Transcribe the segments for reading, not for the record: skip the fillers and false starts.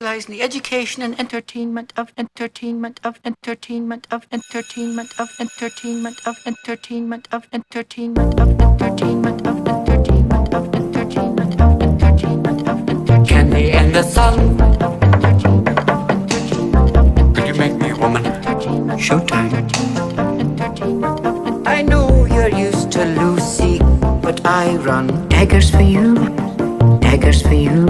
The education and entertainment of entertainment of entertainment of entertainment of entertainment of entertainment of entertainment of entertainment of entertainment of entertainment of entertainment of entertainment. Candy and the sun. Could you make me a woman? Showtime. I know you're used to Lucy, but I run daggers for you, daggers for you.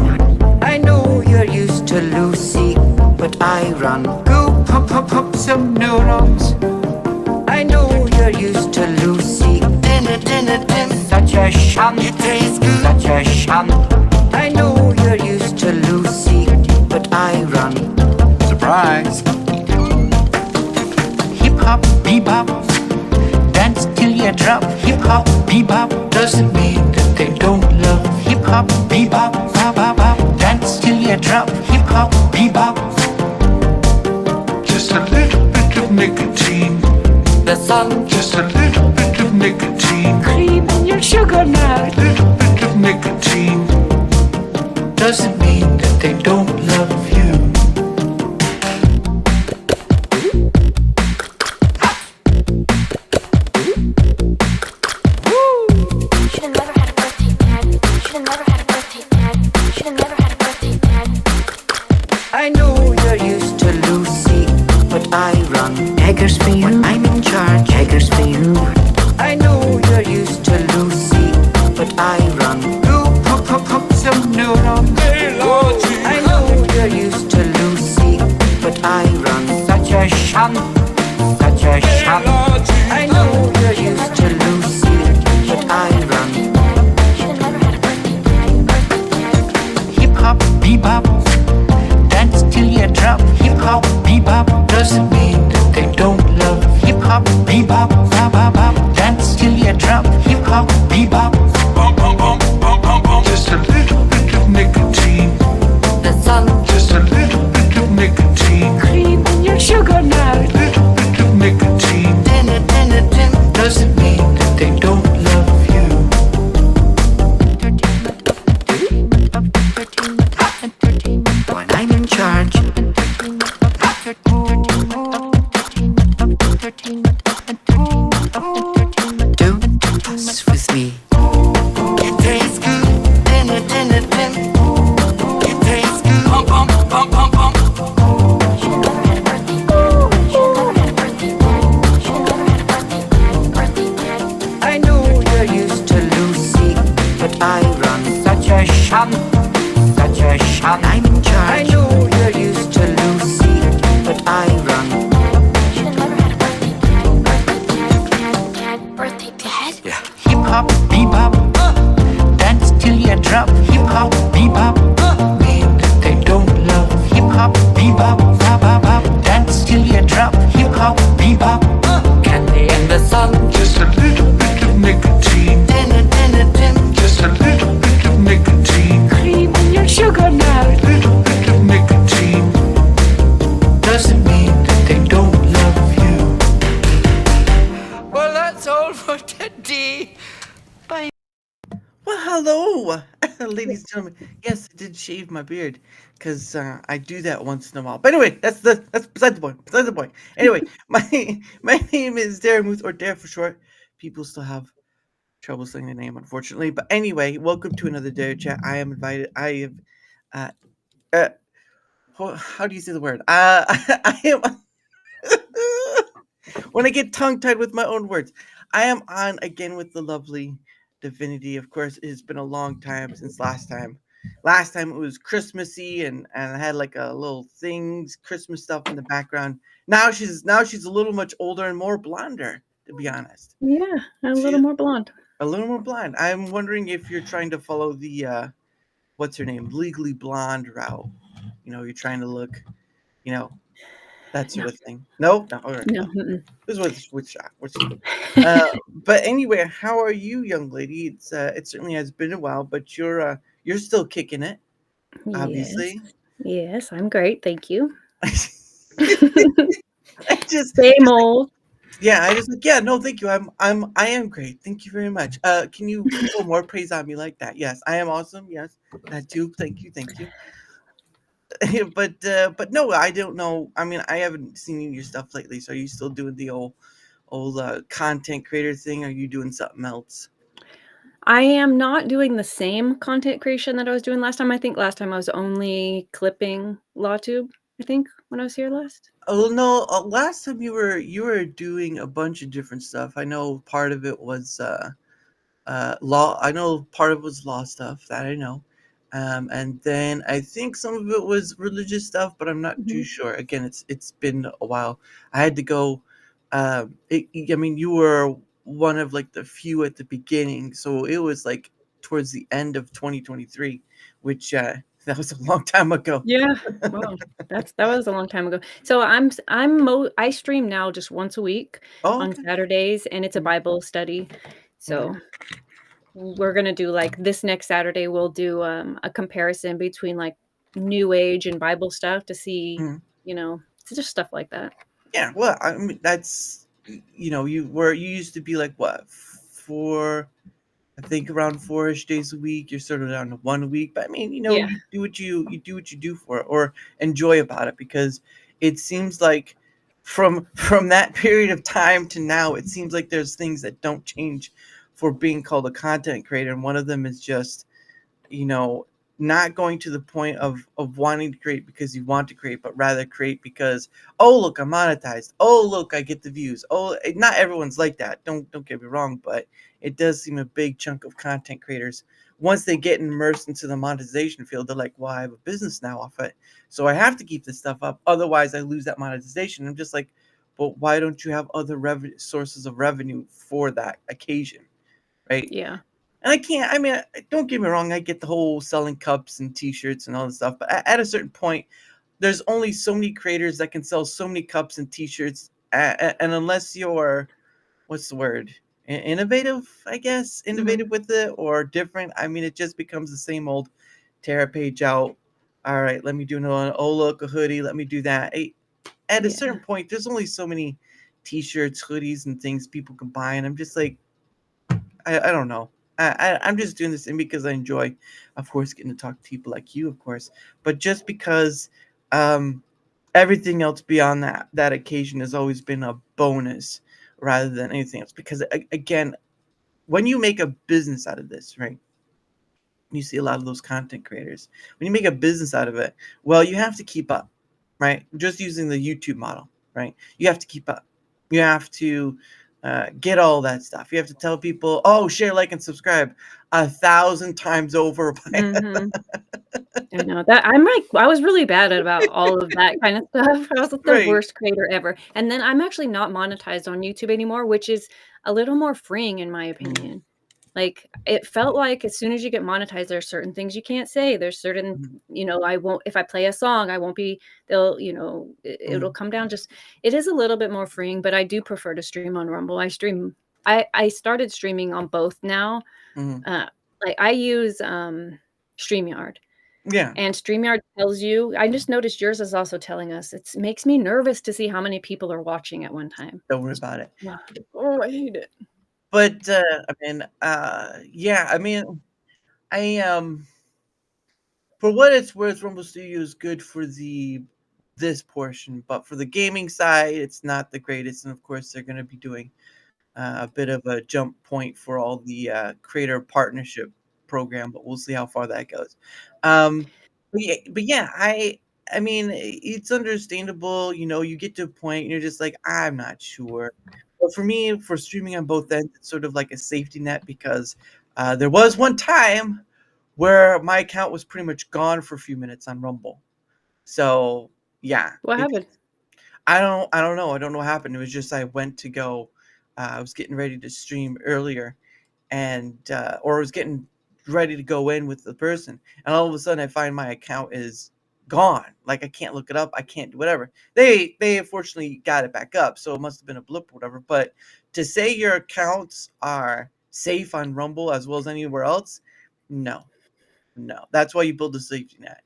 I know you're used to Lucy, but I run. Go pop pop pop some neurons. I know you're used to Lucy. Dinner, dinner, dinner. Such a sham. It tastes good. Such a sham. I know you're used to Lucy, but I run. Surprise. Hip hop, bebop. Dance till you drop. Hip hop, bebop. Doesn't mean that they don't love. Hip hop, bebop. Bop, bop, bop. Dance till you drop, hip hop, bebop. Just a little bit of nicotine. The sun. Just a little bit of nicotine. Cream in your sugar now. Little bit of nicotine. Doesn't mean that they don't love you. Should've never had a birthday, Dad. Should've never had a birthday, Dad. Should've never had a birthday, Dad. I know you're used to Lucy, but I run daggers for you. I'm in charge, daggers for you. I know you're used to Lucy, but I run. Go pop pop pop some neurons. I know you're used to Lucy, but I run. Such a sham, such a sham. I know you're used to Lucy, but I run. Should've never had a birthday, Dad. Birthday, Dad. Hip hop, bebop. Dance till you drop. Hip hop, bebop. Doesn't mean that they don't love. Hip hop, bebop. Bop, bop, bop. Dance till you drop. Hip hop, bebop. Bum, bum, bum, bum, bum, bum. Just a little bit of nicotine. The sun. Just a little bit of nicotine. Cream in your sugar now. Little bit of nicotine. Dinner, dinner, dinner. Doesn't mean that they don't love you. Entertainment of entertainment of entertainment of entertainment. When I'm in charge. Entertainment of entertainment of entertainment of entertainment of entertainment of entertainment. Don't fuss with me. It tastes good. Dinner, dinner, dinner. It tastes good. Pum pum pum pum pum. Should've never had a birthday, Dad. Should've never had a birthday, Dad. Should've never had a birthday, Dad. Birthday, Dad. I know you're used to Lucy, but I run. Such a sham, such a sham. I'm in charge. I know you're used to Lucy, but I run. Should've never had a birthday, Dad. Birthday, Dad. Dad. Birthday, Dad. Yeah. Hip hop, bebop. Dance till you drop. Hip hop, bebop. Mean that they don't love. Hip hop, bebop. Bop, bop, bop. Dance till you drop. Hip hop, bebop. Candy and the sun. Just a little bit of nicotine. Dinner, dinner, dinner. Just a little bit of nicotine. Cream in your sugar now. Little bit of nicotine. Doesn't mean that they don't love you. Well, that's all for today. Bye. Well, hello, ladies and gentlemen. Yes, I did shave my beard because I do that once in a while. But anyway, that's beside the point. Beside the point. Anyway, my name is Daramouthe, or Dara for short. People still have trouble saying the name, unfortunately. But anyway, welcome to another Darachat. I am invited. I have. Uh, how do you say the word? I am. When I get tongue tied with my own words, I am on again with the lovely Divinity. Of course, it's been a long time since last time. Last time it was Christmassy, and I had like a little things, Christmas stuff in the background. Now she's a little much older and more blonder, to be honest. Yeah, I'm a She little is more blonde. a little more blonde. I'm wondering if you're trying to follow the what's her name, legally blonde route. You know, you're trying to look, you know, that sort of thing. No, no, all right. No, mm-mm. This was which shot. But anyway, how are you, young lady? It certainly has been a while, but you're still kicking it, Yes, obviously. yes, I'm great, thank you. I just Same old. yeah, I just like, yeah, no, thank you. I am great. Thank you very much. Can you put more praise on me like that? Yes, I am awesome. Yes, that too. Thank you, thank you. but no, I don't know. I mean, I haven't seen your stuff lately. So are you still doing the old content creator thing? Or are you doing something else? I am not doing the same content creation that I was doing last time. I think last time I was only clipping LawTube, I think, when I was here last. Oh no! Last time you were doing a bunch of different stuff. I know part of it was law. I know part of it was law stuff that I know, and then I think some of it was religious stuff, but I'm not too Mhm. sure. Again, it's been a while. I had to go. I mean, you were one of like the few at the beginning, so it was like towards the end of 2023, which that was a long time ago. Yeah. Wow. That was a long time ago. So I stream now just once a week Oh, on okay. Saturdays, and it's a Mhm. Bible study. Okay. So we're gonna do like this next Saturday, we'll do a comparison between like New Age and Bible stuff to see, Mhm. you know, it's just stuff like that. Yeah, well, I mean, you used to be like what, four, I think around 4-ish days a week. You're sort of down to 1 week, but I mean, Yeah. you do what you do for it or enjoy about it because it seems like from that period of time to now, it seems like there's things that don't change for being called a content creator, and one of them is just you know not going to the point of wanting to create because you want to create, but rather create because, oh look, I'm monetized, oh look, I get the views. Not everyone's like that, don't get me wrong, but it does seem a big chunk of content creators, once they get immersed into the monetization field, they're like, well, I have a business now off it, so I have to keep this stuff up, otherwise I lose that monetization. I'm just like, but why don't you have other revenue sources of revenue for that occasion, right? Yeah. And I can't. I mean, don't get me wrong. I get the whole selling cups and T-shirts and all this stuff, but at a certain point, there's only so many creators that can sell so many cups and T-shirts, and unless you're, what's the word, innovative, I guess, innovative Mhm. with it or different. I mean, it just becomes the same old. Tear a page out. All right, let me do another one. Oh look, a hoodie. Let me do that. At a certain Yeah. point, there's only so many T-shirts, hoodies, and things people can buy, and I'm just like, I don't know. I'm just doing this thing because I enjoy, of course, getting to talk to people like you, of course, but just because um, everything else beyond that occasion has always been a bonus rather than anything else. Because again, when you make a business out of this, right? You see a lot of those content creators. When you make a business out of it, well, you have to keep up, right? Just using the YouTube model, right? You have to keep up. You have to get all that stuff. You have to tell people, oh, share, like, and subscribe 1,000 times over. Mhm. I know that I was really bad at about all of that kind of stuff. I was like the Right. worst creator ever. And then I'm actually not monetized on YouTube anymore, which is a little more freeing in my Mhm, opinion. Like, it felt like as soon as you get monetized, there's certain things you can't say. There's certain, mhm, I won't if I play a song, I won't be they'll, it'll mhm, come down just it is a little bit more freeing, but I do prefer to stream on Rumble. I started streaming on both now. mhm. Uh, like I use StreamYard. Yeah, And StreamYard tells you I just noticed yours is also telling us, it makes me nervous to see how many people are watching at one time. don't worry about it. Ugh. Oh, I hate it. But I mean, yeah, I mean, I for what it's worth, Rumble Studio is good for the this portion, but for the gaming side, it's not the greatest. And of course, they're going to be doing a bit of a jump point for all the creator partnership program, but we'll see how far that goes. But yeah, I mean, it's understandable. You get to a point, and you're just like, I'm not sure. But for me, for streaming on both ends, it's sort of like a safety net because there was one time where my account was pretty much gone for a few minutes on Rumble. So yeah, What it's happened? I don't know. I don't know what happened. It was just I went to go. I was getting ready to stream earlier, and or I was getting ready to go in with the person, and all of a sudden I find my account is gone. Like I can't look it up. I can't do whatever. They unfortunately got it back up, so it must have been a blip or whatever. But to say your accounts are safe on Rumble as well as anywhere else, no, no. That's why you build a safety net.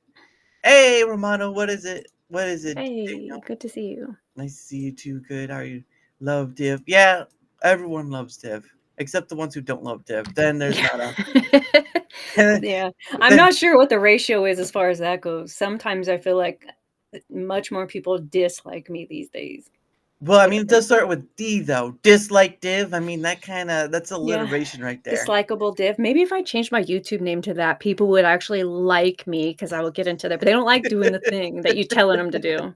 Hey, Romano, what is it? What is it? Hey, good to see you. Nice to see you too. Good. How are you? Love Div. Yeah, everyone loves Div. except the ones who don't love Div. Then there's not a. Yeah, I'm not sure what the ratio is as far as that goes. Sometimes I feel like much more people dislike me these days. Well, I mean, it does start with D though. Dislike Div. I mean, that's Yeah, alliteration right there. dislikable div. Maybe if I changed my YouTube name to that, people would actually like me because I will get into that. But they don't like doing the thing that you're telling them to do.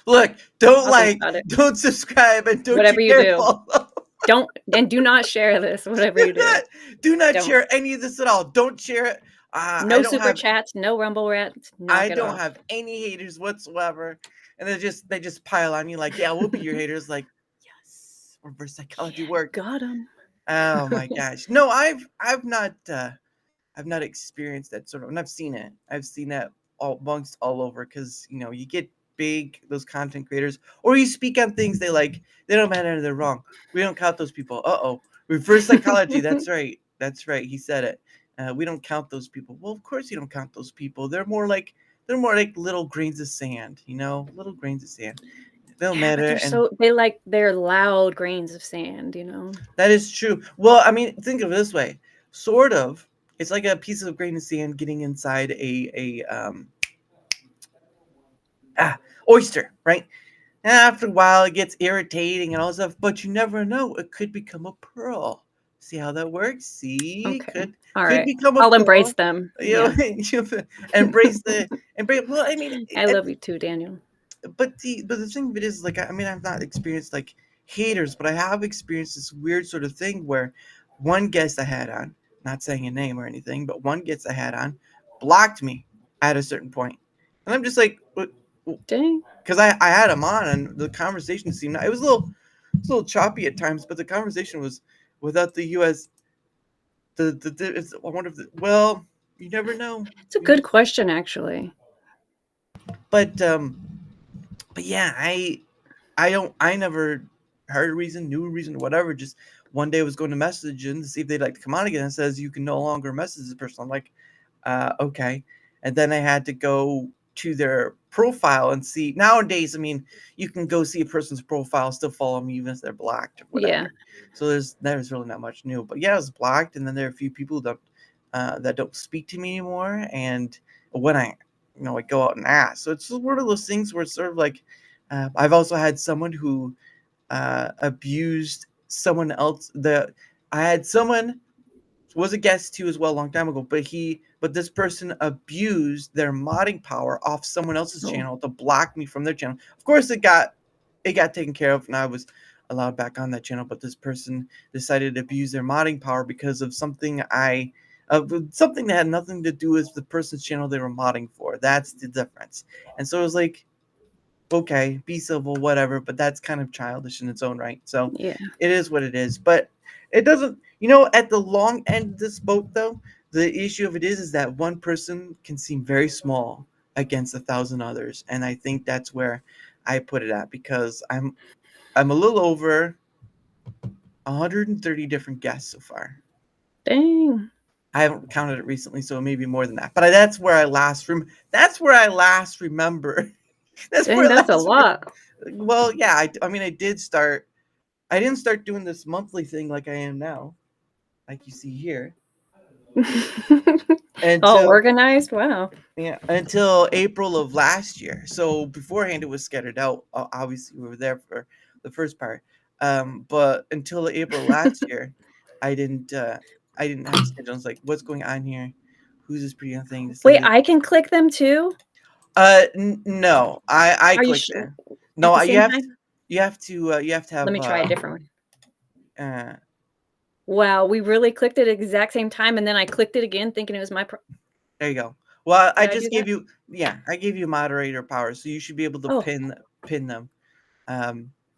Look, don't I'll think like, about it. don't subscribe, and don't Whatever you you dare do. follow. Do not share this. Whatever you do. Do not Don't. share any of this at all. Don't share it. No I don't super have chats. No Rumble rats. Knock I it don't off. have any haters whatsoever, and they just pile on you like, yeah, we'll be your haters. Like, yes, reverse psychology work. Got him. Oh my gosh, no, I've not experienced that sort of, and I've seen it. I've seen that all over, because you get big, those content creators, or you speak on things they like. They don't matter. They're wrong. We don't count those people. Reverse psychology. That's right. That's right. He said it. We don't count those people. Well, of course you don't count those people. They're more like little grains of sand. Little grains of sand. They don't Yeah, but matter. they're loud grains of sand. That is true. Well, I mean, think of it this way. Sort of. It's like a piece of grain of sand getting inside a oyster, right? And after a while, it gets irritating and all that stuff, but you never know. It could become a pearl. See how that works? See, Okay. could All could right. become a I'll pearl. embrace them. You Yeah. know, embrace. Well, I mean, I love you too, Daniel. but the thing of it is, like, I mean, I've not experienced like haters, but I have experienced this weird sort of thing where one guest I had on, not saying a name or anything, but one guest I had on blocked me at a certain point, and I'm just like, what? Dang. Because I had him on, and the conversation seemed, it was a little choppy at times, but the conversation was without the U.S. I wonder if well, you never know. It's a good question, actually. But yeah, I never heard a reason, knew a reason, whatever. Just one day I was going to message them to see if they'd like to come on again, and it says you can no longer message this person. I'm like, okay. And then I had to go to their profile and see. Nowadays, I mean, you can go see a person's profile, still follow them even if they're blocked or whatever. Yeah. So there's really not much new. But yeah, I was blocked, and then there are a few people that don't speak to me anymore. And when I go out and ask, so it's just one of those things where it's sort of like, I've also had someone who abused someone else. I had someone was a guest too as well a long time ago, but this person abused their modding power off someone else's channel to block me from their channel. Of course, it got taken care of, and I was allowed back on that channel. But this person decided to abuse their modding power because of something something that had nothing to do with the person's channel they were modding for. That's the difference. And so it was like, okay, be civil, whatever, but that's kind of childish in its own right. So Yeah. it is what it is. But it doesn't, at the long end of this boat, though, the issue of it is that one person can seem very small against 1,000 others. And I think that's where I put it at, because I'm a little over 130 different guests so far. Dang. I haven't counted it recently, so it may be more than that. But that's where I last remember. That's a lot. Well, yeah, I mean, I didn't start doing this monthly thing like I am now, like you see here. All organized? Wow. Yeah, until April of last year. So beforehand, it was scattered out. Obviously, we were there for the first part. But until April last year, I didn't have a schedule. I was like, what's going on here? Who's this pretty young thing? Wait, I can click them too? No, I Are you clicked sure? there. No, At the same time? you have to have. Let me try a different one. Wow, we really clicked it at the exact same time, and then I clicked it again thinking it was my There you go. Well, I Did I just do gave that? you, I gave you moderator power, so you should be able to Oh. pin them.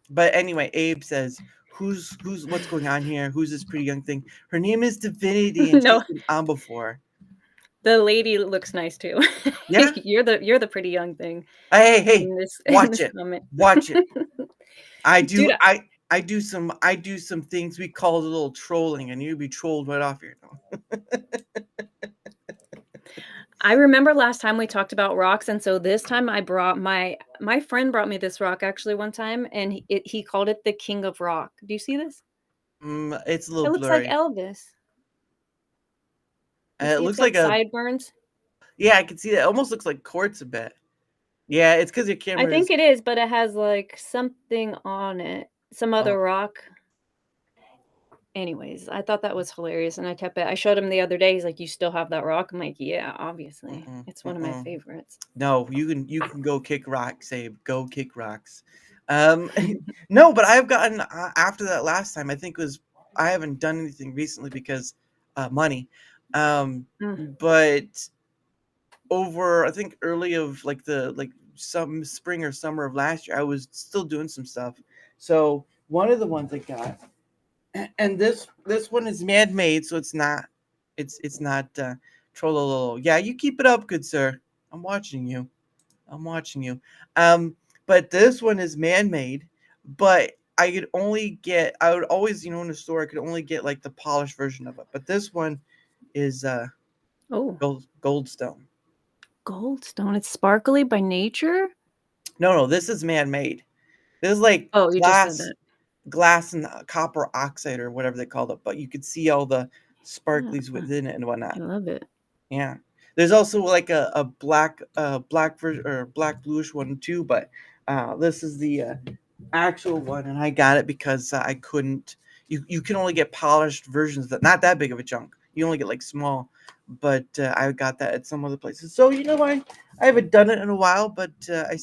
But anyway, Abe says, who's what's going on here? Who's this pretty young thing? Her name is Divinity, and No. she's been on before. The lady looks nice too. Yeah? You're the pretty young thing. Hey, watch it. Comment. Watch it. I do Dude, I do some things we call a little trolling, and you'd be trolled right off here. I remember last time we talked about rocks, and so this time I brought my friend brought me this rock actually one time, and he called it the King of Rock. Do you see this? It's a It little looks like blurry. Elvis. You It see it's looks like got a sideburns? yeah. I can see that. It almost looks like quartz a bit. Yeah, it's because your I camera think is. it is, but it has, like, something on it, some Oh, other rock. Anyways, I thought that was hilarious, and I kept it I showed him the other day, he's like, "You still have that rock?" I'm like, "Yeah, obviously. mm-mm, It's one of my mm-mm. favorites." No, you can go kick rocks, Abe. Go kick rocks. Um, no, but I've gotten after that last time. I think was I haven't done anything recently because money. Mm, But over I think early of like some spring or summer of last year, I was still doing some stuff. So one of the ones I got, and this one is man made, so it's not trollolo. Yeah, you keep it up, good sir. I'm watching you. I'm watching you. Um, but this one is man made, but I would always, in the store I could only get like the polished version of it. But this one is oh, goldstone. goldstone, it's sparkly by nature? No, this is man made. This is like Oh, you just said that. glass and copper oxide or whatever they called it, but you could see all the Yeah, sparklies within it and I whatnot. love it. Yeah. There's also like a black version or black bluish one too, but this is the actual one, and I got it because I couldn't. You can only get polished versions that not that big of a chunk. You only get like small, but I got that at some other places. So I haven't done it in a while, but I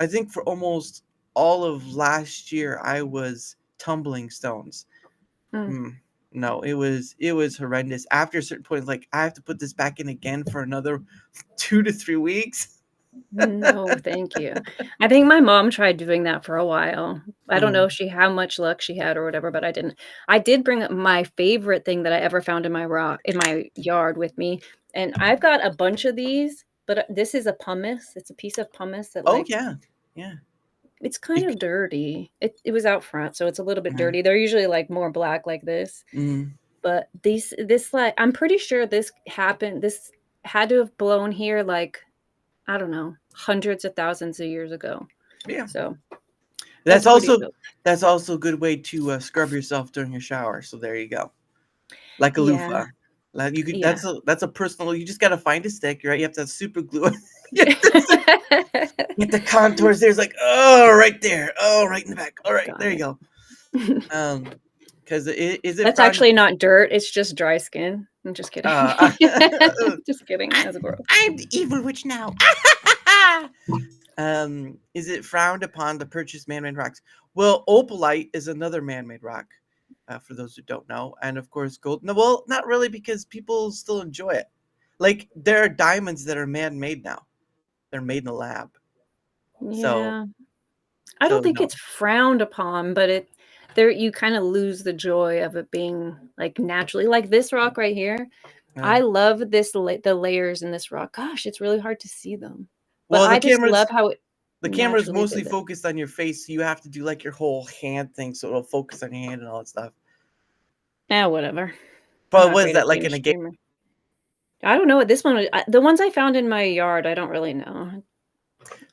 think for almost all of last year I was tumbling stones. Mm. Mm, no, it was horrendous. After a certain point, like I have to put this back in again for another 2 to 3 weeks. No, thank you. I think my mom tried doing that for a while. I don't know Mm. if she how much luck she had or whatever, but I didn't. I did bring up my favorite thing that I ever found in my yard with me, and I've got a bunch of these, but this is a pumice. It's a piece of pumice that, Oh like, yeah, yeah. it's You kind c- of dirty. It was out front, so it's a little bit uh, dirty. They're usually, like, more black like this, mm, but this, like I'm pretty sure this had to have blown here, like, I don't know, hundreds of thousands of years ago. yeah. So, that's That's pretty also dope. that's also a good way to scrub yourself during your shower. So there you go, like a Yeah, loofah. Like you could. yeah. That's a personal. You just gotta find a stick, right? You have to have super glue. you have to get the contours. There's like right there. Oh, right in the back. All right, Got there you it. go. Um, because is it That's frowned? actually not dirt, it's just dry skin. I'm just kidding. Uh, Just kidding, that's gross. I'm the evil witch now. Is it frowned upon to purchase man-made rocks? Well, opalite is another man-made rock, for those who don't know, and of course, gold. No, well, not really, because people still enjoy it. Like there are diamonds that are man-made now; they're made in a lab. So, Yeah. I don't think no. it's frowned upon, but there you kinda lose the joy of it being, like, naturally like this rock right here. Uh, I love the layers in this rock. Gosh, it's really hard to see them, but well, I just love how it the camera is naturally mostly did it. focused on your face, so you have to do like your whole hand thing, so it'll focus on your hand and all that stuff. Whatever. I'm But not what is great that at like being a in a game? streamer. I don't know what this one was the ones I found in my yard, I don't really know.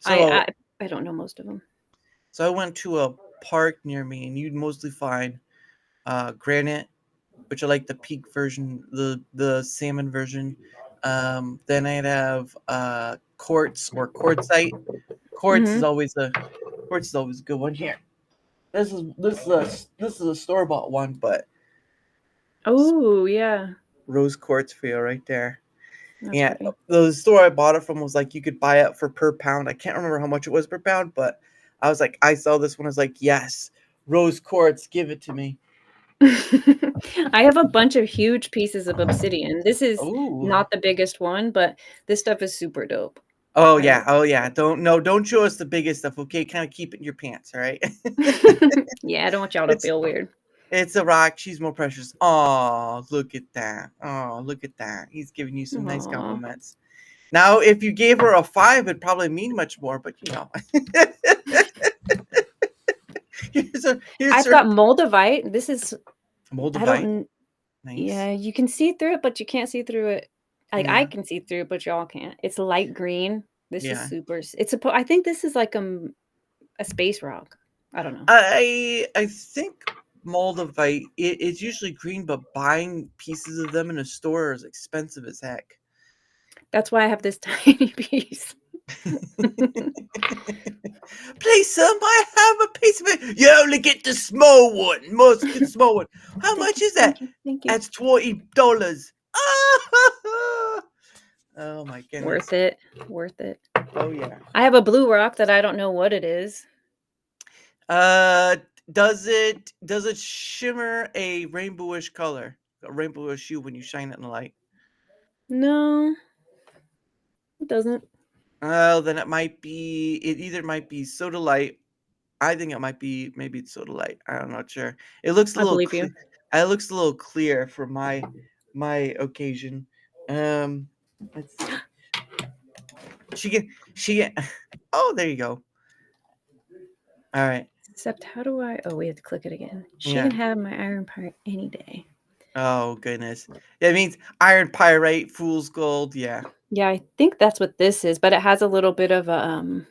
I So, I I don't know most of them. so I went to a park near me, and you'd mostly find granite, which are like the peak version, the salmon version. Then I'd have quartz or quartzite. Quartz is Mhm. always a quartz is always a good one. Here, this is a store bought one, but Oh, yeah. rose quartz for you right there. That's Yeah, pretty. the store I bought it from was like you could buy it for per pound. I can't remember how much it was per pound, but I was like, I saw this one. I was like, yes, rose quartz, give it to me. I have a bunch of huge pieces of obsidian. This is Oh, not the biggest one, but this stuff is super dope. oh I yeah, love oh yeah. Don't show us the biggest stuff, okay? Kind of keep it in your pants, all right? Yeah, I don't want y'all to it's feel weird. it's a rock. She's more precious. Oh, look at that. Oh, look at that. He's giving you some nice Aw. compliments. Now, if you gave her a 5, it'd probably mean much more, but here's I've her got moldavite. This is I don't moldavite. kn Nice. yeah, you can see through it, but you can't see through it. Like, I Yeah. can see through it, but y'all can't. It's light green. This is Yeah. super s it's I think this is like, a space rock. I don't know. I think moldavite, it's usually green, but buying pieces of them in a store is expensive as heck. That's why I have this tiny piece. Please, sir, I have a piece of it. You only get the small one. Must get the small one. How much is that? Thank you. Thank you. That's $20. Oh my goodness. Worth it. Worth it. Oh yeah. I have a blue rock that I don't know what it is. Does it shimmer a rainbowish color, a rainbowish hue when you shine it in the light? No, it doesn't. Oh, then it either might be soda light. I think it might be, maybe it's soda light. I'm not sure. It looks a I little believe you. it looks a little clear for my occasion. Let's see. She can oh, there you go. All right. Except how do I? Oh, we have to click it again. She Yeah. can have my iron part any day. Oh goodness. That means iron pyrite, fool's gold. Yeah. Yeah, I think that's what this is, but it has a little bit of a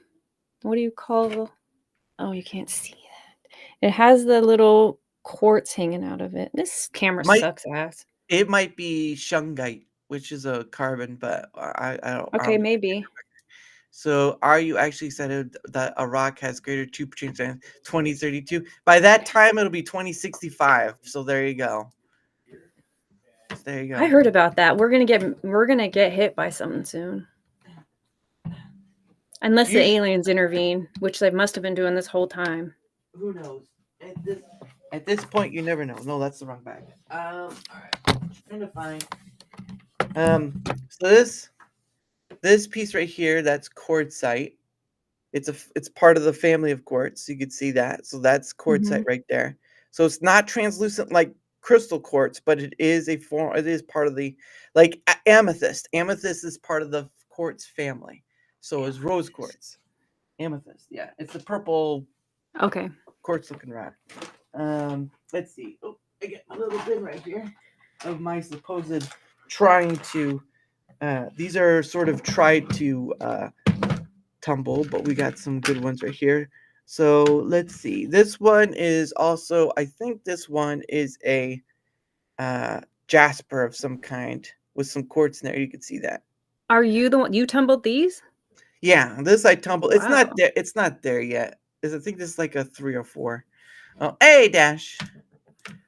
what do you call? Oh, you can't see that. It has the little quartz hanging out of it. This camera Might sucks ass. It might be shungite, which is a carbon, but I Okay, don't. maybe. So, are you actually excited that a rock has greater two change than 2032? By that time, it'll be 2065. So there you go. There you I go. heard about that. We're gonna get hit by something soon. Unless the Usually, aliens intervene, which they must have been doing this whole time. who knows? At this point, you never know. No, that's the wrong bag. All right. Trying to find. So this piece right here, that's quartzite. It's part of the family of quartz. You can see that. So that's quartzite right there. So it's not translucent like crystal quartz, but it is a form. It is part of the, like amethyst. Amethyst is part of the quartz family. So is rose quartz. Amethyst, yeah, it's a purple Okay. quartz looking rock. Let's see. Oh, I get a little bin right here of my supposed trying to. These are sort of tried to tumble, but we got some good ones right here. So let's see. This one is also, I think this one is a jasper of some kind with some quartz in there. You can see that. Are you the one you tumbled these? Yeah, this I tumbled. It's not Wow. there. It's not there yet. I think this is like a 3 or 4. Oh, hey Dash,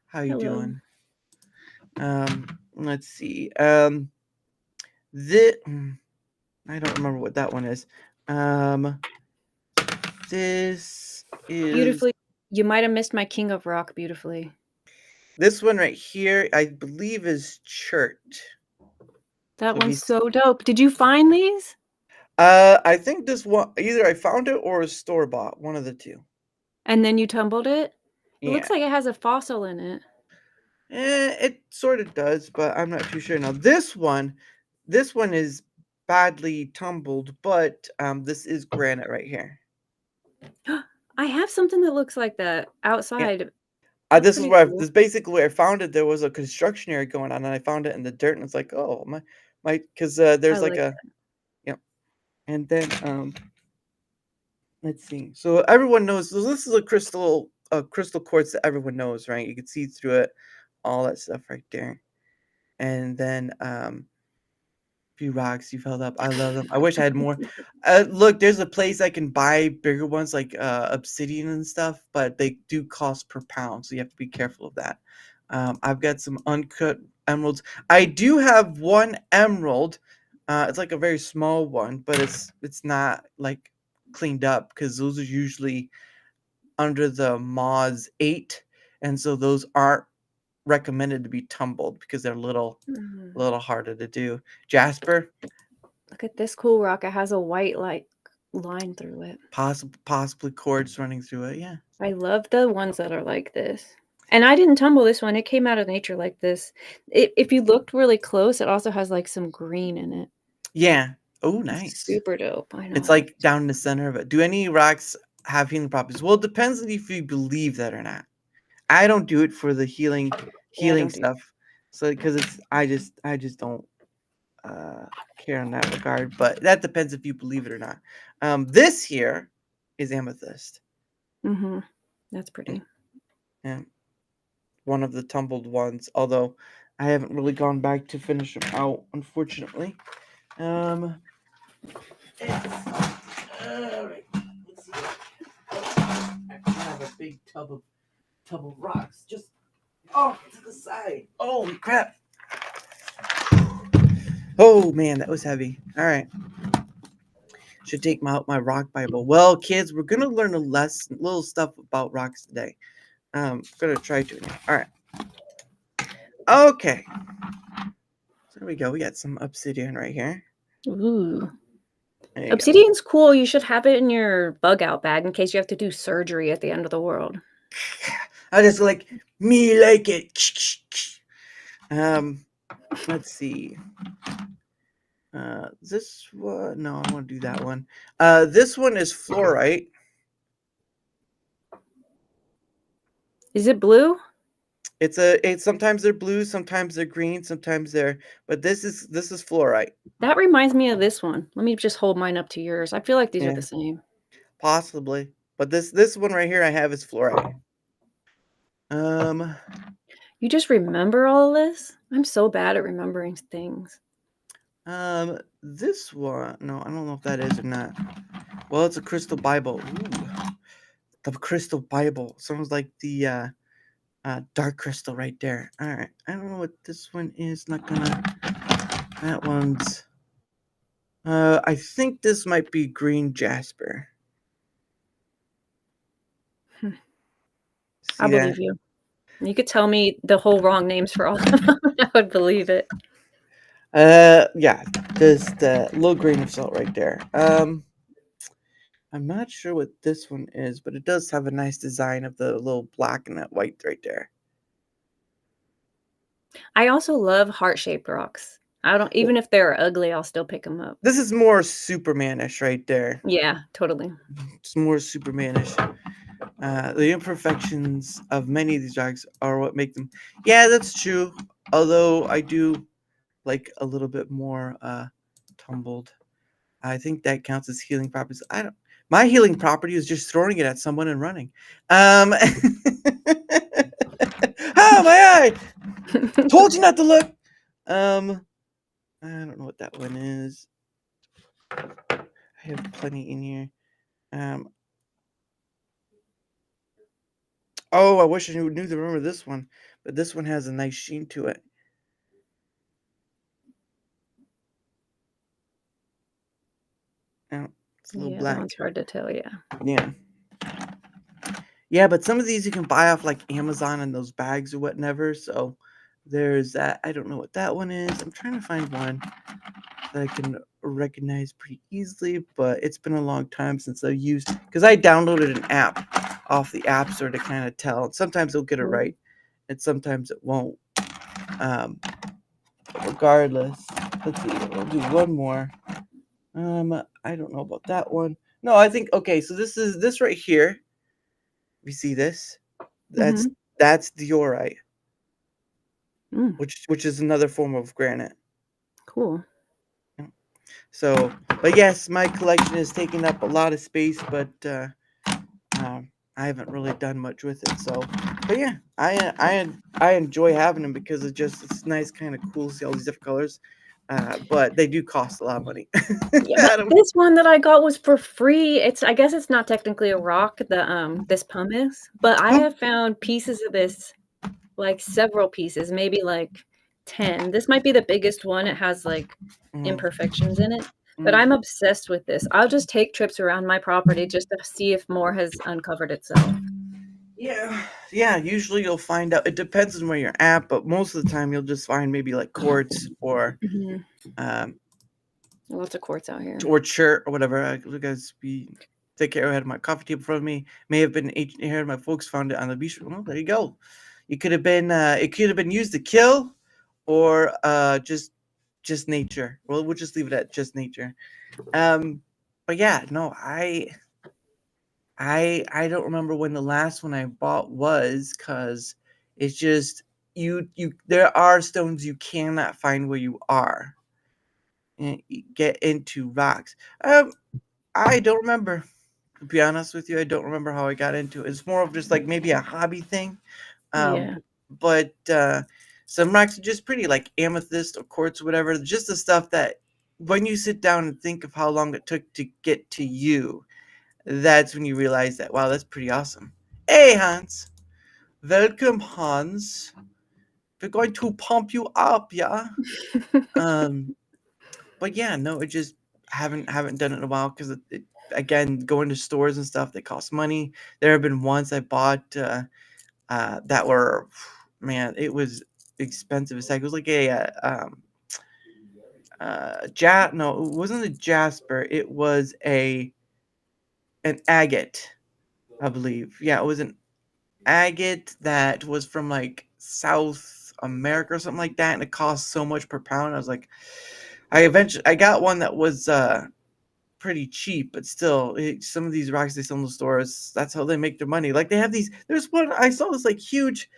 how you Hello. doing? Let's see. I don't remember what that one is. This is Beautifully. You might have missed my King of Rock beautifully. this one right here. I believe is chert. That So one's so dope. Did you find these? I think this one either I found it or is store bought. One of the two. And then you tumbled it? It Yeah. looks like it has a fossil in it. It sort of does, but I'm not too sure. Now this one is badly tumbled, but this is granite right here. I have something that looks like that outside. This is pretty where cool. this is basically where I found it. There was a construction area going on, and I found it in the dirt, and it's like, oh my, because there's I like like a, yep. And then let's see. So everyone knows. So this is a crystal quartz that everyone knows, right? You can see through it, all that stuff right there. And then few rocks you've held up. I love them. I wish I had more. Look, there's a place I can buy bigger ones like obsidian and stuff, but they do cost per pound, so you have to be careful of that. I've got some uncut emeralds. I do have one emerald. It's like a very small one, but it's not like cleaned up because those are usually under the Moz 8, and so those aren't recommended to be tumbled because they're a little harder to do. Jasper, Look at this cool rock. It has a white like line through it. possibly cords running through it. Yeah. I love the ones that are like this. And I didn't tumble this one. It came out of nature like this. If you looked really close, it also has like some green in it. Yeah. Oh, It's nice. super dope. I know. It's like down in the center of it. Do any rocks have healing properties? Well, it depends on if you believe that or not. I don't do it for the healing don't do stuff. So because I just don't care in that regard. But that depends if you believe it or not. This here is amethyst. Mm-hmm. That's pretty. Yeah. one of the tumbled ones, although I haven't really gone back to finish them out, unfortunately. All right, let's see. I have a big tub of rocks just off to the side. Holy crap! Oh man, that was heavy. All right, should take out my rock Bible. Well, kids, we're gonna learn little stuff about rocks today. Gonna try to. All right. Okay. So there we go. We got some obsidian right here. Ooh. There you go. Obsidian's cool. You should have it in your bug out bag in case you have to do surgery at the end of the world. I just like me like it. Let's see. This one. No, I want to do that one. This one is fluorite. Is it blue? It's sometimes they're blue, sometimes they're green, sometimes they're. But this is fluorite. That reminds me of this one. Let me just hold mine up to yours. I feel like these are Yeah. the same. Possibly, but this one right here I have is fluorite. You just remember all of this? I'm so bad at remembering things. This one. No, I don't know if that is or not. Well, it's a crystal Bible. Ooh, the crystal Bible sounds like the dark crystal right there. All right, I don't know what this one is. Not gonna. That one's. I think this might be green jasper. I believe you. You could tell me the whole wrong names for all of them. I would believe it. Yeah, just a little grain of salt right there. I'm not sure what this one is, but it does have a nice design of the little black and that white right there. I also love heart-shaped rocks. I don't even if they're ugly, I'll still pick them up. This is more Supermanish right there. Yeah, totally. It's more Supermanish. The imperfections of many of these rocks are what make them. Yeah, that's true. Although I do like a little bit more tumbled. I think that counts as healing properties. I don't. My healing property is just throwing it at someone and running. Ah, my eye! Told you not to look. I don't know what that one is. I have plenty in here. Oh, I wish I knew to remember this one, but this one has a nice sheen to it. Oh, it's a little black. That one's hard to tell, yeah. Yeah. Yeah, but some of these you can buy off like Amazon and those bags or whatever. So there's that. I don't know what that one is. I'm trying to find one that I can recognize pretty easily, but it's been a long time since I used because I downloaded an app off the App Store to kind of tell. Sometimes it'll get it right, and sometimes it won't. Regardless, let's see. We'll do one more. I don't know about that one. No, I think okay. So this right here. We see this. That's diorite, which is another form of granite. Cool. So, but yes, my collection is taking up a lot of space, but I haven't really done much with it. So, but yeah, I enjoy having them because it's nice, kind of cool to see all these different colors. But they do cost a lot of money. Yeah, this one that I got was for free. I guess it's not technically a rock, this pumice, but I have found pieces of this, like several pieces, maybe like 10. This might be the biggest one. It has like imperfections in it, but I'm obsessed with this. I'll just take trips around my property just to see if more has uncovered itself. Yeah. Usually you'll find out. It depends on where you're at, but most of the time you'll just find maybe like quartz or lots of quartz out here, or chert or whatever. You guys take care. I had my coffee table in front of me. May have been here. My folks found it on the beach. Well, there you go. It could have been. It could have been used to kill, or just nature. Well, we'll just leave it at just nature. But yeah, no, I don't remember when the last one I bought was, because it's just you there are stones you cannot find where you are and get into rocks. I don't remember, to be honest with you. I don't remember how I got into it. It's more of just like maybe a hobby thing. Yeah. but some rocks are just pretty, like amethyst or quartz or whatever. Just the stuff that when you sit down and think of how long it took to get to you, that's when you realize that, wow, that's pretty awesome. Hey, Hans. Welcome, Hans. We're going to pump you up, yeah. Um, but yeah, no, it just haven't done it in a while because again, going to stores and stuff, they cost money. There have been ones I bought that were, man, it was expensive as heck. It was like no, it wasn't a jasper. It was an agate, I believe. Yeah, it was an agate that was from like South America or something like that, and it cost so much per pound. I was like, I got one that was pretty cheap, but still, some of these rocks they sell in the stores, that's how they make their money. Like they have these. There's one I saw this like huge,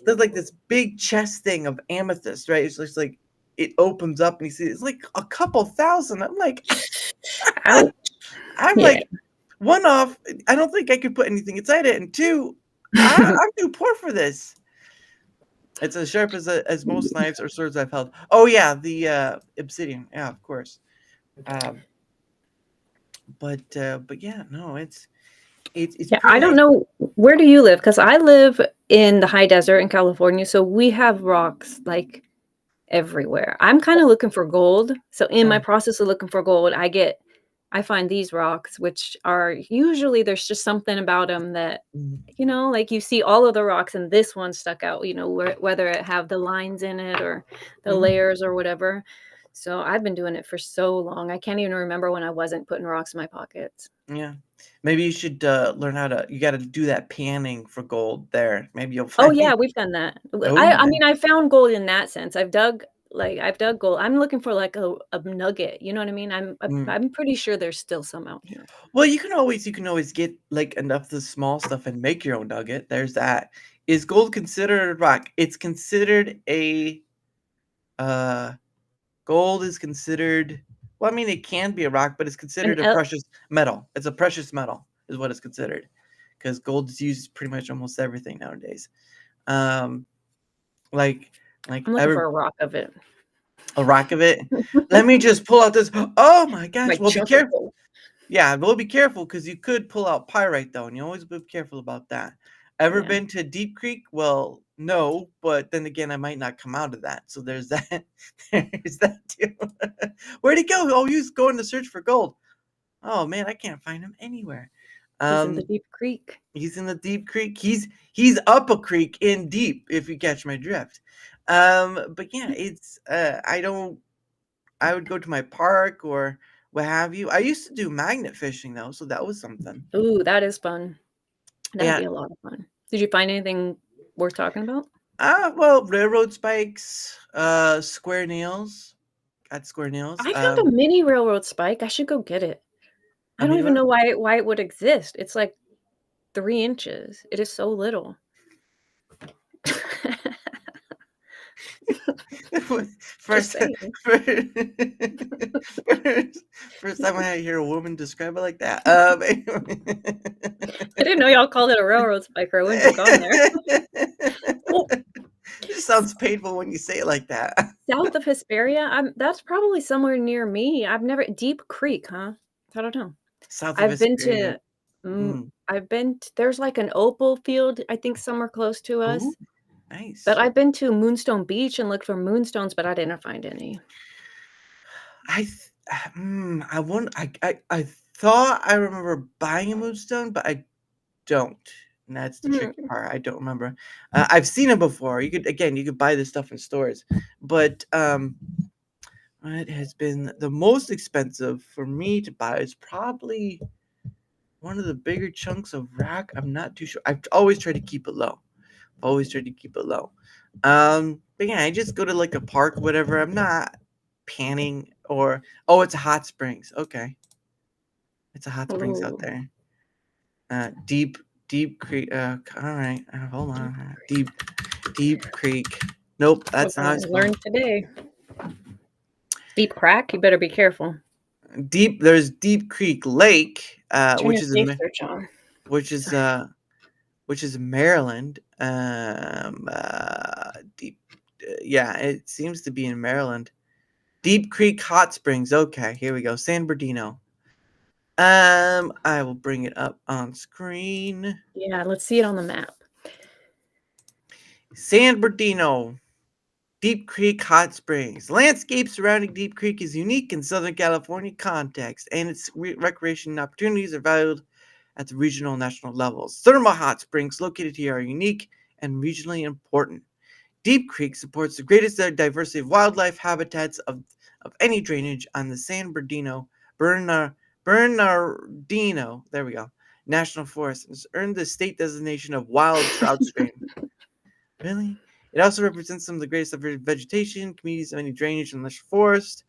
there's like this big chest thing of amethyst, right? It's just like it opens up and you see it's like a couple thousand. I'm like, Ouch. I'm Yeah. like, one off. I don't think I could put anything inside it, and two, I'm too poor for this. It's as sharp as most knives or swords I've held. Oh yeah, the obsidian. Yeah, of course. Um, but yeah, no, it's Yeah, pretty I don't nice. know, where do you live? Because I live in the high desert in California, so we have rocks like everywhere. I'm kind of looking for gold. So in my process of looking for gold, I find these rocks, which are usually there's just something about them that, Mhm, like you see all of the rocks and this one stuck out, whether it have the lines in it or the mhm. layers or whatever. So I've been doing it for so long. I can't even remember when I wasn't putting rocks in my pockets. Yeah, maybe you should learn how to. You got to do that panning for gold. There, maybe you'll Oh, find. yeah, we've done that. Oh, I nice. mean, I found gold in that sense. I've dug gold. I'm looking for, like, a nugget, you know what I mean? Mm. I'm pretty sure there's still some out here. Well, you can always get like enough of the small stuff and make your own nugget. There's that. Is gold considered a rock? It's considered a uh gold is considered. Well, I mean, it can be a rock, but it's An considered a el precious metal. It's a precious metal, is what it's considered, because gold is used pretty much almost everything nowadays. Um, like like I'm looking every for a rock of it. a rock of it. Let me just pull out this. Oh my gosh! My Well, be chunk of careful. gold. Yeah, we'll be careful because you could pull out pyrite though, and you always be careful about that. Ever Yeah. been to Deep Creek? Well, no, but then again, I might not come out of that. So there's that. There's that too. Where'd he go? Oh, he's going to search for gold. Oh man, I can't find him anywhere. He's in the Um, deep creek. he's in the Deep Creek. He's up a creek in deep, if you catch my drift. But yeah, it's I would go to my park or what have you. I used to do magnet fishing though, so that was something. Ooh, that is fun. That'd Yeah. be a lot of fun. Did you find anything worth talking about? Well, railroad spikes, square nails. Got square nails. I found a mini railroad spike. I should go get it. I I don't mean, even know why it would exist. It's like 3 inches. It is so little. Just first, saying. first, first time I hear a woman describe it like that. I didn't know y'all called it a railroad spike, or I wouldn't have gone there. Well, It just sounds painful when you say it like that. south of Hesperia, that's probably somewhere near me. I've never Deep Creek, huh? I don't know. South of I've been Hesperia. to Mm. there's like an opal field, I think somewhere close to Ooh, us. But nice. I've been to Moonstone Beach and looked for moonstones, but I didn't find any. I th- I want I thought I remember buying a moonstone, but I don't. And that's the tricky Mm. part. I don't remember. I've seen it before. You could buy this stuff in stores, but what has been the most expensive for me to buy is probably one of the bigger chunks of rock. I'm not too sure. I've always tried to keep it low. Always tried to keep it low. But yeah, I just go to like a park, whatever. I'm not panning or it's a hot springs. Okay, it's a hot springs out Ooh, there. Deep creek. All right, hold Deep on. Creek. Deep creek. Nope, What that's not I how it's spelled. learned today. Deep crack, you better be careful. There's Deep Creek Lake, Turn which your is safe search on. which is Sorry. which is Maryland. Deep, yeah, it seems to be in Maryland. Deep Creek Hot Springs. Okay, here we go. San Bernardino. I will bring it up on screen. Yeah, let's see it on the map. San Bernardino, Deep Creek Hot Springs. Landscape surrounding Deep Creek is unique in Southern California context, and its recreation opportunities are valued at the regional and national levels. Thermal hot springs located here are unique and regionally important. Deep Creek supports the greatest diversity of wildlife habitats of any drainage on the San Bernardino, there we go, National Forest, and has earned the state designation of wild trout stream. Really? It also represents some of the greatest vegetation, communities of any drainage in lush forest.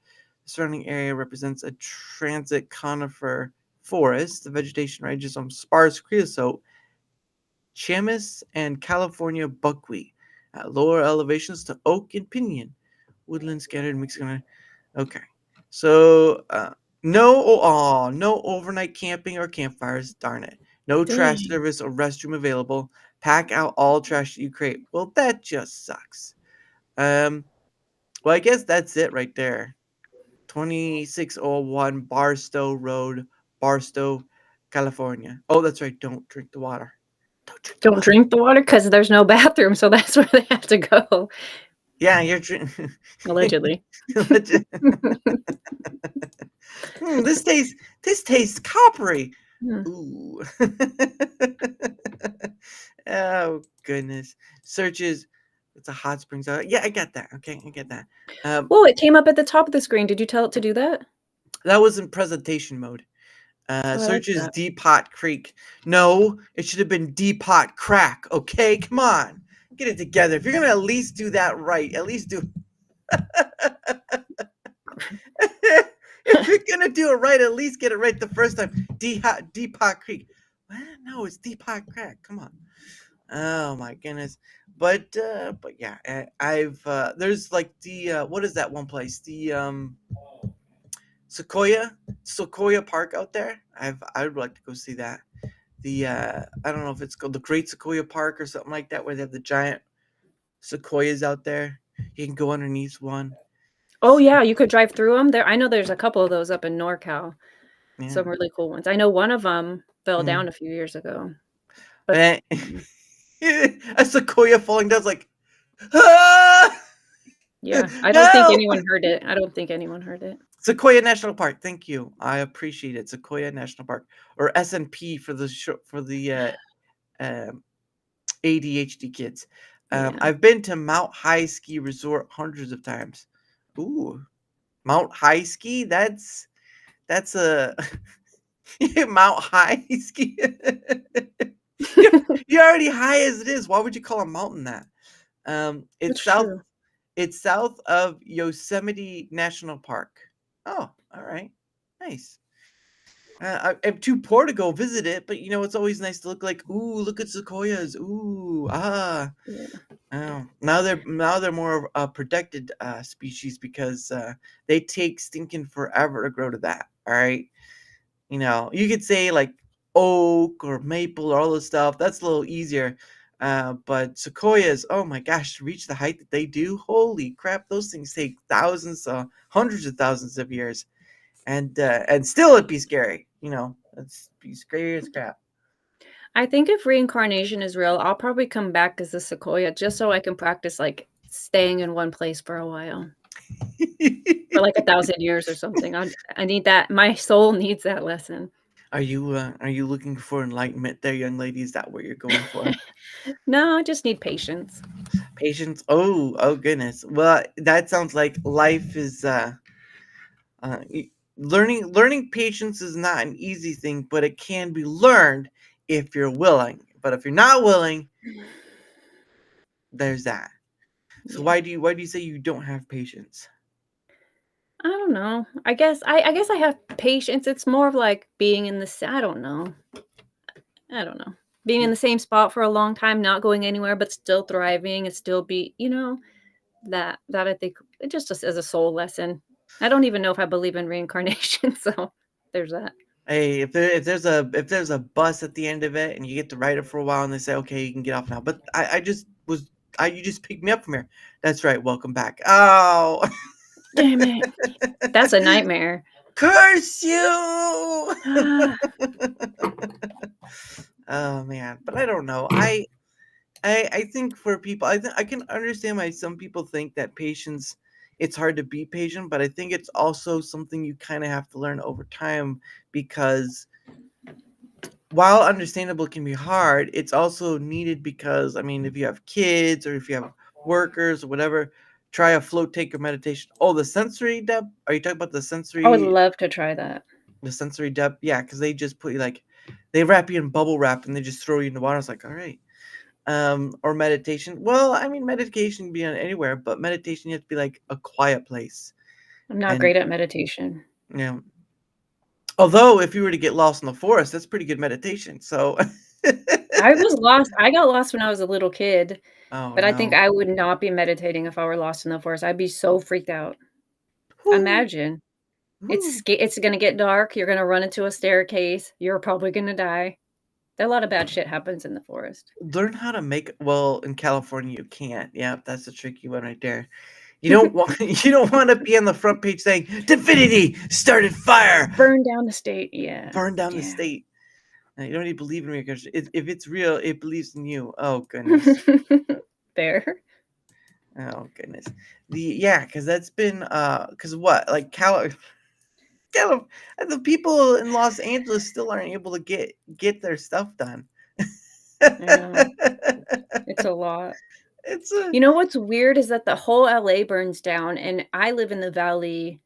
The surrounding area represents a transit conifer forest. The vegetation ranges from sparse creosote, chamis, and California buckwheat at lower elevations to oak and pinyon. Woodland scattered mixed. Okay. So, no overnight camping or campfires. Darn it. No trash Dang. service or restroom available. Pack out all trash that you create. Well, that just sucks. Well, I guess that's it right there. 2601 Barstow Road, Barstow, California. Oh, that's right. Don't drink the water. Don't drink the Don't water. drink the water because there's no bathroom, so that's where they have to go. Yeah, you're drinking. Allegedly. This tastes coppery. Hmm. Ooh. Oh goodness. Searches. It's a hot springs. Yeah, I got that. Okay, I get that. Whoa, it came up at the top of the screen. Did you tell it to do that? That was in presentation mode. Oh, I like Searches that. Depot Creek. No, it should have been Depot Crack. Okay, come on, get it together. If you're gonna at least do that right, at least do. If you're gonna do it right, at least get it right the first time. Depot Creek. What? No, it's Depot Crack. Come on. Oh my goodness. But yeah, I've there's like the what is that one place? The Sequoia Park out there. I would like to go see that. The I don't know if it's called the Great Sequoia Park or something like that, where they have the giant sequoias out there. You can go underneath one. Oh, yeah, you could drive through them. I know there's a couple of those up in NorCal. Yeah. Some really cool ones. I know one of them fell Mm. down a few years ago. But Eh, a sequoia falling down, like, ah! yeah, I don't think No! anyone heard it. I don't think anyone heard it. Sequoia National Park. Thank you. I appreciate it. Sequoia National Park, or SNP for the um, ADHD kids. Yeah. I've been to Mount High Ski Resort hundreds of times. Ooh, Mount High Ski. That's a Mount High Ski. you're, you're already high as it is. Why would you call a mountain that? It's That's south. true. It's south of Yosemite National Park. Oh, all right, nice. I'm too poor to go visit it, but it's always nice to ooh, look at sequoias. Ooh, ah. Yeah. Oh, now they're more protected species because they take stinking forever to grow to that. All right, you could say like oak or maple or all this stuff. That's a little easier. But sequoias, oh my gosh, to reach the height that they do, holy crap, those things take thousands, hundreds of thousands of years, and still it'd be scary. It's be scary as crap. I think if reincarnation is real, I'll probably come back as a sequoia just so I can practice like staying in one place for a while. For like 1,000 years or something. I need that. My soul needs that lesson. Are you looking for enlightenment there, young lady? Is that what you're going for? No, I just need patience. Patience. Oh goodness. Well, that sounds like life is uh learning patience is not an easy thing, but it can be learned if you're willing. But if you're not willing, there's that. So Yeah. why do you say you don't have patience? I don't know. I guess I have patience. It's more of like being in the I don't know. I don't know. Being in You the same spot for a long time, not going anywhere, but still thriving and still that I think just as a soul lesson. I don't even know if I believe in reincarnation, so there's that. Hey, if there's a bus at the end of it and you get to ride it for a while and they say, okay, you can get off now. But you just picked me up from here. That's right. Welcome back. Oh, Damn it. That's a nightmare. curse you! Ah, Oh man, but I don't know. I think for people, I can understand why some people think that patience. It's hard to be patient, but I think it's also something you kind of have to learn over time because while understandable can be hard, it's also needed because I mean, if you have kids or if you have workers or whatever, try a float taker meditation. Oh, the sensory depth. Are you talking about I would love to try that. the sensory depth? Yeah, because they just put you like they wrap you in bubble wrap and they just throw you in the water. It's like, all right. Or meditation. Well, I mean, meditation can be on anywhere, but meditation you have to be like a quiet place. I'm not And great at meditation. you know, although if you were to get lost in the forest, that's pretty good meditation. So, I was lost. I got lost when I was a little kid, oh but I think no. I would not be meditating if I were lost in the forest. I'd be so freaked out. Whoo, Imagine. whoo. It's gonna get dark, you're gonna run into a staircase, you're probably gonna die. A lot of bad shit happens in the forest. Learn how to make well in California you can't. Yeah, that's a tricky one right there. You don't want you don't want to be on the front page saying Divinity started fire, Burn down the state, yeah. burn down the Yeah. state. You don't even believe in me because if it's real, it believes in you. Oh goodness. Fair. Oh goodness. Because that's been because what like the people in Los Angeles still aren't able to get their stuff done. I know. It's a lot. It's a You know what's weird is that the whole LA burns down, and I live in the valley,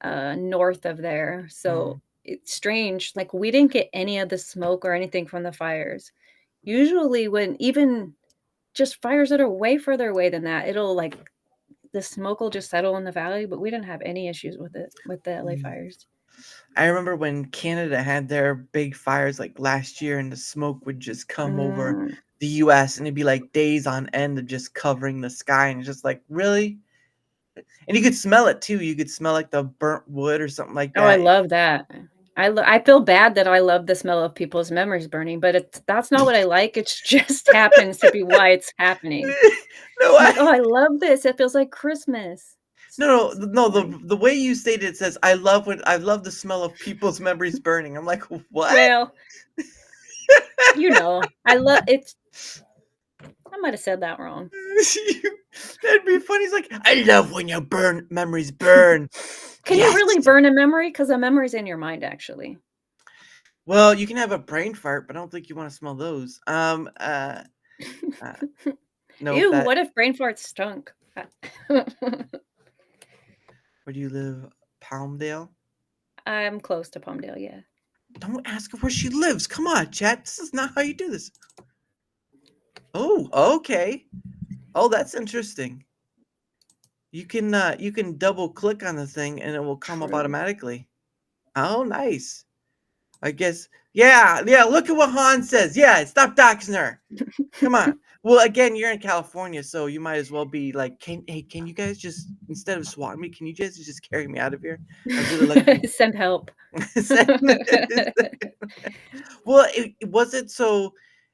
north of there, so mm, it's strange, like, we didn't get any of the smoke or anything from the fires. Usually when even just fires that are way further away than that, it'll, like the smoke will just settle in the valley, but we didn't have any issues with it, with the LA mm. fires. I remember when Canada had their big fires like last year, and the smoke would just come over Mm. the U.S. and it'd be like days on end of just covering the sky, and it's just like really. And you could smell it too. You could smell like the burnt wood or something like Oh, I that. love that. I feel bad that I love the smell of people's memories burning, but that's not what I like, it's just happens to be why it's happening. No, I'm like, "Oh, I love this, it feels like Christmas." It's no. annoying. The way you stated it says, I love the smell of people's memories burning." I'm like, what? Well, I love it's I might have said that wrong. That'd be funny. It's like, I love when your memories burn. Can you Yes. really burn a memory? Because a memory's in your mind, actually. Well, you can have a brain fart, but I don't think you want to smell those. Uh no, Ew, that. what if brain farts stunk? Where do you live? Palmdale? I'm close to Palmdale, yeah. Don't ask her where she lives. Come on, chat. This is not how you do this. Oh, okay. Oh, that's interesting. You can double click on the thing and it will come up True. automatically. Oh, nice. I guess. Yeah. Look at what Han says. Yeah, stop doxing her. Come on. Well, again, you're in California, so you might as well be like, can you guys just instead of swatting me, can you guys just carry me out of here? I'd really like to. Send help. Well, was it so?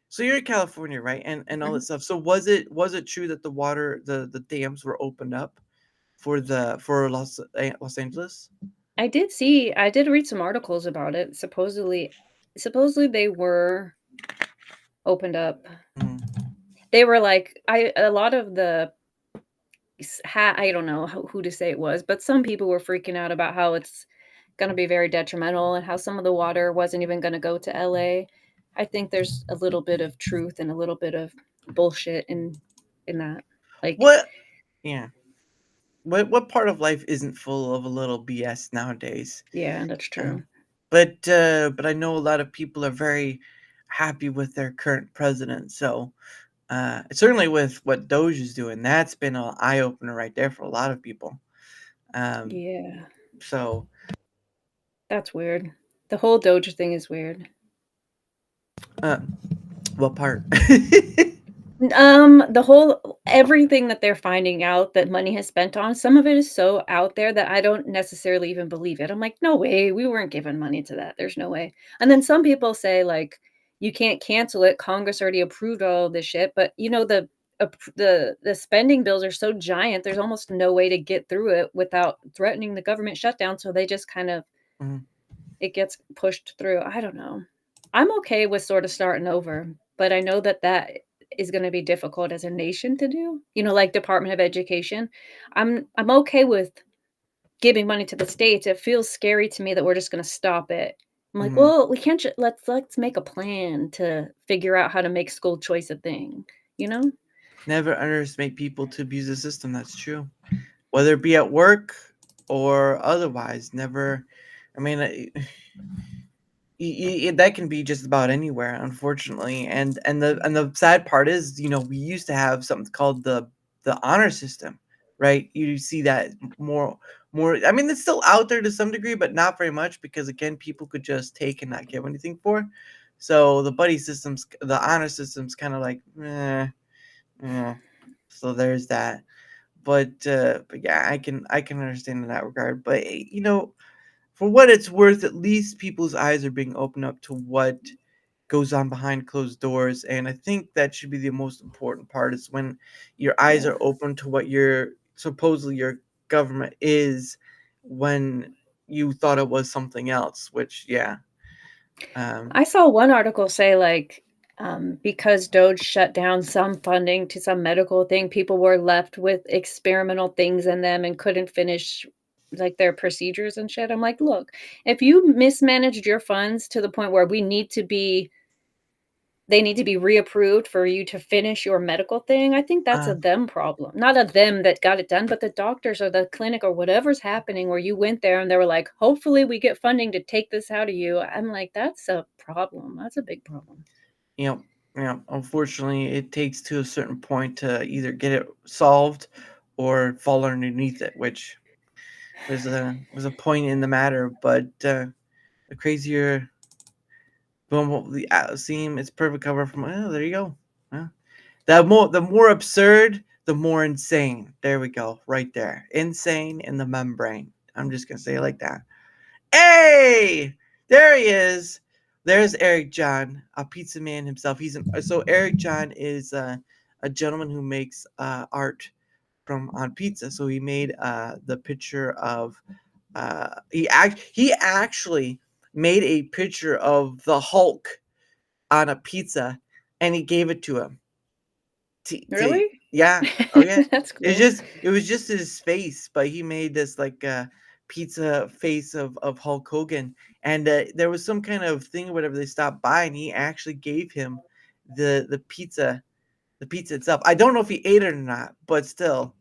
So you're in California, right? And all that Mhm. stuff. So was it true that the water the dams were opened up for Los Angeles? I did read some articles about it. Supposedly they were opened up. Mm. They were like a lot of the I don't know who to say it was, but some people were freaking out about how it's gonna be very detrimental and how some of the water wasn't even gonna go to LA. I think there's a little bit of truth and a little bit of bullshit in that. Like, What? Yeah. What part of life isn't full of a little BS nowadays? yeah, that's Uh, true. but I know a lot of people are very happy with their current president. So certainly with what Doge is doing, that's been an eye opener right there for a lot of people. Um, Yeah, so that's weird. The whole Doja thing is weird. uh, what part? The whole everything that they're finding out that money has spent on, some of it is so out there that I don't necessarily even believe it. I'm like, "No way, we weren't giving money to that. There's no way." And then some people say, like, "You can't cancel it. Congress already approved all this shit." But, the spending bills are so giant, there's almost no way to get through it without threatening the government shutdown, so they just kind of Mhm. it gets pushed through. I don't know. I'm okay with sort of starting over, but I know that that is gonna be difficult as a nation to do, like Department of Education. I'm okay with giving money to the states. It feels scary to me that we're just gonna stop it. I'm like, Mhm. "Well, we can't let's make a plan to figure out how to make school choice a thing," you know? Never underestimate people to abuse the system. That's true. Whether it be at work or otherwise, never. I mean, that can be just about anywhere, unfortunately. And the sad part is, we used to have something called the honor system, right? You see that more. I mean, it's still out there to some degree, but not very much because again, people could just take and not give anything for. So the buddy systems, the honor systems, kind of like, so there's that. But yeah, I can understand in that regard. But for what it's worth, at least people's eyes are being opened up to what goes on behind closed doors. And I think that should be the most important part is when your eyes Yeah. are open to what your government is when you thought it was something else, which, yeah. Um, I saw one article say, like, because Doge shut down some funding to some medical thing, people were left with experimental things in them and couldn't finish, like, their procedures and shit. I'm like, "Look, if you mismanaged your funds to the point where they need to be reapproved for you to finish your medical thing, I think that's uh, a them problem. Not a them that got it done, but the doctors or the clinic or whatever's happening where you went there and they were like, "Hopefully we get funding to take this out of you." I'm like, "That's a problem. That's a big problem." you know, unfortunately, it takes to a certain point to either get it solved or fall underneath it, which was a point in the matter. But the crazier, boom, the seam, it's perfect cover from. Oh, there you go. Huh? The more absurd, the more insane. There we go, right there. Insane in the membrane. I'm just gonna say it like that. Hey, there he is. There's Eric John, a pizza man himself. So Eric John is a gentleman who makes art from on pizza. So he made the picture of he actually made a picture of the Hulk on a pizza, and he gave it to him. To Really? Yeah, oh yeah. That's It's cool. just it was just his face, but he made this like pizza face of Hulk Hogan, and there was some kind of thing or whatever they stopped by, and he actually gave him the pizza itself. I don't know if he ate it or not, but still.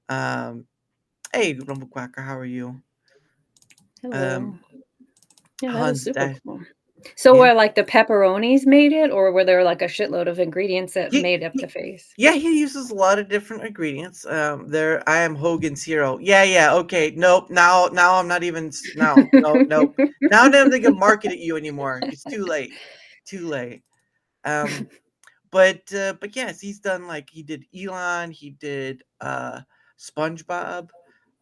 Um, hey, Rumble Quacker, how are you? Hello. Um, Yeah, that is Hans, super that cool. So yeah. were, like, the pepperonis made it, or were there, like, a shitload of ingredients that He, made up the he face? Yeah, he uses a lot of different ingredients. There, I am Hogan's hero. Yeah, yeah, okay. Nope. Now I'm not even. No, no, nope. Now I don't think I can market at you anymore. It's too late. Too late. Um, but yes, he's done like he did Elon. He did SpongeBob.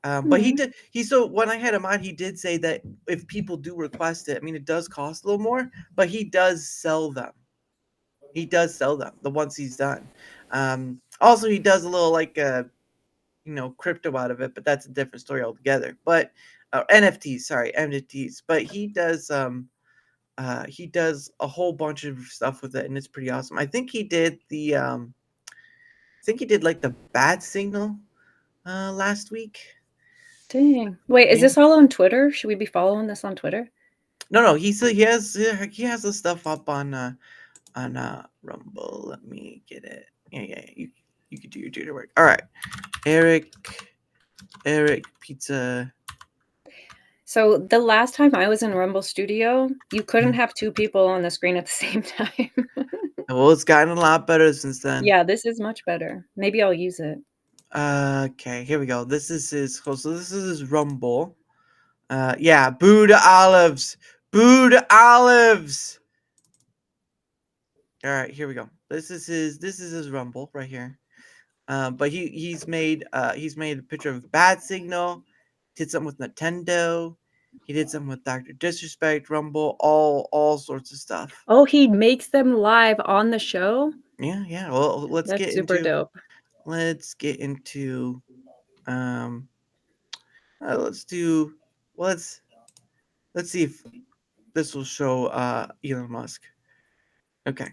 But he Mhm. did. So when I had him on, he did say that if people do request it, I mean, it does cost a little more, but he does sell them. He does sell them the ones he's done. Also, he does a little like crypto out of it, but that's a different story altogether. But NFTs, sorry, NFTs. But he does a whole bunch of stuff with it, and it's pretty awesome. I think he did like the bat signal last week. Dang. Wait, is Yeah. this all on Twitter? Should we be following this on Twitter? No, he has the stuff up on Rumble. Let me get it. Yeah, yeah. You could do your Twitter work. All right, Eric. Eric Pizza. So the last time I was in Rumble Studio, you couldn't have 2 people on the screen at the same time. Well, it's gotten a lot better since then. Yeah, this is much better. Maybe I'll use it. Okay, here we go. This is his. So this is his Rumble. Yeah, boo to olives. Boo to olives. All right, here we go. This is his Rumble right here. But he's made a picture of Bad Signal, did something with Nintendo, he did something with Dr. Disrespect, Rumble, all sorts of stuff. Oh, he makes them live on the show? Yeah. Well, That's super dope. let's get into um let's do well, let's see if this will show Elon Musk. Okay.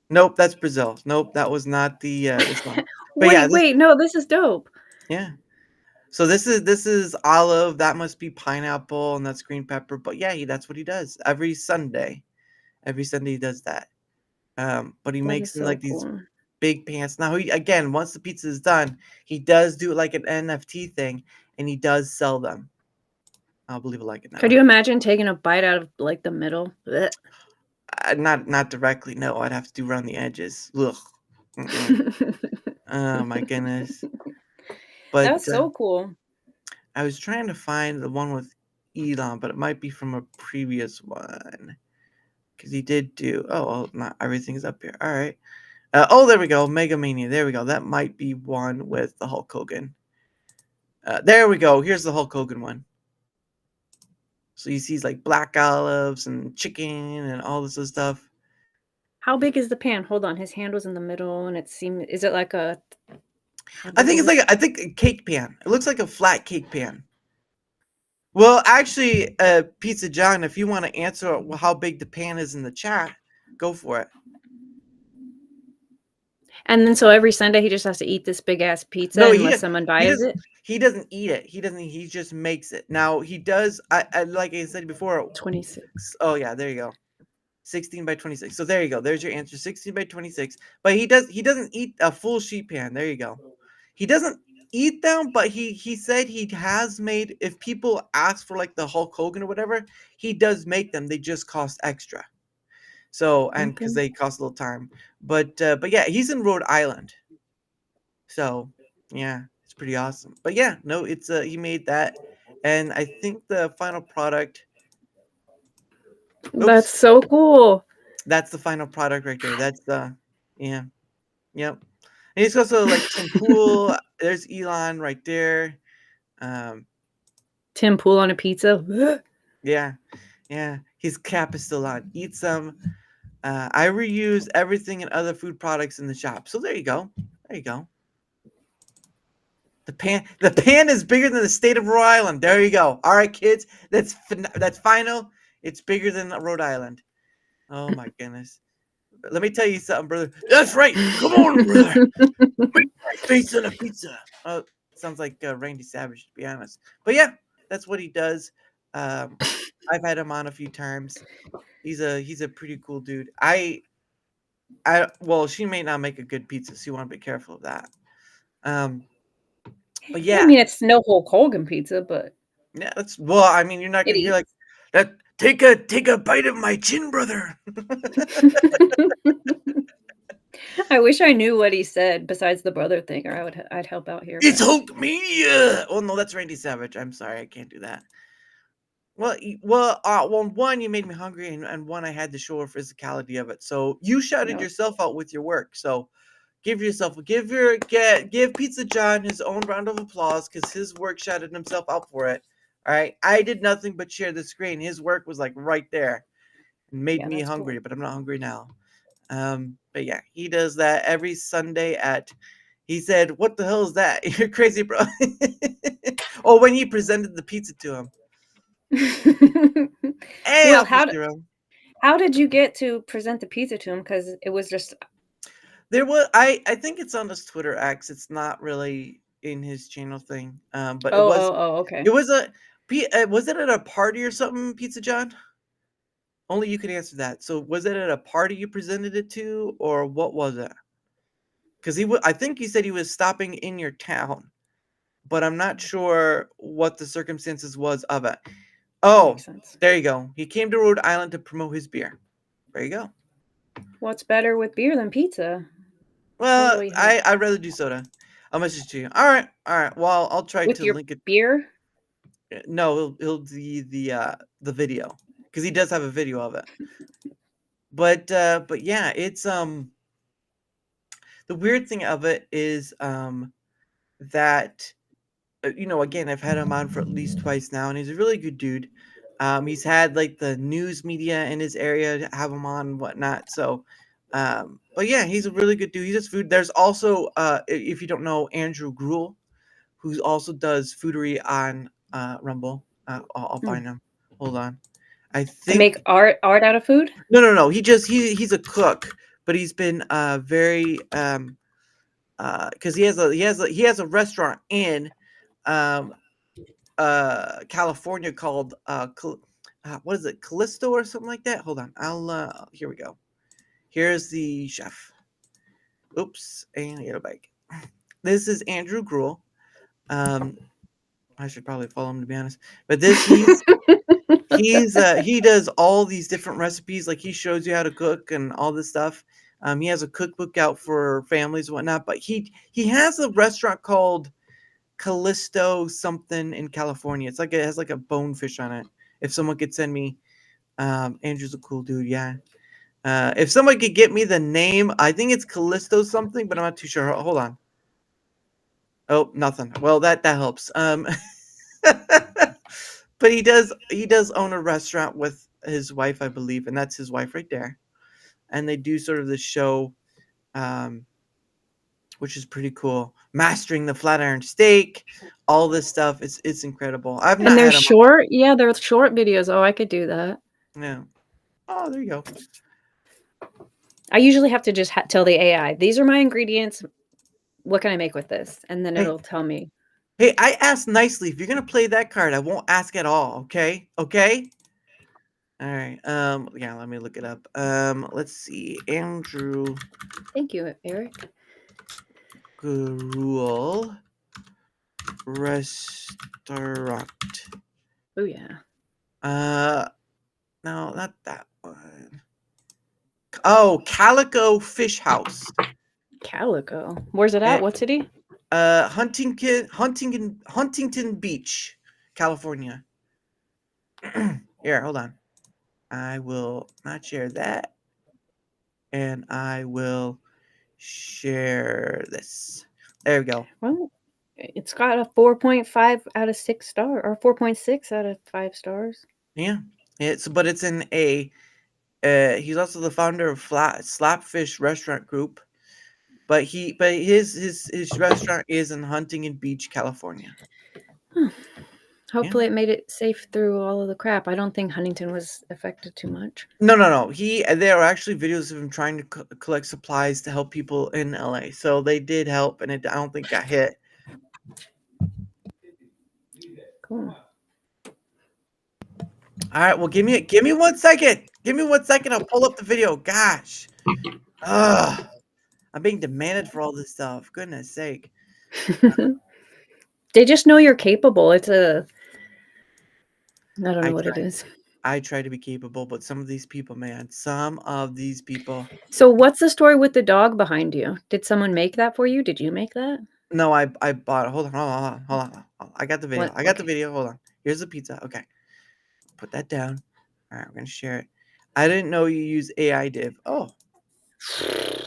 Nope, that's Brazil. Nope, that was not the this one. But yeah, Wait, no, this is dope. yeah. So this is olive. That must be pineapple, and that's green pepper. But yeah, that's what he does every Sunday. Every Sunday he does that. But he That makes is them so like these cool. big pants. Now he again, once the pizza is done, he does do like an NFT thing, and he does sell them. I'll believe it like it Could now. you imagine taking a bite out of, like, the middle? Blech. Not directly. No, I'd have to do around the edges. Ugh. Mm-mm. Oh my goodness. But That's so cool. I was trying to find the one with Elon, but it might be from a previous one because he did do. Oh, well, not everything is up here. All right. Oh, there we go. Mega Mania. There we go. That might be one with the Hulk Hogan. There we go. Here's the Hulk Hogan one. So you see like black olives and chicken and all this other stuff. How big is the pan? Hold on, his hand was in the middle, and is it like a how I big think is it's like it? I think a cake pan. It looks like a flat cake pan. Well, actually, Pizza John, if you want to answer how big the pan is in the chat, go for it. And then so every Sunday he just has to eat this big ass pizza No, unless someone he buys doesn't it? he doesn't eat it. He just makes it. Now he does. I like I said before. 26. Oh yeah, there you go. 16 by 26. So there you go. There's your answer. 16 by 26. But he doesn't eat a full sheet pan. There you go. He doesn't eat them, but he said he has made, if people ask for like the Hulk Hogan or whatever, he does make them. They just cost extra. So, and Okay. because they cost a little time. But yeah, he's in Rhode Island. So yeah, it's pretty awesome. But yeah, no, it's he made that. And I think the final product, That's oops, so cool. that's the final product right there. That's the yeah. Yep. And he's also like Tim Pool. There's Elon right there. Um, Tim Pool on a pizza. yeah, yeah. His cap is still on. Eat some. I reuse everything and other food products in the shop. So there you go. There you go. The pan is bigger than the state of Rhode Island. There you go. All right, kids. That's final. It's bigger than Rhode Island. Oh my goodness. Let me tell you something, brother. That's right. Come on, brother. Make my face on a pizza. Sounds like Randy Savage, to be honest. But yeah, that's what he does. Um, I've had him on a few times. He's a pretty cool dude. Well, she may not make a good pizza, so you want to be careful of that. But I yeah, mean, it's no Hulk Hogan pizza, but yeah. That's well. I mean, you're not it gonna hear like eats. that. Take a bite of my chin, brother. I wish I knew what he said besides the brother thing, or I'd help out here, It's but Hulkmania. Oh no, that's Randy Savage. I'm sorry, I can't do that. Well, one, you made me hungry, and one, I had to show a physicality of it. So you shouted no. yourself out with your work. So give Pizza John his own round of applause because his work shouted himself out for it. All right, I did nothing but share the screen. His work was like right there and made Yeah, me that's hungry, cool. but I'm not hungry now. But yeah, he does that every Sunday at. He said, "What the hell is that? You're crazy, bro." Oh, when he presented the pizza to him. Hey, Well, Officer Jerome. how did you get to present the pizza to him? Because it was just There was I think it's on his Twitter X. It's not really in his channel thing. But okay. it was was it at a party or something, Pizza John? Only you can answer that. So was it at a party you presented it to, or what was it? Because I think he said he was stopping in your town, but I'm not sure what the circumstances was of it. That Oh, makes sense. there you go. He came to Rhode Island to promote his beer. There you go. What's better with beer than pizza? Well, Totally hot. I'd rather do soda. I'll message to you. All right. Well, I'll try With to your link it. beer? No, he'll do the video because he does have a video of it. But yeah, it's the weird thing of it is that again, I've had him on for at least twice now, and he's a really good dude. He's had like the news media in his area to have him on and whatnot. So, but yeah, he's a really good dude. He does food. There's also, if you don't know, Andrew Gruel, who also does foodery on Rumble. I'll Hmm. find him. Hold on. I To make think art out of food? no. He's a cook, but he's been very because he has a restaurant in um California called what is it, Callisto or something like that. Hold on, I'll here we go. Here's the chef. Oops, and get it back. This is Andrew Gruel. I should probably follow him, to be honest. But he does all these different recipes. Like, he shows you how to cook and all this stuff. He has a cookbook out for families and whatnot. But he has a restaurant called Callisto something in California. It's like it has like a bonefish on it. If someone could send me, Andrew's a cool dude. Yeah. If someone could get me the name, I think it's Callisto something, but I'm not too sure. Hold on. Oh, nothing. Well, that helps. But he does own a restaurant with his wife, I believe, and that's his wife right there. And they do sort of the show, which is pretty cool. Mastering the Flatiron Steak, all this stuff. It's incredible. I've not And they're had him. short? Yeah, they're short videos. Oh, I could do that. Yeah. Oh, there you go. I usually have to just tell the AI, these are my ingredients. What can I make with this? And then Hey, it'll tell me. hey, I asked nicely. If you're gonna play that card, I won't ask at all. Okay. Okay. All right. Yeah. Let me look it up. Let's see. Andrew Thank you, Eric. Gruel Restaurant. Oh, yeah. No, not that one. Oh, Calico Fish House. Calico. Where's it at? What city? Huntington Beach, California. Here, hold on. I will not share that, and I will share this. There we go. Well, it's got a 4.5 out of 6 star, or 4.6 out of 5 stars. Yeah, but it's in a. He's also the founder of Slapfish Restaurant Group, but his restaurant is in Huntington Beach, California. Hopefully it made it safe through all of the crap. I don't think Huntington was affected too much. No. There are actually videos of him trying to collect supplies to help people in LA. So they did help, and I don't think got hit. Cool. All right. Well, give me 1 second. Give me 1 second. I'll pull up the video. Gosh. Ugh. I'm being demanded for all this stuff. Goodness sake. They just know you're capable. It's a... I don't know what it is. I try to be capable, but some of these people, man, some of these people. So what's the story with the dog behind you? Did someone make that for you? Did you make that? No, I bought it. Hold on. I got the video. What? I got the video. Hold on. Here's the pizza. Okay. Put that down. All right, we're going to share it. I didn't know you use AI div. Oh.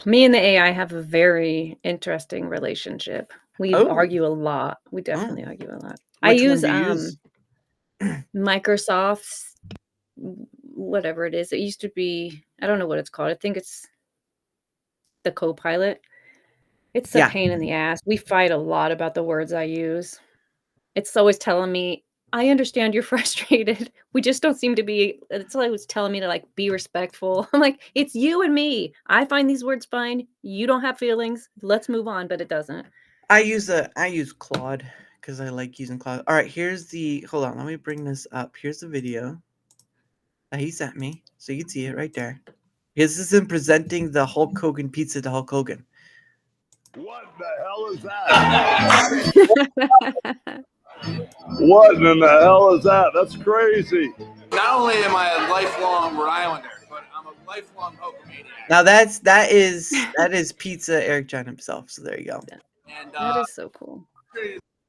Me and the AI have a very interesting relationship. We argue a lot. We definitely argue a lot. I use Microsoft's whatever it is. It used to be, I don't know what it's called. I think it's the Copilot. It's a pain in the ass. We fight a lot about the words I use. It's always telling me, I understand you're frustrated. We just don't seem to be. It's always telling me to like be respectful. I'm like, it's you and me. I find these words fine. You don't have feelings. Let's move on, but it doesn't. I use Claude because I like using Claude. All right, hold on. Let me bring this up. Here's the video that he sent me, so you can see it right there. This is him presenting the Hulk Hogan pizza to Hulk Hogan. What the hell is that? What in the hell is that? That's crazy. Not only am I a lifelong Rhode Islander, but I'm a lifelong Hulkamaniac. Now that is Pizza Eric John himself. So there you go. And that is so cool.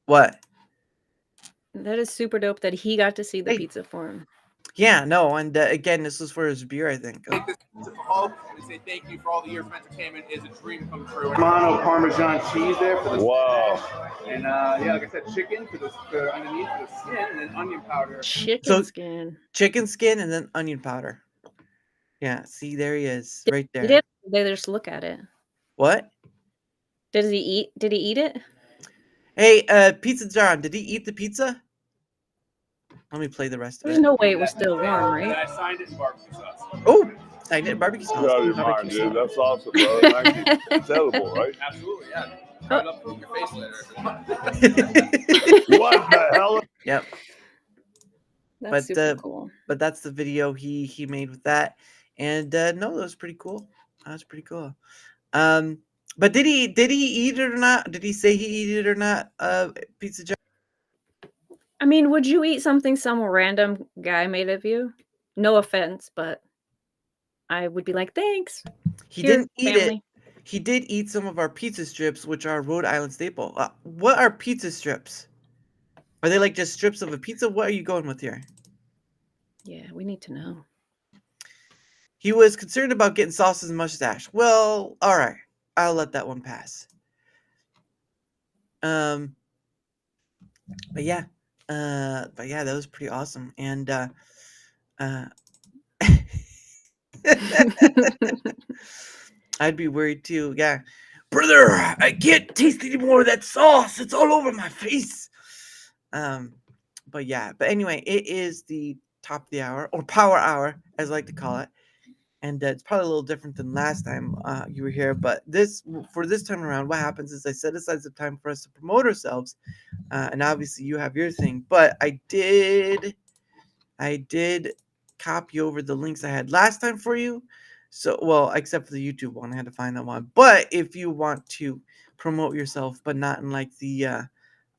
What? That is super dope that he got to see the pizza for him. Yeah, no, and again, this was for his beer, I think. Take this sip of hope and say thank you for all the years of entertainment. Is a dream come true. Romano Parmesan cheese there for the wow. And yeah, like I said, chicken for the underneath for the skin, and then onion powder. Chicken So skin. chicken skin and then onion powder. Yeah, see, there he is, right He there. did. They just look at it. What? Did he eat? Did he eat it? Hey, Pizza John, did he eat the pizza? Let me play the rest of There's it. no way it was still warm, And right? I signed it in barbecue sauce. Oh, I did barbecue You sauce. got your mind, dude. That's awesome, bro. It's edible, right? Absolutely, yeah. Try it up in your face later. What the hell? Yep. That's But, super cool. But that's the video he made with that, and no, that was pretty cool. That was pretty cool. But did he eat it or not? Did he say he ate it or not? Pizza John. I mean, would you eat something some random guy made of you? No offense, but I would be like, thanks. He Here, didn't eat family. it. He did eat some of our pizza strips, which are Rhode Island staple. What are pizza strips? Are they like just strips of a pizza? What are you going with here? Yeah, we need to know. He was concerned about getting sauces and mustache. Well, all right. I'll let that one pass. But yeah. That was pretty awesome. And I'd be worried too. Yeah. Brother, I can't taste any more of that sauce. It's all over my face. But yeah. But anyway, it is the top of the hour, or power hour, as I like to call it. And it's probably a little different than last time you were here. But for this time around, what happens is I set aside some time for us to promote ourselves. And obviously you have your thing. But I did copy over the links I had last time for you. So, well, except for the YouTube one, I had to find that one. But if you want to promote yourself, but not in like the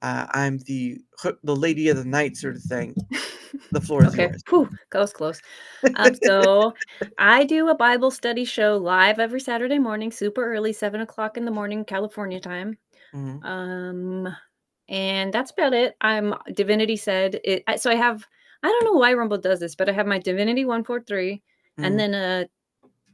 I'm the lady of the night sort of thing, the floor is Okay. yours. Whew, that was close. So I do a Bible study show live every Saturday morning, super early, 7:00 in the morning, California time. Mhm. And that's about it. Divinity said it. So I don't know why Rumble does this, but I have my Divinity 143, and Mhm. then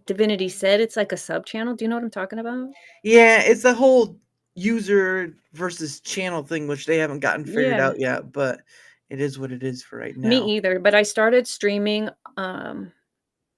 Divinity said it's like a sub channel. Do you know what I'm talking about? Yeah, it's the whole user versus channel thing, which they haven't gotten figured Yeah. out yet, but it is what it is for right Me now. either. But I started streaming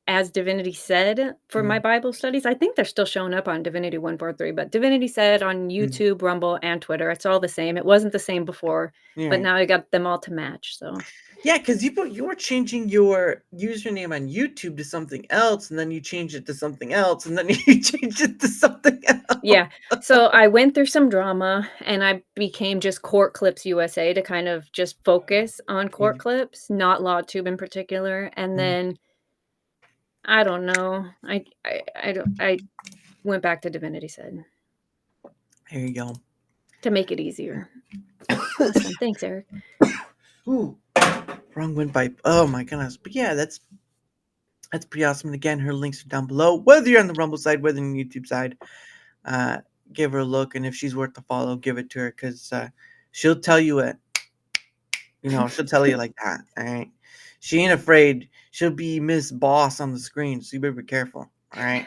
as Divinity said for my Mhm. Bible studies. I think they're still showing up on Divinity 143, but Divinity said on YouTube, Rumble, and Twitter. It's all the same. It wasn't the same before, Yeah. but now I got them all to match. So Yeah, because you were changing your username on YouTube to something else, and then you changed it to something else, and then you changed it to something else. yeah. So I went through some drama and I became just Court Clips USA to kind of just focus on court Yeah. clips, not LawTube in particular. And Mhm. then I don't know. I went back to Divinity said Here you go. to make it easier. Awesome. Thanks, Eric. Ooh, wrong wind pipe. Oh my goodness. But yeah, that's pretty awesome. And again, her links are down below. Whether you're on the Rumble side, whether on the YouTube side, give her a look. And if she's worth the follow, give it to her, because she'll tell you it. She'll tell you like that. All right. She ain't afraid. She'll be Miss Boss on the screen, so you better be careful. All right.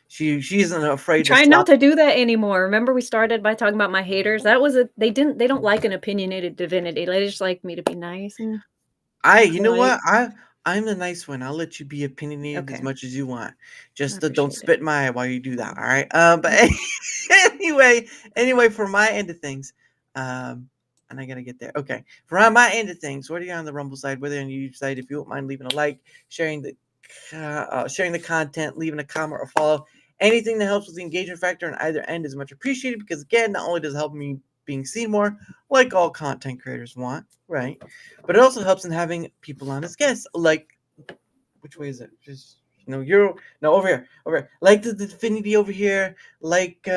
She isn't afraid to Trying not slap. to do that anymore. Remember we started by talking about my haters? That was they don't like an opinionated Divinity. They just like me to be nice and You know polite. what? I'm the nice one. I'll let you be opinionated as Okay. much as you want. Just don't appreciate spit it. in my eye while you do that. All right. But anyway, for my end of things, and I gotta get there. Okay. For my end of things, whether you're on the Rumble side, whether you're on the YouTube side, if you don't mind leaving a like, sharing the content, leaving a comment or follow, anything that helps with the engagement factor on either end is much appreciated, because again, not only does it help me being seen more, like all content creators want, right? But it also helps in having people on as guests. Like, which way is it? Just over here, like the Divinity over here, like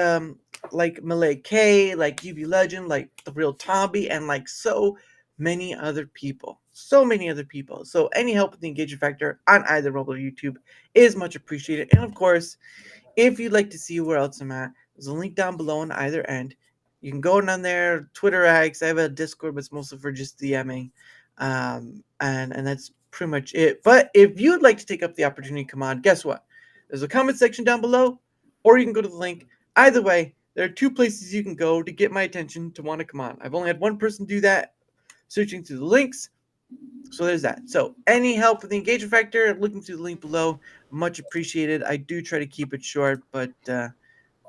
Malay K, like UV Legend, like the Real Tomby, and like so many other people. So any help with the engagement factor on either Rumble or YouTube is much appreciated. And of course, if you'd like to see where else I'm at, there's a link down below on either end. You can go down there, Twitter X. I have a Discord, but it's mostly for just DMing, and that's pretty much it. But if you'd like to take up the opportunity, come on, guess what? There's a comment section down below, or you can go to the link. Either way, there are 2 places you can go to get my attention to want to come on. I've only had one person do that, searching through the links. So there's that. So any help with the engagement factor, looking through the link below, much appreciated. I do try to keep it short, but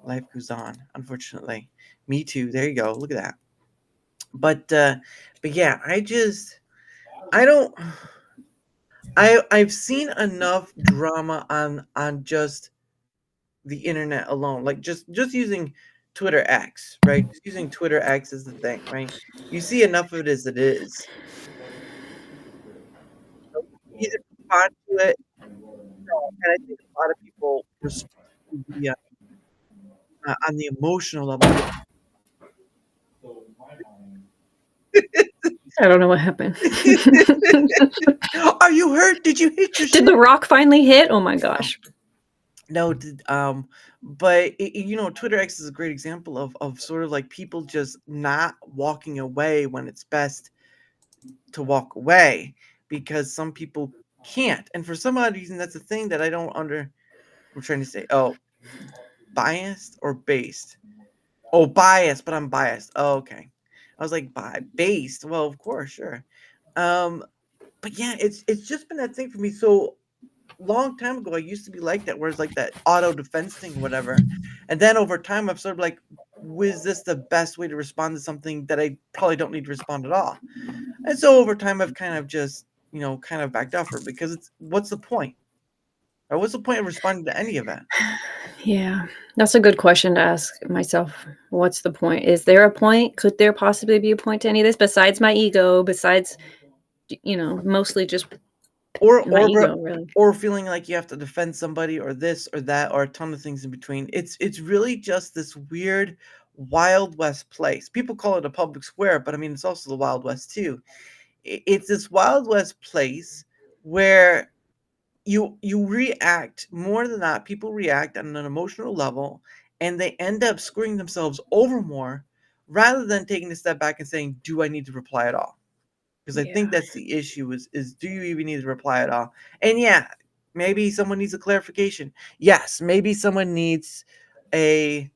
life goes on, unfortunately. Me too. There you go. Look at that. But yeah, I've seen enough drama on just the internet alone, like just using Twitter X, right? Just using Twitter X as the thing, right? You see enough of it as it is. Either respond to it, and I think a lot of people respond to the, on the emotional level. I don't know what happened. Are you hurt? Did you hit your? Did the rock finally hit? Oh my gosh. No, but Twitter X is a great example of sort of like people just not walking away when it's best to walk away, because some people can't, and for some odd reason that's a thing that I don't I'm trying to say, biased or based? Oh, biased, but I'm biased. Oh, okay. I was like, based. Well, of course, sure. But yeah, it's just been that thing for me. So long time ago, I used to be like that, where it's like that auto defense thing, or whatever. And then over time, I've sort of like, was this the best way to respond to something that I probably don't need to respond at all? And so over time, I've kind of just, kind of backed off her, because what's the point? Or what's the point of responding to any of it? Yeah, that's a good question to ask myself. What's the point? Is there a point? Could there possibly be a point to any of this besides my ego? Besides, mostly just my ego, really. Or feeling like you have to defend somebody, or this or that, or a ton of things in between. It's really just this weird Wild West place. People call it a public square, but I mean, it's also the Wild West too. It's this Wild West place where you react more than that. People react on an emotional level, and they end up screwing themselves over more, rather than taking a step back and saying, do I need to reply at all? Because I think that's the issue, is do you even need to reply at all? And yeah, maybe someone needs a clarification. Yes, maybe someone needs a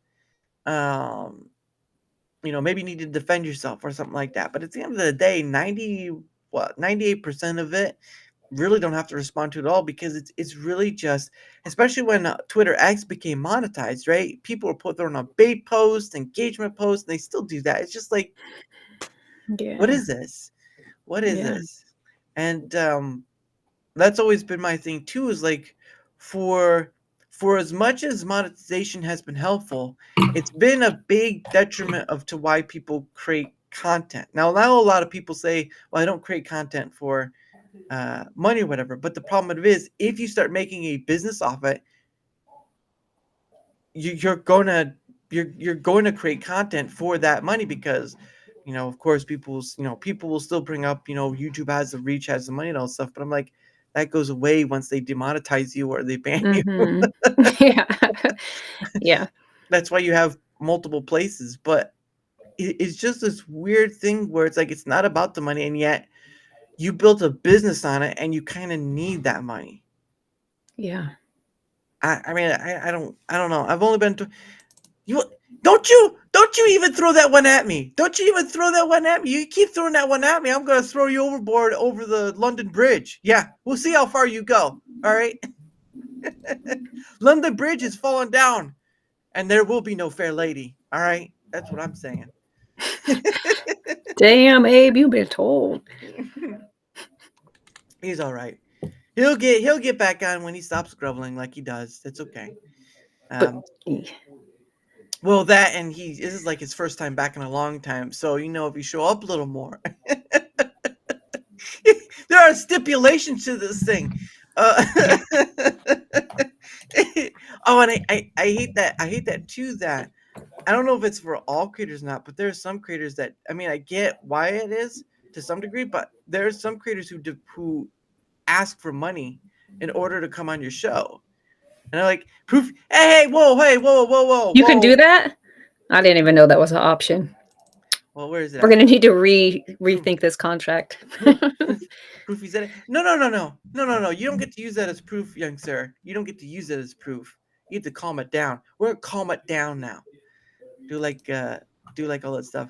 maybe you need to defend yourself or something like that. But at the end of the day, 98% of it really don't have to respond to it all, because it's really just, especially when Twitter X became monetized, right? People were throwing on bait posts, engagement posts, and they still do that. It's just like, what is this? What is this? And that's always been my thing too, is like, for as much as monetization has been helpful, it's been a big detriment to why people create content. Now a lot of people say, well, I don't create content for money or whatever. But the problem of it is, if you start making a business off it, you're going to create content for that money, because of course people will still bring up, YouTube has the reach, has the money, and all that stuff. But I'm like, that goes away once they demonetize you or they ban you. Yeah. That's why you have multiple places. But it's just this weird thing where it's like, it's not about the money, and yet you built a business on it, and you kind of need that money. Yeah. I mean, I don't know. I've only been to you. Don't you even throw that one at me. Don't you even throw that one at me. You keep throwing that one at me, I'm going to throw you overboard over the London Bridge. Yeah, we'll see how far you go. All right. London Bridge is falling down, and there will be no fair lady. All right. That's what I'm saying. Damn, Abe, you've been told. He's all right. He'll get back on when he stops groveling like he does. It's okay. Well, that, and this is like his first time back in a long time. So, if you show up a little more, there are stipulations to this thing. Oh, and I hate that. I hate that too. That I don't know if it's for all creators or not, but there are some creators that, I mean, I get why it is to some degree, but there are some creators who ask for money in order to come on your show. And they're like, proof. Hey, whoa. You can do that? I didn't even know that was an option. Well, where is it We're at? gonna need to rethink this contract. Proof he's in it. No. You don't get to use that as proof, young sir. You don't get to use it as proof. You have to calm it down. We're gonna calm it down now. Do like all that stuff.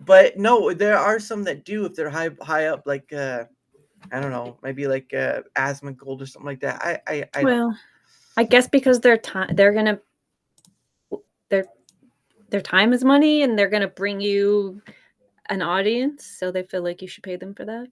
But no, there are some that do if they're high up, like I don't know, maybe like asthma gold or something like that. I don't know. Well, I guess because their time is money, and they're gonna bring you an audience, so they feel like you should pay them for that.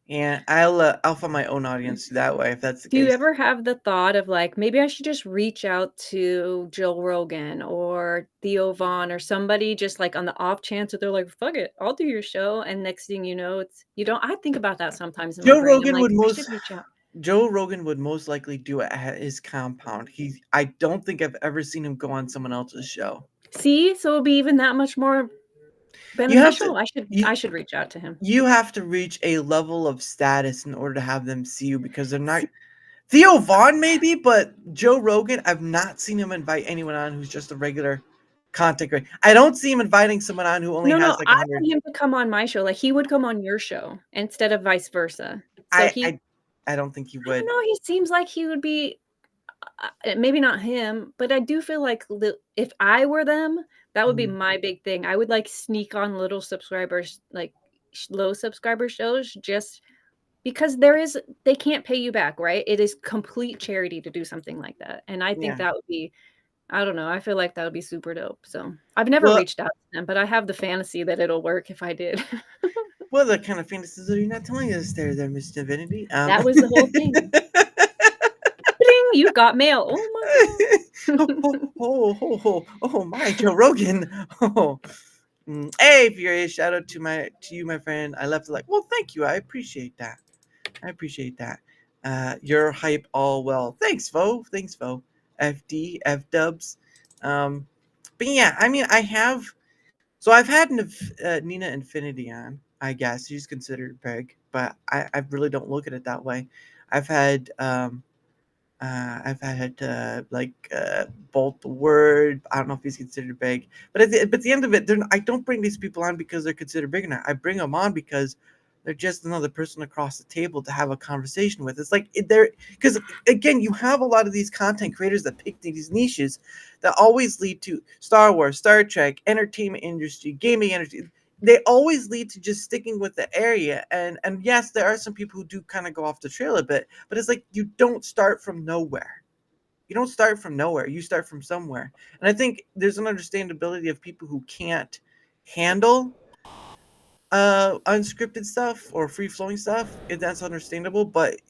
And I'll find my own audience that way if that's the Do you case. ever have the thought of like, maybe I should just reach out to Joe Rogan or Theo Vaughn or somebody, just like on the off chance that they're like, fuck it, I'll do your show. And next thing you know, I think about that sometimes in my Joe brain. I'm Rogan like, would I most should reach out. Joe Rogan would most likely do it at his compound. I don't think I've ever seen him go on someone else's show. See, so it'll be even that much more You have beneficial. to I should reach out to him. you have to reach a level of status in order to have them see you because they're not. Theo Vaughn maybe, but Joe Rogan, I've not seen him invite anyone on who's just a regular content creator. I don't see him inviting someone on who only No, has like I 100. want him to come on my show. Like he would come on your show instead of vice versa. So I don't think he I would. don't know. He seems like he would be. Maybe not him, but I do feel like if I were them, that would be my big thing. I would like sneak on little subscribers, like low subscriber shows, just because they can't pay you back, right? It is complete charity to do something like that. And I think Yeah. that would be, I don't know, I feel like that would be super dope. So I've never Well, reached out to them, but I have the fantasy that it'll work if I did. well, the kind of fantasies are you not telling us there, Miss Divinity? That was the whole thing. Bling, you got mail. Oh my god. oh my Joe Rogan. Oh. Hey Fury, shout out to you, my friend. I left it like, well, thank you. I appreciate that. Your hype all well. Thanks, Fo. FD, F dubs. But yeah, I mean, I've had Nina Infinity on, I guess. She's considered big, but I really don't look at it that way. I've had Bolt the Word. I don't know if he's considered big, but at the end of it, I don't bring these people on because they're considered big or not. I bring them on because they're just another person across the table to have a conversation with. It's like because again, you have a lot of these content creators that pick these niches that always lead to Star Wars, Star Trek, entertainment industry, gaming industry. They always lead to just sticking with the area. And yes, there are some people who do kind of go off the trail a bit, but it's like you don't start from nowhere. You don't start from nowhere. You start from somewhere. And I think there's an understandability of people who can't handle unscripted stuff or free flowing stuff. That's understandable. But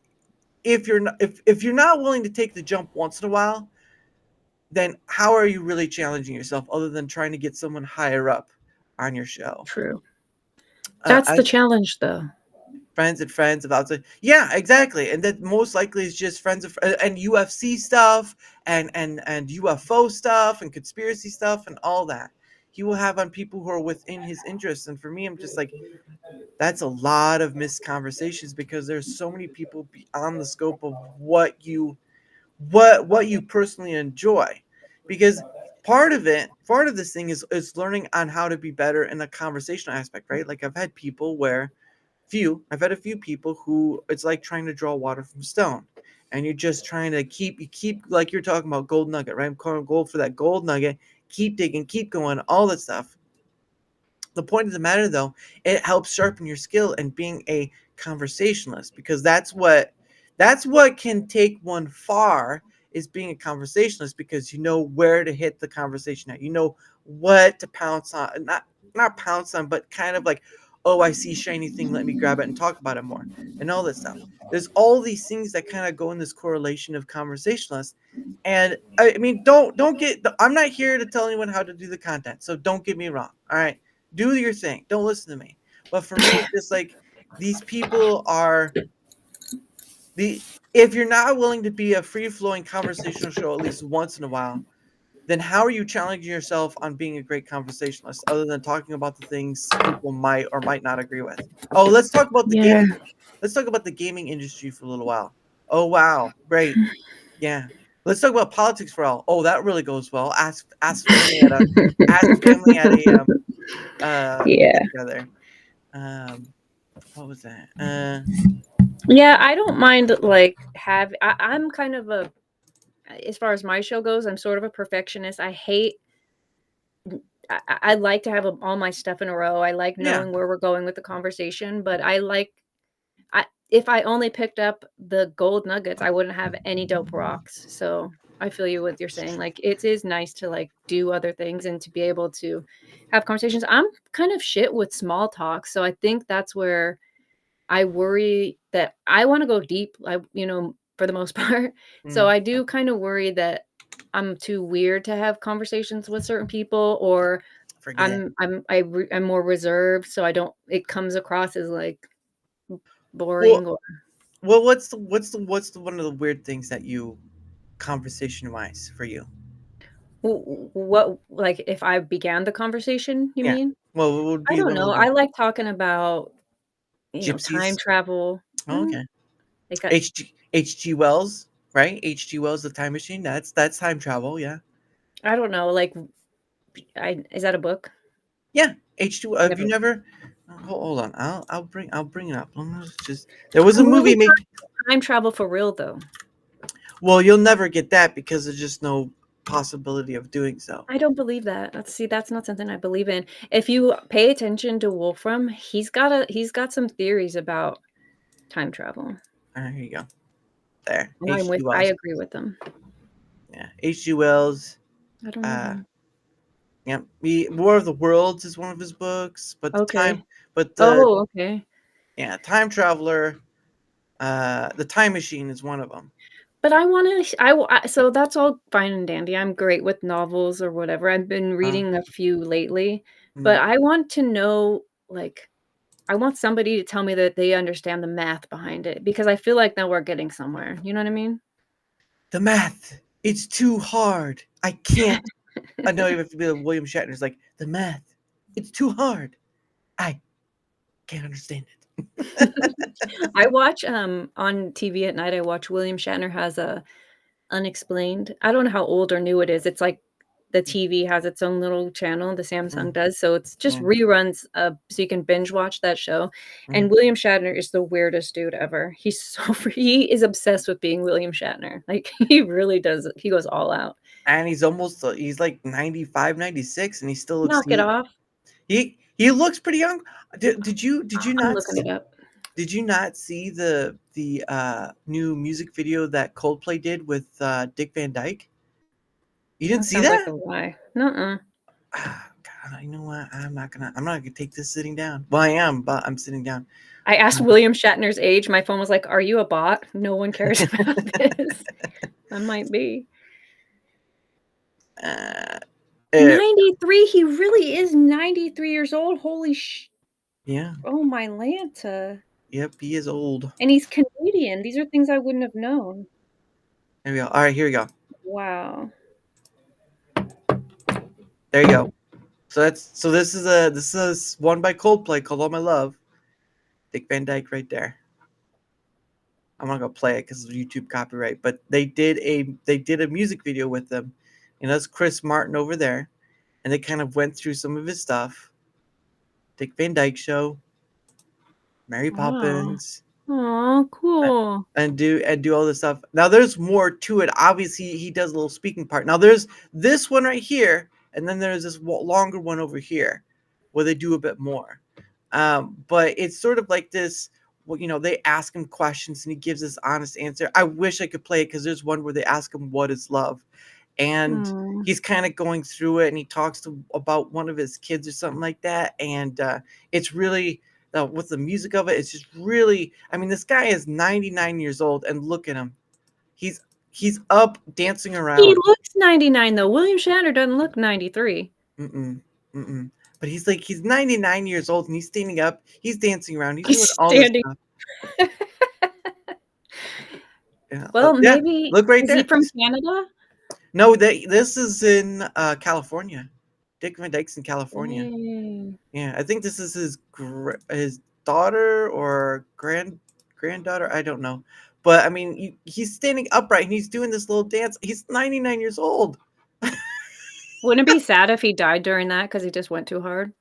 if you're not if you're not willing to take the jump once in a while, then how are you really challenging yourself other than trying to get someone higher up on your show? True. That's the challenge, though. Friends of outside. Yeah, exactly. And that most likely is just friends of and UFC stuff and UFO stuff and conspiracy stuff and all that. He will have on people who are within his interests. And for me, I'm just like, that's a lot of missed conversations because there's so many people beyond the scope of what you personally enjoy. Because part of this thing is learning on how to be better in the conversational aspect, right? Like I've had a few people who it's like trying to draw water from stone, and you're just trying to keep like you're talking about gold nugget, right? I'm calling gold for that gold nugget. Keep digging, keep going, all that stuff. The point of the matter, though, it helps sharpen your skill and being a conversationalist because that's what can take one far is being a conversationalist because you know where to hit the conversation at. You know what to pounce on, not pounce on, but kind of like, oh, I see shiny thing, let me grab it and talk about it more and all that stuff. There's all these things that kind of go in this correlation of conversationalists. And I mean, I'm not here to tell anyone how to do the content. So don't get me wrong. All right. Do your thing. Don't listen to me. But for me, it's just like these people are if you're not willing to be a free-flowing conversational show at least once in a while, then how are you challenging yourself on being a great conversationalist other than talking about the things people might or might not agree with? Oh, let's talk about the gaming. Let's talk about the gaming industry for a little while. Oh wow, great. Yeah. Let's talk about politics for all. Oh, that really goes well. Ask family at a Yeah. together. What was that? Yeah, I don't mind like I'm kind of a as far as my show goes, I'm sort of a perfectionist. I hate I like to have all my stuff in a row. I like Yeah. knowing where we're going with the conversation, but I if I only picked up the gold nuggets, I wouldn't have any dope rocks. So I feel you what you're saying. Like it is nice to like do other things and to be able to have conversations. I'm kind of shit with small talk, so I think that's where I worry that I want to go deep, for the most part. So Mm, I do kind of worry that I'm too weird to have conversations with certain people, or forget. I'm more reserved, so I don't. It comes across as like Well, boring or what's the one of the weird things that you conversation wise for you? what like if I began the conversation, you Yeah. mean? Well, what would I be don't one of know. the I weird like talking about time gypsies? travel. Oh, okay. Like H.G. Wells, right? H.G. Wells, The Time Machine. That's time travel. Yeah. I don't know. Like, is that a book? Yeah. H.G. Have you Never. never? Hold on. I'll bring it up. Just there was a I'm movie really made. time travel for real though. Well, you'll never get that because there's just no possibility of doing so. I don't believe that. That's not something I believe in. If you pay attention to Wolfram, he's got some theories about time travel. Here you go. There. And H.G. I Wells. agree with them. Yeah. H.G. Wells. I don't know Uh, him. yeah. War of the Worlds is one of his books, but Okay. the Oh, okay. yeah, Time Traveler, The Time Machine is one of them. But I want to so that's all fine and dandy. I'm great with novels or whatever. I've been reading a few lately, but I want to know like I want somebody to tell me that they understand the math behind it because I feel like now we're getting somewhere. You know what I mean? The math, it's too hard. I can't. I know you have to be like William Shatner's like, the math, it's too hard. I can't understand it. I watch on TV at night. I watch William Shatner has a Unexplained. I don't know how old or new it is. It's like the TV has its own little channel, the Samsung Mm, does, so it's just mm, reruns, so you can binge watch that show, mm. and William Shatner is the weirdest dude ever. He's so he is obsessed with being William Shatner. Like, he really does he goes all out. And he's like 95, 96, and he still looks Knock it he off. he looks pretty young. Did you I'm not looking it up. did you not see the new music video that Coldplay did with Dick Van Dyke? You didn't That see sounds like that? a lie. Nuh-uh. God, you know what? I'm not gonna take this sitting down. Well, I am, but I'm sitting down. I asked William Shatner's age, my phone was like, "Are you a bot? No one cares about this." I might be. Uh, 93? He really is 93 years old. Holy yeah, oh my Lanta. yep, he is old. And he's Canadian. These are things I wouldn't have known. There we go. All right, here we go. Wow. There you go. So this is one by Coldplay called "All My Love." Dick Van Dyke right there. I'm not gonna play it because of YouTube copyright, but they did a music video with them, and that's Chris Martin over there, and they kind of went through some of his stuff. Dick Van Dyke Show, Mary Wow. Poppins, Aw, cool. and do all this stuff. Now there's more to it. Obviously, he does a little speaking part. Now there's this one right here, and then there's this longer one over here, where they do a bit more. But it's sort of like this. Well, they ask him questions and he gives this honest answer. I wish I could play it because there's one where they ask him what is love, and Mm. he's kind of going through it, and he talks about one of his kids or something like that, and it's really with the music of it, it's just really. I mean, this guy is 99 years old, and look at him. He's up dancing He around. looks 99 though. William Shatner doesn't look 93. Mm-mm, mm-mm. But he's 99 years old, and he's standing up. He's dancing around. He's doing He's all this standing. stuff. Yeah, Well, yeah. maybe Look right is he there. from Canada? No, this is in California. Dick Van Dyke's in California. Dang. Yeah, I think this is his daughter or granddaughter. I don't know, but I mean, he's standing upright and he's doing this little dance. He's 99 years old. Wouldn't it be sad if he died during that because he just went too hard?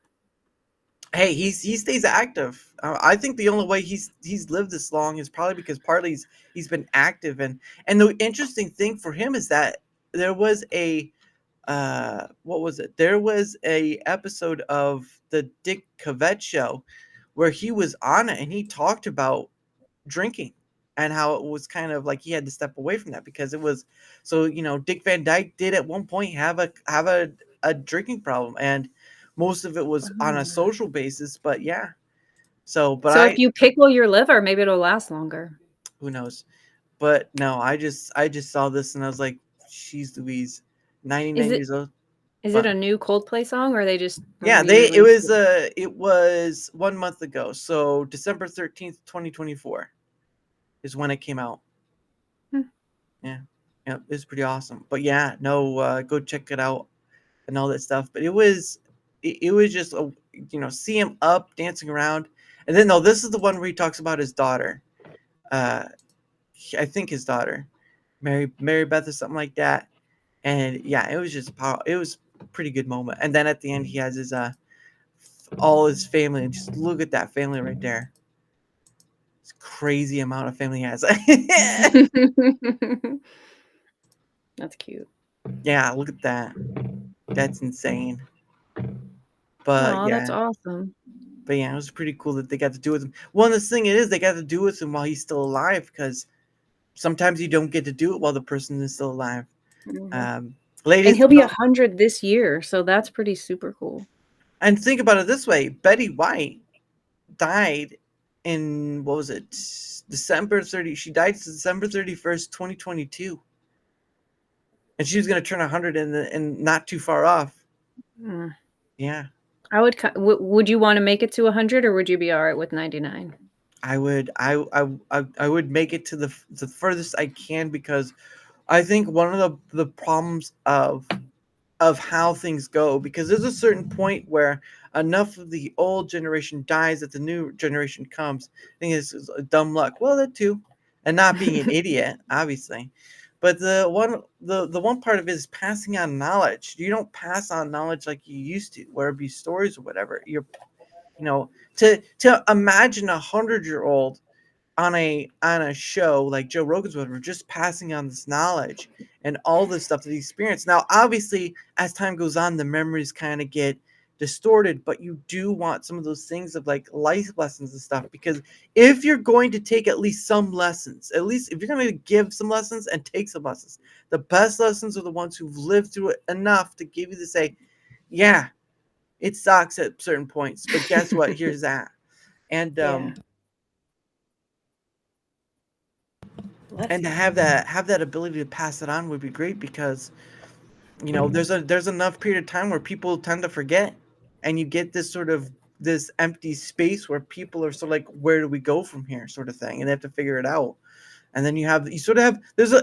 Hey, he stays active. I think the only way he's lived this long is probably because partly he's been active, and the interesting thing for him is that there was a what was it? There was a episode of the Dick Cavett show where he was on it and he talked about drinking and how it was kind of like he had to step away from that because it was so Dick Van Dyke did at one point have a drinking problem, and most of it was on a Oh. social basis, but yeah. So but So if I you pickle your liver, maybe it'll last longer. who knows, but no, I just saw this and I was like, she's Louise, Is 99 it years old. is it But a new Coldplay song, or they just yeah, re-released it? it was 1 month ago, so December 13th, 2024 is when it came out. Hmm. Yeah. Yeah, it's pretty awesome. But yeah, no, go check it out and all that stuff. But it was just see him up dancing around, and then no, this is the one where he talks about his daughter. Uh, I think his daughter, Mary Beth or something like that. And yeah, it was just it was a pretty good moment. And then at the end, he has his all his family, and just look at that family right there. It's crazy amount of family he has. That's cute. Yeah, look at that. That's insane. But Oh, that's yeah. awesome. But yeah, it was pretty cool that they got to do with him. Well, and the thing it is, they got to do with him while he's still alive, because sometimes you don't get to do it while the person is still alive. Mhm. Um, And ladies, he'll be 100 this year, so that's pretty super cool. and think about it this way: Betty White died in what was it, December 30? She died December 31st, 2022, and she was going to turn 100 in not too far off. Mm. Yeah, I would would you wanna make it to 100, or would you be alright with 99? I would I would make it to the furthest I can, because I think one of the problems of how things go, because there's a certain point where enough of the old generation dies that the new generation comes. I think it's a dumb luck. Well, that too, and not being an idiot, obviously. But the one part of it is passing on knowledge. You don't pass on knowledge like you used to, whether it be stories or whatever. To imagine 100-year-old on a show like Joe Rogan's, whatever, just passing on this knowledge and all this stuff that he experienced. Now, obviously, as time goes on, the memories kind of get distorted, but you do want some of those things of like life lessons and stuff, because if you're going to take at least some lessons, at least if you're going to give some lessons and take some lessons, the best lessons are the ones who've lived through it enough to give you to say, yeah, it sucks at certain points, but guess what? Here's that. And Yeah. Bless and to you. have that ability to pass it on would be great, because there's enough period of time where people tend to forget, and you get this empty space where people are sort of like, where do we go from here, sort of thing, and they have to figure it out. And then you sort of have there's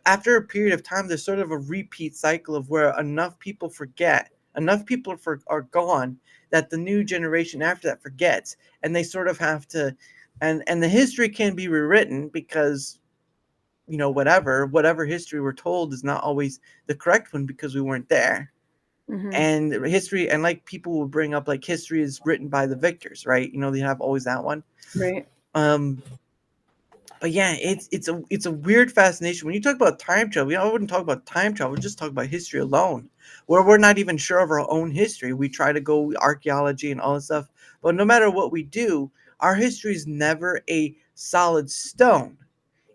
after a period of time, there's sort of a repeat cycle of where enough people forget, enough people are gone, that the new generation after that forgets, and they sort of have to, and the history can be rewritten, because whatever history we're told is not always the correct one, because we weren't there. Mhm. And history, and like people will bring up, like, history is written by the victors, right? They have always that one. Right. um but yeah, it's a weird fascination when you talk about time travel. I wouldn't talk about time travel, just talk about history alone, where we're not even sure of our own history. We try to go archaeology and all this stuff, but no matter what we do, our history is never a solid stone.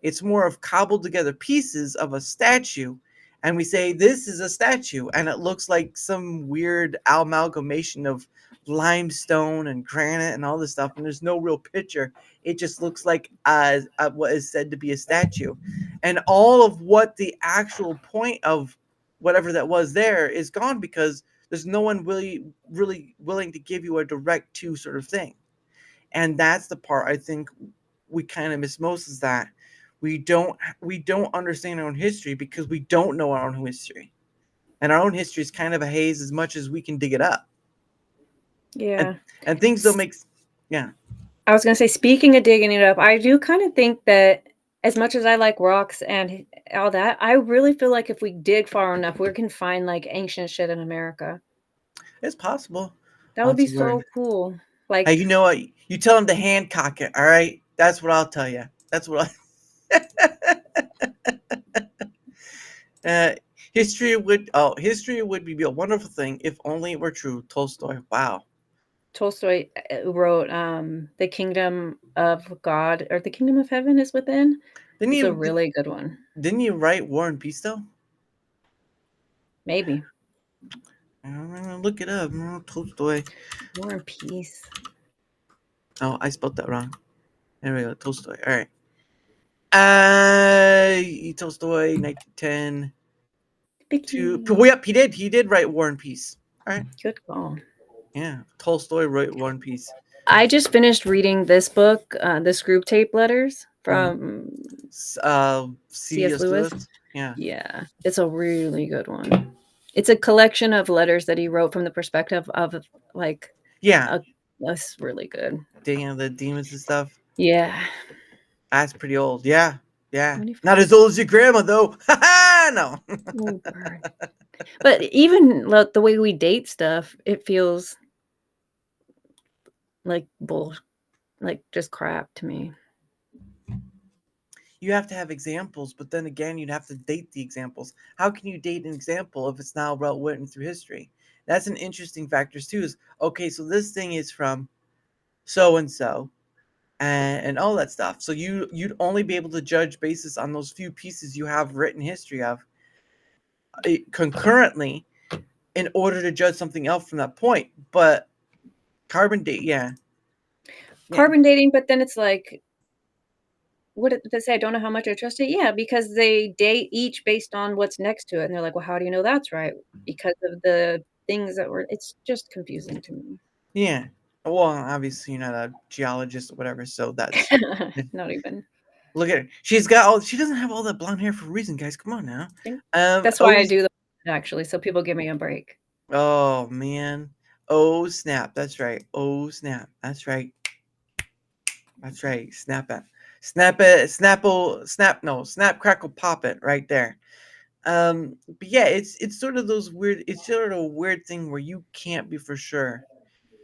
It's more of cobbled together pieces of a statue, and we say this is a statue, and it looks like some weird amalgamation of limestone and granite and all this stuff, and there's no real picture. It just looks like what is said to be a statue, and all of what the actual point of whatever that was there is gone, because there's no one really willing to give you a direct to sort of thing. And that's the part I think we kind of miss most, is that we don't understand our own history, because we don't know our own history, and our own history is kind of a haze as much as we can dig it up, and Yeah. and things don't S make yeah. I was gonna say, speaking of digging it up, I do kinda think that as much as I like rocks and all that, I really feel like if we dig far enough, we can find, like, ancient shit in America. It's possible. That would be Once you learn. so cool. Hey, Like you know what? You tell him to hand cock it. All right, that's what I'll tell you. That's what. Uh, history would be a wonderful thing if only it were true. Tolstoy. Wow. Tolstoy wrote The Kingdom of God or The Kingdom of Heaven is Within. Didn't It's a you really good one. didn't you write War and Peace though? Maybe. Look it up. Tolstoy. War and Peace. Oh, I spelled that wrong. There we go. Tolstoy. All right. Tolstoy, 1910. Well, yep, he did. He did write War and Peace. All right. Good call. Yeah, Tolstoy wrote War and Peace. I just finished reading this book, The Screw Tape Letters from C.S. Lewis. Yeah. Yeah, it's a really good one. It's a collection of letters that he wrote from the perspective of like Yeah. that's really good. The demons and stuff. Yeah. That's pretty old. Yeah. Yeah. 25. Not as old as your grandma though. No. Oh, burn. But even the way we date stuff, it feels like like just crap to me. You have to have examples, but then again, you'd have to date the examples. How can you date an example if it's now well written through history? That's an interesting factor too. Is okay, so this thing is from so and so, and all that stuff. So you'd only be able to judge basis on those few pieces you have written history of concurrently, in order to judge something else from that point. But carbon date, yeah. Carbon dating, but then it's like, what did they say? I don't know how much I trust it. Yeah, because they date each based on what's next to it. And they're like, well, how do you know that's right? Because of the things that were, it's just confusing to me. Yeah. Well, obviously you're not a geologist or whatever, so that's not even. Look at her. She doesn't have all that blonde hair for a reason, guys. Come on now. That's why I do that, actually, so people give me a break. Oh man. Oh snap. That's right. Oh snap. That's right. That's right. Snap it. Snap it. Snap crackle pop it right there. But yeah, it's sort of a weird thing where you can't be for sure.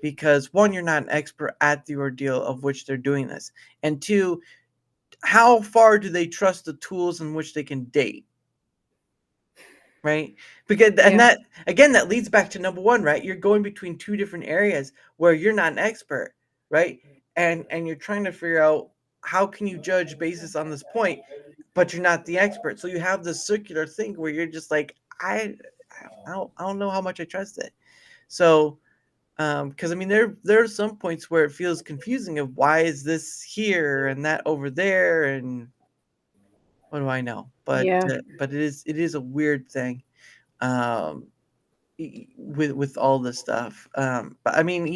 Because one, you're not an expert at the ordeal of which they're doing this. And two, how far do they trust the tools in which they can date? Right? Because and that leads back to number one, right? You're going between two different areas where you're not an expert, right? And you're trying to figure out how can you judge basis on this point, but you're not the expert. So you have this circular thing where you're just like, I don't know how much I trust it. So because I mean there are some points where it feels confusing of why is this here and that over there and what do I know? But but it is a weird thing with all this stuff. But I mean,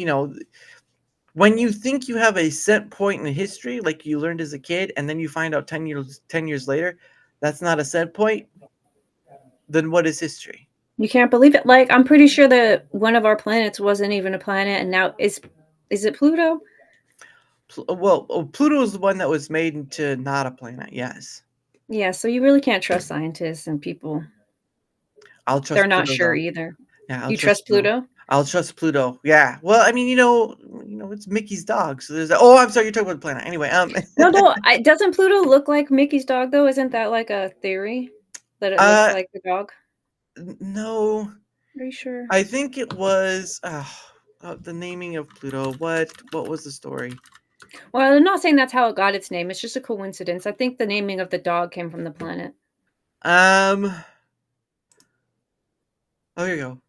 when you think you have a set point in history, like you learned as a kid, and then you find out 10 years later, that's not a set point, then what is history? You can't believe it. Like, I'm pretty sure that one of our planets wasn't even a planet, and now is it Pluto? Well, Pluto is the one that was made into not a planet, yes. Yeah, so you really can't trust scientists and people. I'll trust They're not Pluto, sure though. either. Yeah, You trust Pluto? I'll trust Pluto. Yeah. Well, I mean, it's Mickey's dog, so there's. Oh, I'm sorry, you're talking about the planet. Anyway, No. Doesn't Pluto look like Mickey's dog though? Isn't that like a theory that it looks like the dog? No. Are you sure? I think it was the naming of Pluto. What was the story? Well, I'm not saying that's how it got its name. It's just a coincidence. I think the naming of the dog came from the planet. Oh, here you go.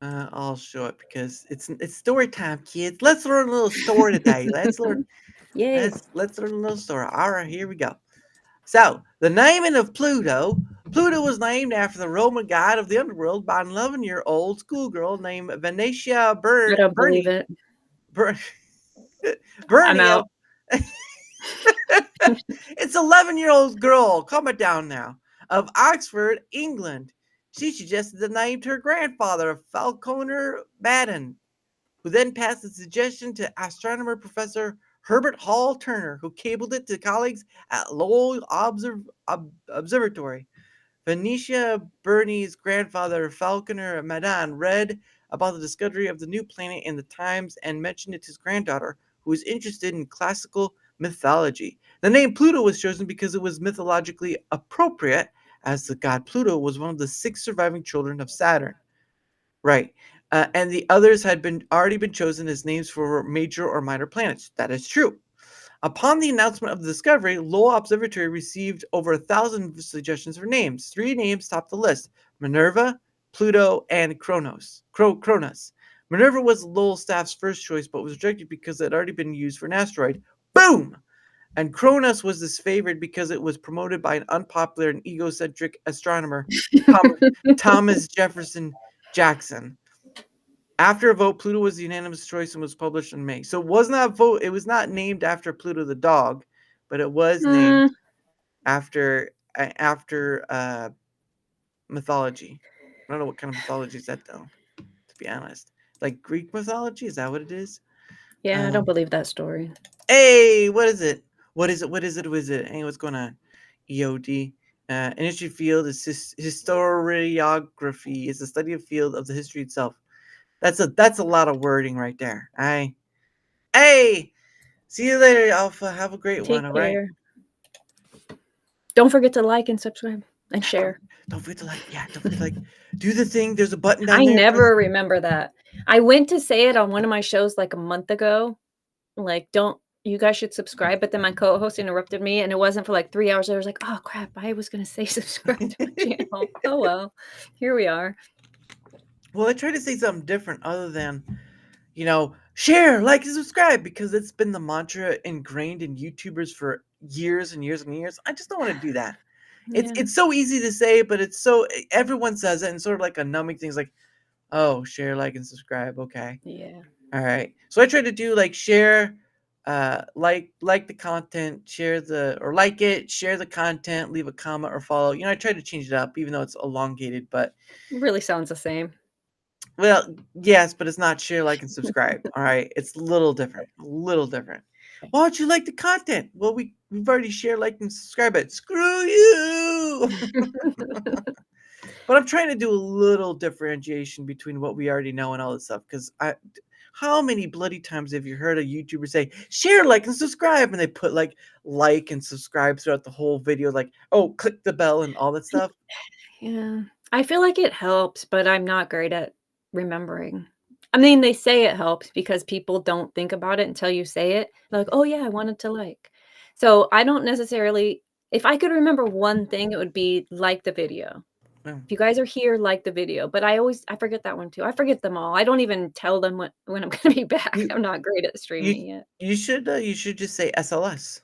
I'll show it because it's story time, kids. Let's learn a little story today. Let's learn. Yay. Let's learn a little story. All right, here we go. So the naming of Pluto. Pluto was named after the Roman god of the underworld by an 11-year-old schoolgirl named Venetia I don't believe it. I'm out. It's 11-year-old girl. Calm it down now. Of Oxford, England. She suggested the name to her grandfather, Falconer Baden, who then passed the suggestion to astronomer Professor Herbert Hall Turner, who cabled it to colleagues at Lowell Observatory. Venetia Burney's grandfather, Falconer Madan, read about the discovery of the new planet in the Times and mentioned it to his granddaughter, who was interested in classical mythology. The name Pluto was chosen because it was mythologically appropriate, as the god Pluto was one of the 6 surviving children of Saturn. Right. And the others had already been chosen as names for major or minor planets. That is true. Upon the announcement of the discovery, Lowell Observatory received over 1,000 suggestions for names. 3 names topped the list: Minerva, Pluto, and Kronos. Minerva was Lowell staff's first choice, but was rejected because it had already been used for an asteroid. Boom! And Kronos was his favorite because it was promoted by an unpopular and egocentric astronomer, Thomas Jefferson Jackson. After a vote, Pluto was the unanimous choice and was published in May. So it was not a vote. It was not named after Pluto the dog, but it was named after mythology. I don't know what kind of mythology is that though. To be honest, like Greek mythology, is that what it is? Yeah, I don't believe that story. Hey, what is it? What is it? Hey, what's going on? EOD. Industry field is historiography. It's the study of field of the history itself. That's a lot of wording right there. Hey, see you later, Alpha. Have a great Take one. All care. right. Don't forget to like and subscribe and share. Don't forget to like. Yeah, don't forget to like. Do the thing. There's a button down I there. never remember that. I went to say it on one of my shows like a month ago. Like, you guys should subscribe. But then my co-host interrupted me, and it wasn't for like 3 hours. I was like, oh crap, I was gonna say subscribe to my channel. Oh well, here we are. Well, I try to say something different other than, share, like, and subscribe, because it's been the mantra ingrained in YouTubers for years and years and years. I just don't want to do that. Yeah. It's so easy to say, but everyone says it, and sort of like a numbing thing. It's like, oh, share, like, and subscribe. Okay. Yeah. All right. So I try to do like share, like the content, like it, share the content, leave a comment or follow. I try to change it up, even though it's elongated, but It really sounds the same. well, yes, but it's not share, like, and subscribe. All right. It's a little different. Why don't you like the content? Well, we've already shared, like, and subscribe it. Screw you. But I'm trying to do a little differentiation between what we already know and all this stuff, because how many bloody times have you heard a YouTuber say, share, like, and subscribe, and they put like and subscribe throughout the whole video, like, oh, click the bell and all that stuff? Yeah. I feel like it helps, but I'm not great at remembering. I mean, they say it helps because people don't think about it until you say it. They're like, oh yeah, I wanted to like. So I don't necessarily, if I could remember one thing, it would be like the video. Yeah. If you guys are here, like the video. But I forget that one too. I forget them all. I don't even tell them when I'm gonna be back. I'm not great at streaming yet. You should just say SLS.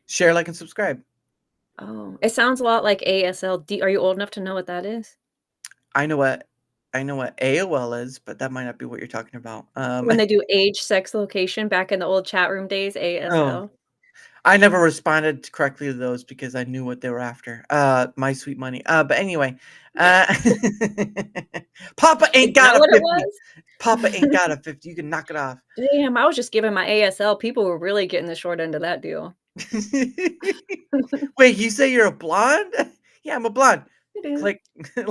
Share, like, and subscribe. Oh, it sounds a lot like ASL. Are you old enough to know what that is? I know what AOL is, but that might not be what you're talking about. When they do age, sex, location back in the old chat room days, ASL. I never responded correctly to those because I knew what they were after. My sweet money. But anyway, Papa ain't Is got that a what 50. it was? Papa ain't got a 50. You can knock it off. Damn, I was just giving my ASL. People were really getting the short end of that deal. Wait, you say you're a blonde? Yeah, I'm a blonde. It is. Click,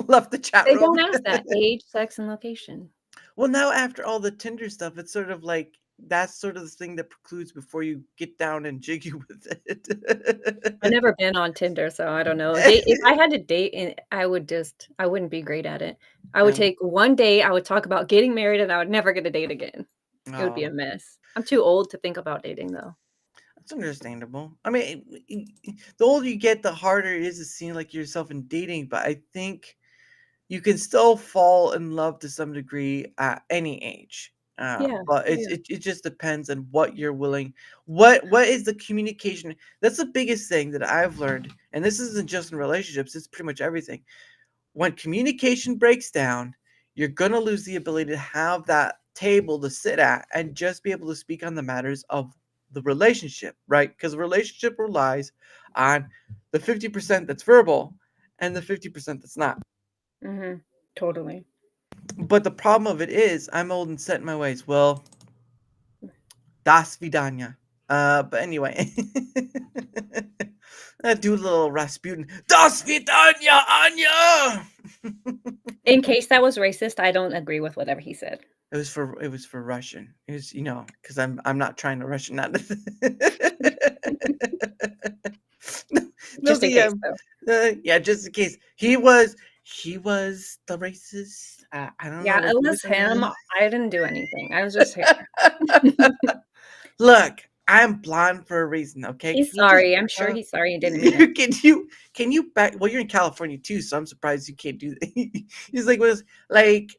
left the chat They room. don't ask that. Age, sex, and location. Well, now after all the Tinder stuff, it's sort of like that's sort of the thing that precludes before you get down and jiggy with it. I've never been on Tinder, so I don't know. If I had to date, I wouldn't be great at it. I would take one date, I would talk about getting married, and I would never get a date again. It would be a mess. I'm too old to think about dating, though. That's understandable. I mean, the older you get, the harder it is to see like yourself in dating. But I think you can still fall in love to some degree at any age. Yeah, But yeah. it just depends on what you're willing. What is the communication? That's the biggest thing that I've learned, and this isn't just in relationships. It's pretty much everything. When communication breaks down, you're gonna lose the ability to have that table to sit at and just be able to speak on the matters of the relationship, right? Because the relationship relies on the 50% that's verbal and the 50% that's not. Mm-hmm. Totally. But the problem of it is, I'm old and set in my ways. Well, das vidanya. But anyway, I do a little Rasputin. Das vidanya, Anya. In case that was racist, I don't agree with whatever he said. It was for Russian. It was, because I'm not trying to Russian out. No, Just in case, though. yeah, just in case he was the racist. I don't Yeah, know. it He was him. I didn't do anything. I was just here. Look, I'm blonde for a reason. Okay, He's can you just sorry. I'm sure he's sorry he didn't mean it. can you back? Well, you're in California too, so I'm surprised you can't do that. He's like, was like,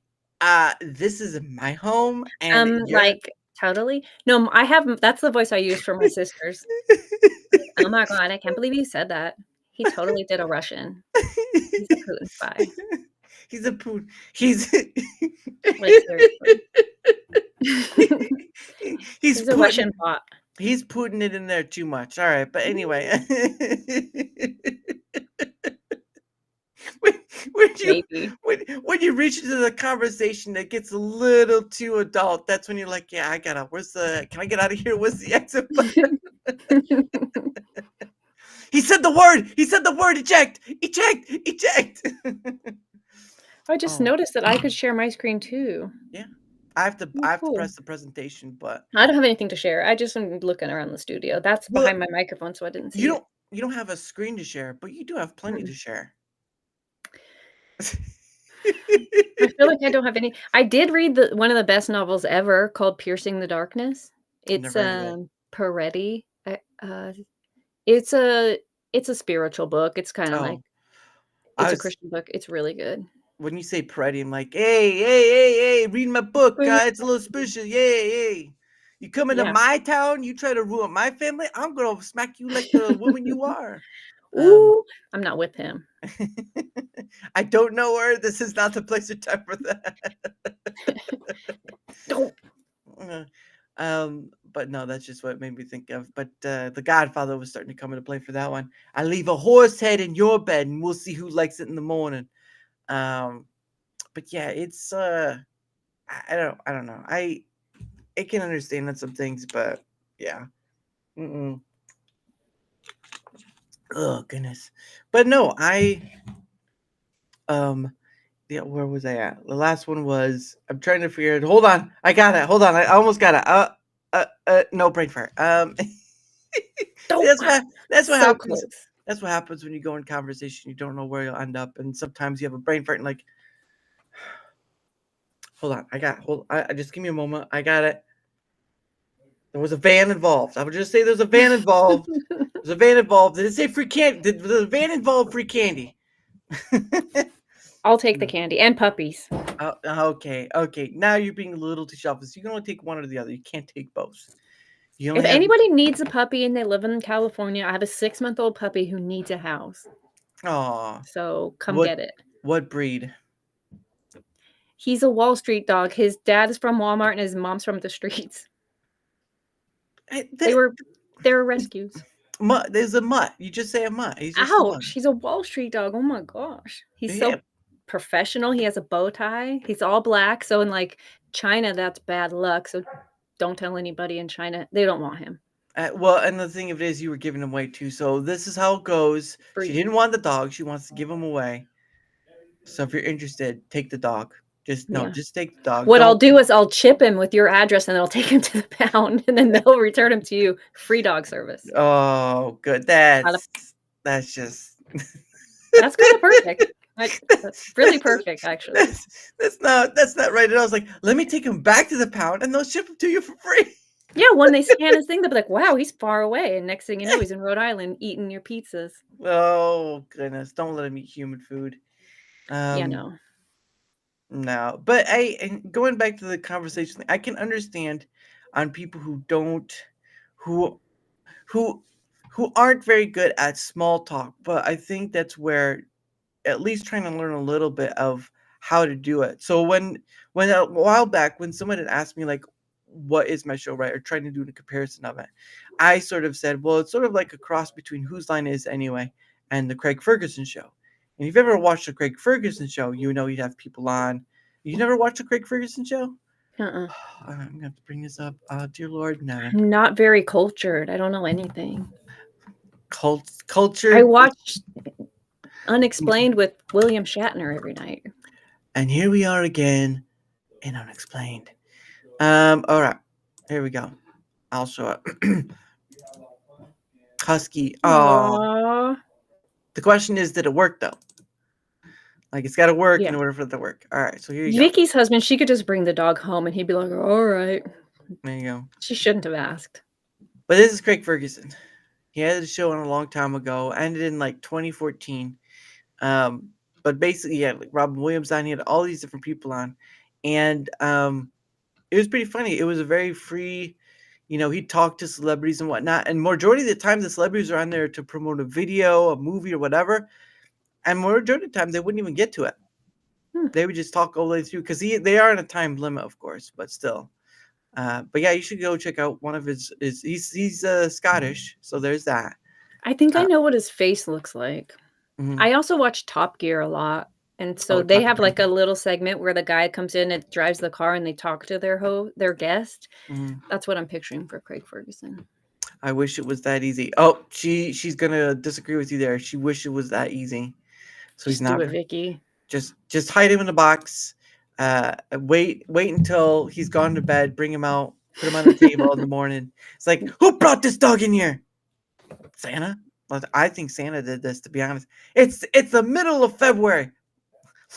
this is my home, and you're. Like totally. No, I have. That's the voice I use for my sisters. Oh my god, I can't believe you said that. He totally did a Russian. He's a Putin spy. He's a Putin. He's Like seriously. he's a Russian bot. He's putting it in there too much. All right, but anyway. when you reach into the conversation that gets a little too adult, that's when you're like, yeah, can I get out of here? Where's the exit button? He said the word, eject. I just noticed that I could share my screen too. Yeah. I have to press the presentation, but I don't have anything to share. I just am looking around the studio. That's behind my microphone, so I didn't see it. You don't have a screen to share, but you do have plenty to share. I feel like I don't have any. I did read one of the best novels ever called Piercing the Darkness. It's Peretti. It's a spiritual book. It's kind of like it's a Christian book. It's really good. When you say Peretti, I'm like, hey, read my book, it's a little suspicious. Hey. You come into my town, you try to ruin my family, I'm gonna smack you like the woman you are. Ooh, I'm not with him. I don't know her. This is not the place or time for that. But no, that's just what it made me think of. But The Godfather was starting to come into play for that one. I leave a horse head in your bed, and we'll see who likes it in the morning. But yeah, it's I don't know. I can understand on some things, but yeah. Oh goodness. But no, yeah, where was I at? The last one was, I'm trying to figure it. Hold on. I got it. Hold on. I almost got it. No brain fart. That's what happens. Close. That's what happens when you go in conversation. You don't know where you'll end up, and sometimes you have a brain fart and like, hold on. I just give me a moment. I got it. There was a van involved. I would just say there's a van involved. There's a van involved. Did it say free candy? Did the van involve free candy? I'll take the candy and puppies. Okay. Now you're being a little too selfish. You can only take one or the other. You can't take both. If anybody needs a puppy and they live in California, I have a 6-month-old puppy who needs a house. Aw. So come get it. What breed? He's a Wall Street dog. His dad is from Walmart and his mom's from the streets. They're rescues. Mutt. There's a mutt. You just say a mutt. Ouch! He's a Wall Street dog. Oh my gosh. He's so professional. He has a bow tie. He's all black. So in like China, that's bad luck. So don't tell anybody in China. They don't want him. Well, and the thing of it is, you were giving him away too. So this is how it goes. She didn't want the dog. She wants to give him away. So if you're interested, take the dog. Just take the dog. What I'll do is I'll chip him with your address and I'll take him to the pound and then they'll return him to you. Free dog service. Oh, good. That's just that's kind of perfect. That's really perfect, actually. That's not right. And I was like, let me take him back to the pound and they'll ship him to you for free. Yeah, when they scan his thing, they'll be like, wow, he's far away. And next thing you know, he's in Rhode Island eating your pizzas. Oh, goodness. Don't let him eat human food. No, but and going back to the conversation, I can understand on people who aren't very good at small talk, but I think that's where at least trying to learn a little bit of how to do it. So when a while back, when someone had asked me like, what is my show, right? Or trying to do a comparison of it, I sort of said, well, it's sort of like a cross between Whose Line Is Anyway and the Craig Ferguson show. And if you've ever watched the Craig Ferguson show, you know you'd have people on. You never watched the Craig Ferguson show? I'm going to have to bring this up. Dear Lord, no. I'm not very cultured. I don't know anything. Culture? I watch Unexplained with William Shatner every night. And here we are again in Unexplained. All right, here we go. I'll show it. Husky. Oh, Aww. the question is, did it work though? Like, it's got to work in Yeah. order for it to work. All right, so here you go. Vicky's husband, she could just bring the dog home and he'd be like, all right. There you go. She shouldn't have asked. But this is Craig Ferguson. He had a show on a long time ago, ended in like 2014. But basically, yeah, like Robin Williams on, he had all these different people on, and it was pretty funny. It was a very free, he'd talk to celebrities and whatnot, and majority of the time the celebrities are on there to promote a video, a movie, or whatever, and majority of the time they wouldn't even get to it. They would just talk all the way through because they are on a time limit, of course, but still. But yeah, you should go check out one of he's Scottish, so there's that. I think I know what his face looks like. Mhm. I also watch Top Gear a lot. And so Oh, they Top have Gear. like a little segment where the guy comes in and drives the car and they talk to their guest. Mhm. That's what I'm picturing for Craig Ferguson. I wish it was that easy. Oh, she's gonna disagree with you there. She wish it was that easy. So he's Just do not. it, Vicky. Just hide him in a box. Wait until he's gone to bed. Bring him out. Put him on the table in the morning. It's like, who brought this dog in here? Santa. Well, I think Santa did this. To be honest, it's the middle of February.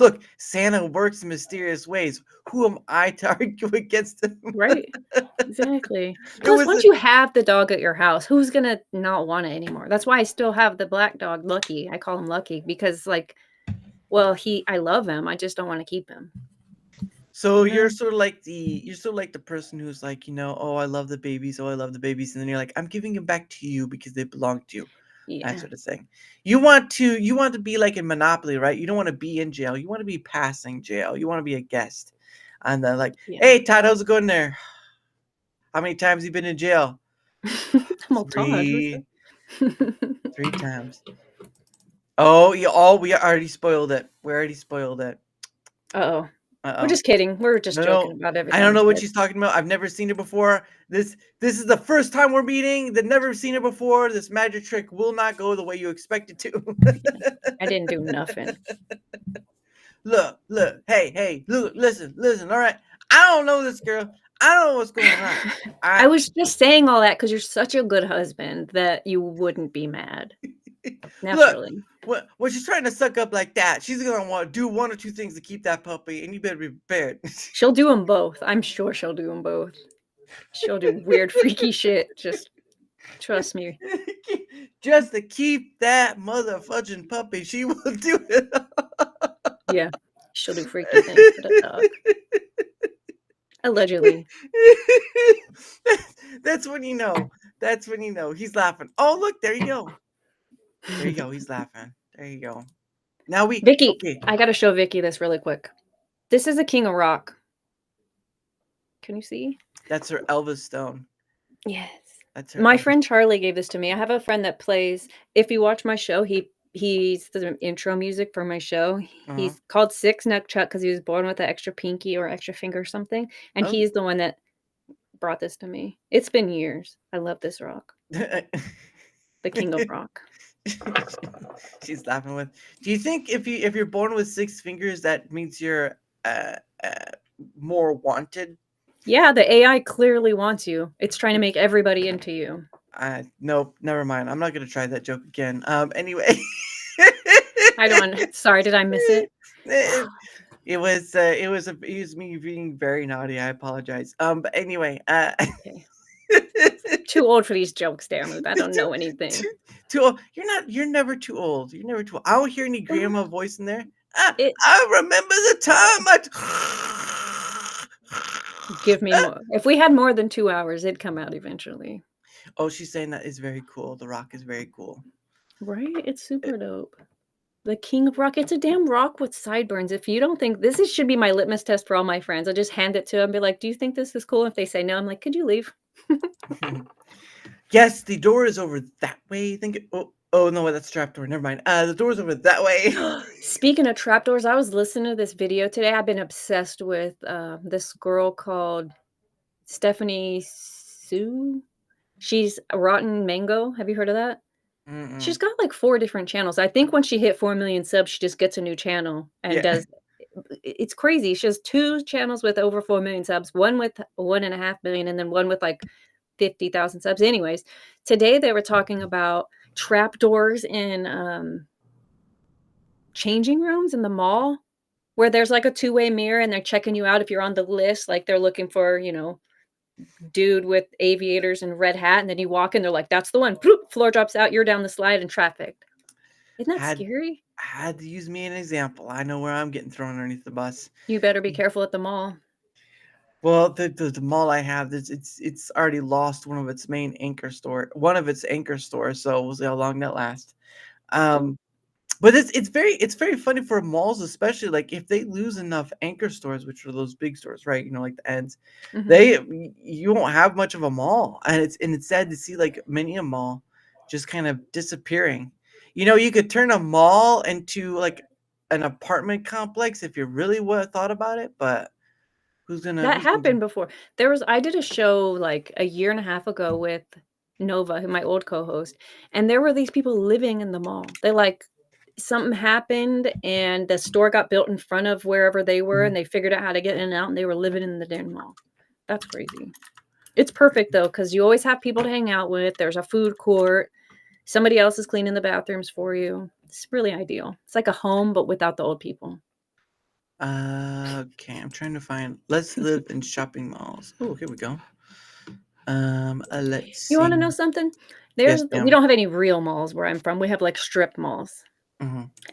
Look, Santa works in mysterious ways. Who am I to argue against him? Right. Exactly. Plus, once you have the dog at your house, who's going to not want it anymore? That's why I still have the black dog, Lucky. I call him Lucky because, like, well, I love him. I just don't want to keep him. So you're sort of like the person who's like, oh, I love the babies. Oh, I love the babies. And then you're like, I'm giving them back to you because they belong to you. Yeah. That sort of thing. You want to be like in Monopoly, right? You don't want to be in jail. You want to be passing jail. You want to be a guest. And then like, hey, Todd, how's it going there? How many times have you been in jail? Three times. Oh, we already spoiled it. Uh-oh. We're just kidding. We're just joking about everything. I don't know what she's talking about. I've never seen her before. This is the first time we're meeting. They've never seen her before. This magic trick will not go the way you expect it to. I didn't do nothing. Look. Hey, look, listen. All right. I don't know this girl. I don't know what's going on. I was just saying all that because you're such a good husband that you wouldn't be mad. Naturally. Look, when she's trying to suck up like that, she's gonna want to do one or two things to keep that puppy, and you better be prepared. She'll do them both. I'm sure she'll do them both. She'll do weird, freaky shit. Just trust me. Just to keep that motherfucking puppy, she will do it. Yeah, she'll do freaky things for the dog. Allegedly. That's when you know. He's laughing. Oh, look, there you go. He's laughing. There you go. Now Vicky, okay. I gotta show Vicky this really quick. This is a king of rock. Can you see? That's her Elvis Stone. Yes. That's her My Elvis. friend Charlie gave this to me. I have a friend that plays. If you watch my show, he's the intro music for my show. He's called Six Neck Chuck because he was born with an extra pinky or extra finger or something. And he's the one that brought this to me. It's been years. I love this rock. The king of rock. She's laughing with. Do you think if you're born with 6 fingers, that means you're more wanted? Yeah, the AI clearly wants you. It's trying to make everybody into you. Nope, never mind. I'm not gonna try that joke again. Anyway. I don't. Sorry, did I miss it? It was me being very naughty. I apologize. But anyway. Okay. Too old for these jokes, Daramouthe. I don't know anything. Too old. You're never too old. You're never too old. I don't hear any grandma voice in there. I remember the time Give me more. If we had more than 2 hours, it'd come out eventually. Oh, she's saying that is very cool. The rock is very cool. Right? It's super dope. The king of rock. It's a damn rock with sideburns. If you don't think should be my litmus test for all my friends, I just hand it to them and be like, do you think this is cool? If they say no, I'm like, could you leave? Yes, the door is over that way. Oh no, that's a trapdoor. Never mind. The door's over that way. Speaking of trapdoors, I was listening to this video today. I've been obsessed with this girl called Stephanie Sue. She's a Rotten Mango. Have you heard of that? She's got like 4 different channels. I think when she hit 4 million subs, she just gets a new channel and does it's crazy. She has 2 channels with over 4 million subs, one with 1.5 million, and then one with like 50,000 subs. Anyways, today they were talking about trapdoors in changing rooms in the mall where there's like a two-way mirror and they're checking you out if you're on the list. Like they're looking for, dude with aviators and red hat, and then you walk in, they're like, that's the one. Bloop, floor drops out, you're down the slide and trafficked. Isn't that Had scary? had to use me an example. I know where I'm getting thrown underneath the bus. You better be careful at the mall. Well, the mall I have, it's already lost one of its main anchor stores. So we'll see how long that lasts. Um, but it's very funny for malls, especially like if they lose enough anchor stores, which are those big stores, right? Like the ends, you won't have much of a mall, and it's sad to see like many a mall just kind of disappearing. You could turn a mall into like an apartment complex if you really thought about it, but That who's gonna? happened before. I did a show like a year and a half ago with Nova, who my old co-host, and there were these people living in the mall. They like something happened and the store got built in front of wherever they were and they figured out how to get in and out and they were living in the damn mall. That's crazy. It's perfect though, because you always have people to hang out with. There's a food court. Somebody else is cleaning the bathrooms for you. It's really ideal. It's like a home, but without the old people. Okay, I'm trying to find. Let's live in shopping malls. Oh, here we go. Let's see. You want to know something? Yes, We ma'am. don't have any real malls where I'm from. We have like strip malls.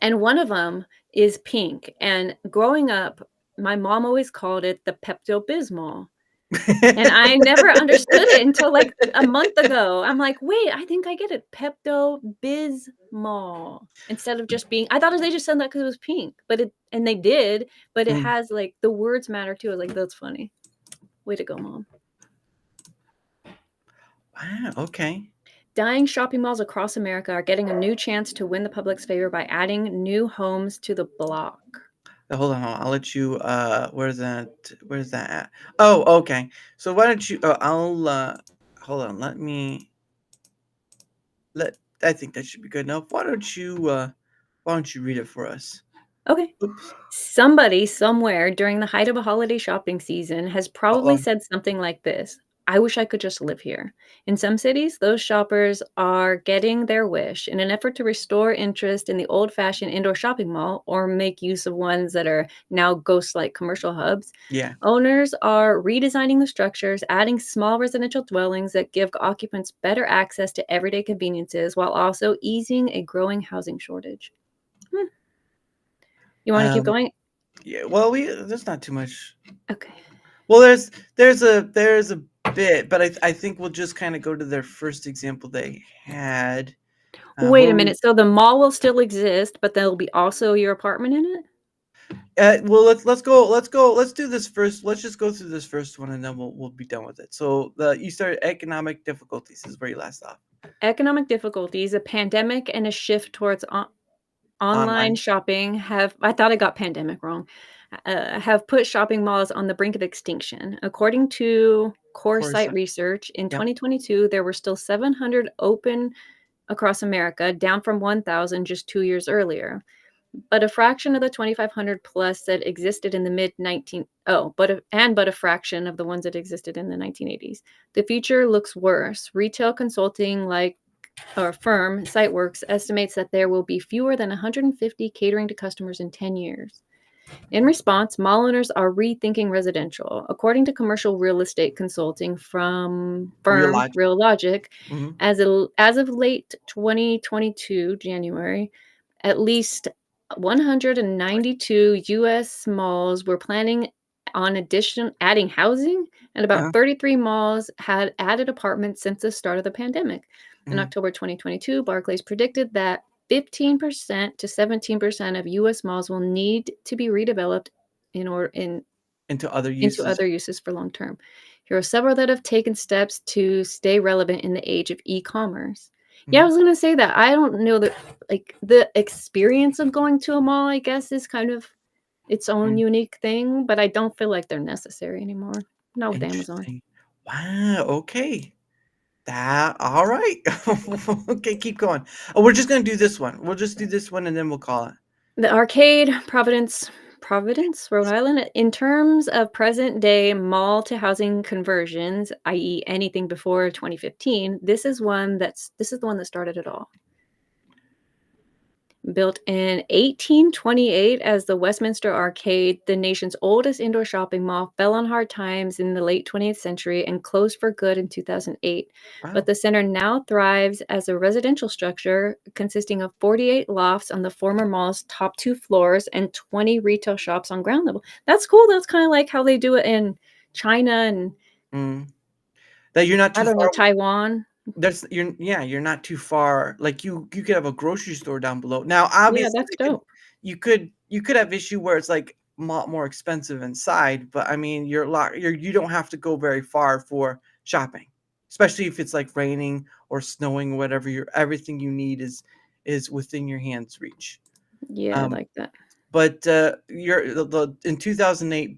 And one of them is pink. And growing up, my mom always called it the Pepto-Bismol. And I never understood it until like a month ago. I'm like, wait, I think I get it. Pepto-Bismol. Instead of just being, I thought they just said that because it was pink. And they did, but it has like the words matter too. I was like, that's funny. Way to go, Mom. Wow, okay. Dying shopping malls across America are getting a new chance to win the public's favor by adding new homes to the block. Hold on. I'll let you. Where's that at? Oh, okay. So why don't you? I'll. Hold on. I think that should be good enough. Why don't you read it for us? Okay. Oops. Somebody somewhere during the height of a holiday shopping season has probably said something like this. I wish I could just live here. In some cities, those shoppers are getting their wish. In an effort to restore interest in the old-fashioned indoor shopping mall or make use of ones that are now ghost-like commercial hubs, owners are redesigning the structures, adding small residential dwellings that give occupants better access to everyday conveniences while also easing a growing housing shortage. You want to keep going? Yeah. Well, there's not too much. Okay. Well, there's a bit, but I think we'll just kind of go to their first example they had. Wait a minute. So the mall will still exist, but there'll be also your apartment in it? Well, let's do this first. Let's just go through this first one, and then we'll be done with it. So you started economic difficulties is where you last off. Economic difficulties, a pandemic, and a shift towards online shopping I thought I got pandemic wrong. Have put shopping malls on the brink of extinction. According to Coresight Research, in 2022, there were still 700 open across America, down from 1,000 just 2 years earlier. But a fraction of the 2,500 plus that existed in the but a fraction of the ones that existed in the 1980s. The future looks worse. Retail consulting firm Siteworks estimates that there will be fewer than 150 catering to customers in 10 years. In response, mall owners are rethinking residential. According to commercial real estate consulting firm Realogic, as of late 2022 January, at least 192 U.S. malls were planning on adding housing, and about 33 malls had added apartments since the start of the pandemic. In October 2022, Barclays predicted that 15% to 17% of U.S. malls will need to be redeveloped into other uses for long term. Here are several that have taken steps to stay relevant in the age of e-commerce. Yeah, I was going to say that. I don't know that, like, the experience of going to a mall, I guess, is kind of its own unique thing, but I don't feel like they're necessary anymore. Not with Amazon. Wow. Okay. All right. Okay, keep going. Oh, we're just gonna do this one. We'll just do this one and then we'll call it. The arcade, Providence Providence, Rhode Island. In terms of present day mall to housing conversions, i.e., anything before 2015, this is the one that started it all. Built in 1828 as the Westminster Arcade, the nation's oldest indoor shopping mall, fell on hard times in the late 20th century and closed for good in 2008. Wow. But the center now thrives as a residential structure consisting of 48 lofts on the former mall's top 2 floors and 20 retail shops on ground level. That's cool. That's kind of like how they do it in China and That you're not too I don't know, far. Taiwan. You're not too far. Like you could have a grocery store down below. Now, Yeah, obviously, that's dope. you could have issue where it's like a lot more expensive inside, but I mean, you don't have to go very far for shopping, especially if it's like raining or snowing, whatever. Everything you need is within your hand's reach. Yeah, I like that. But in 2008,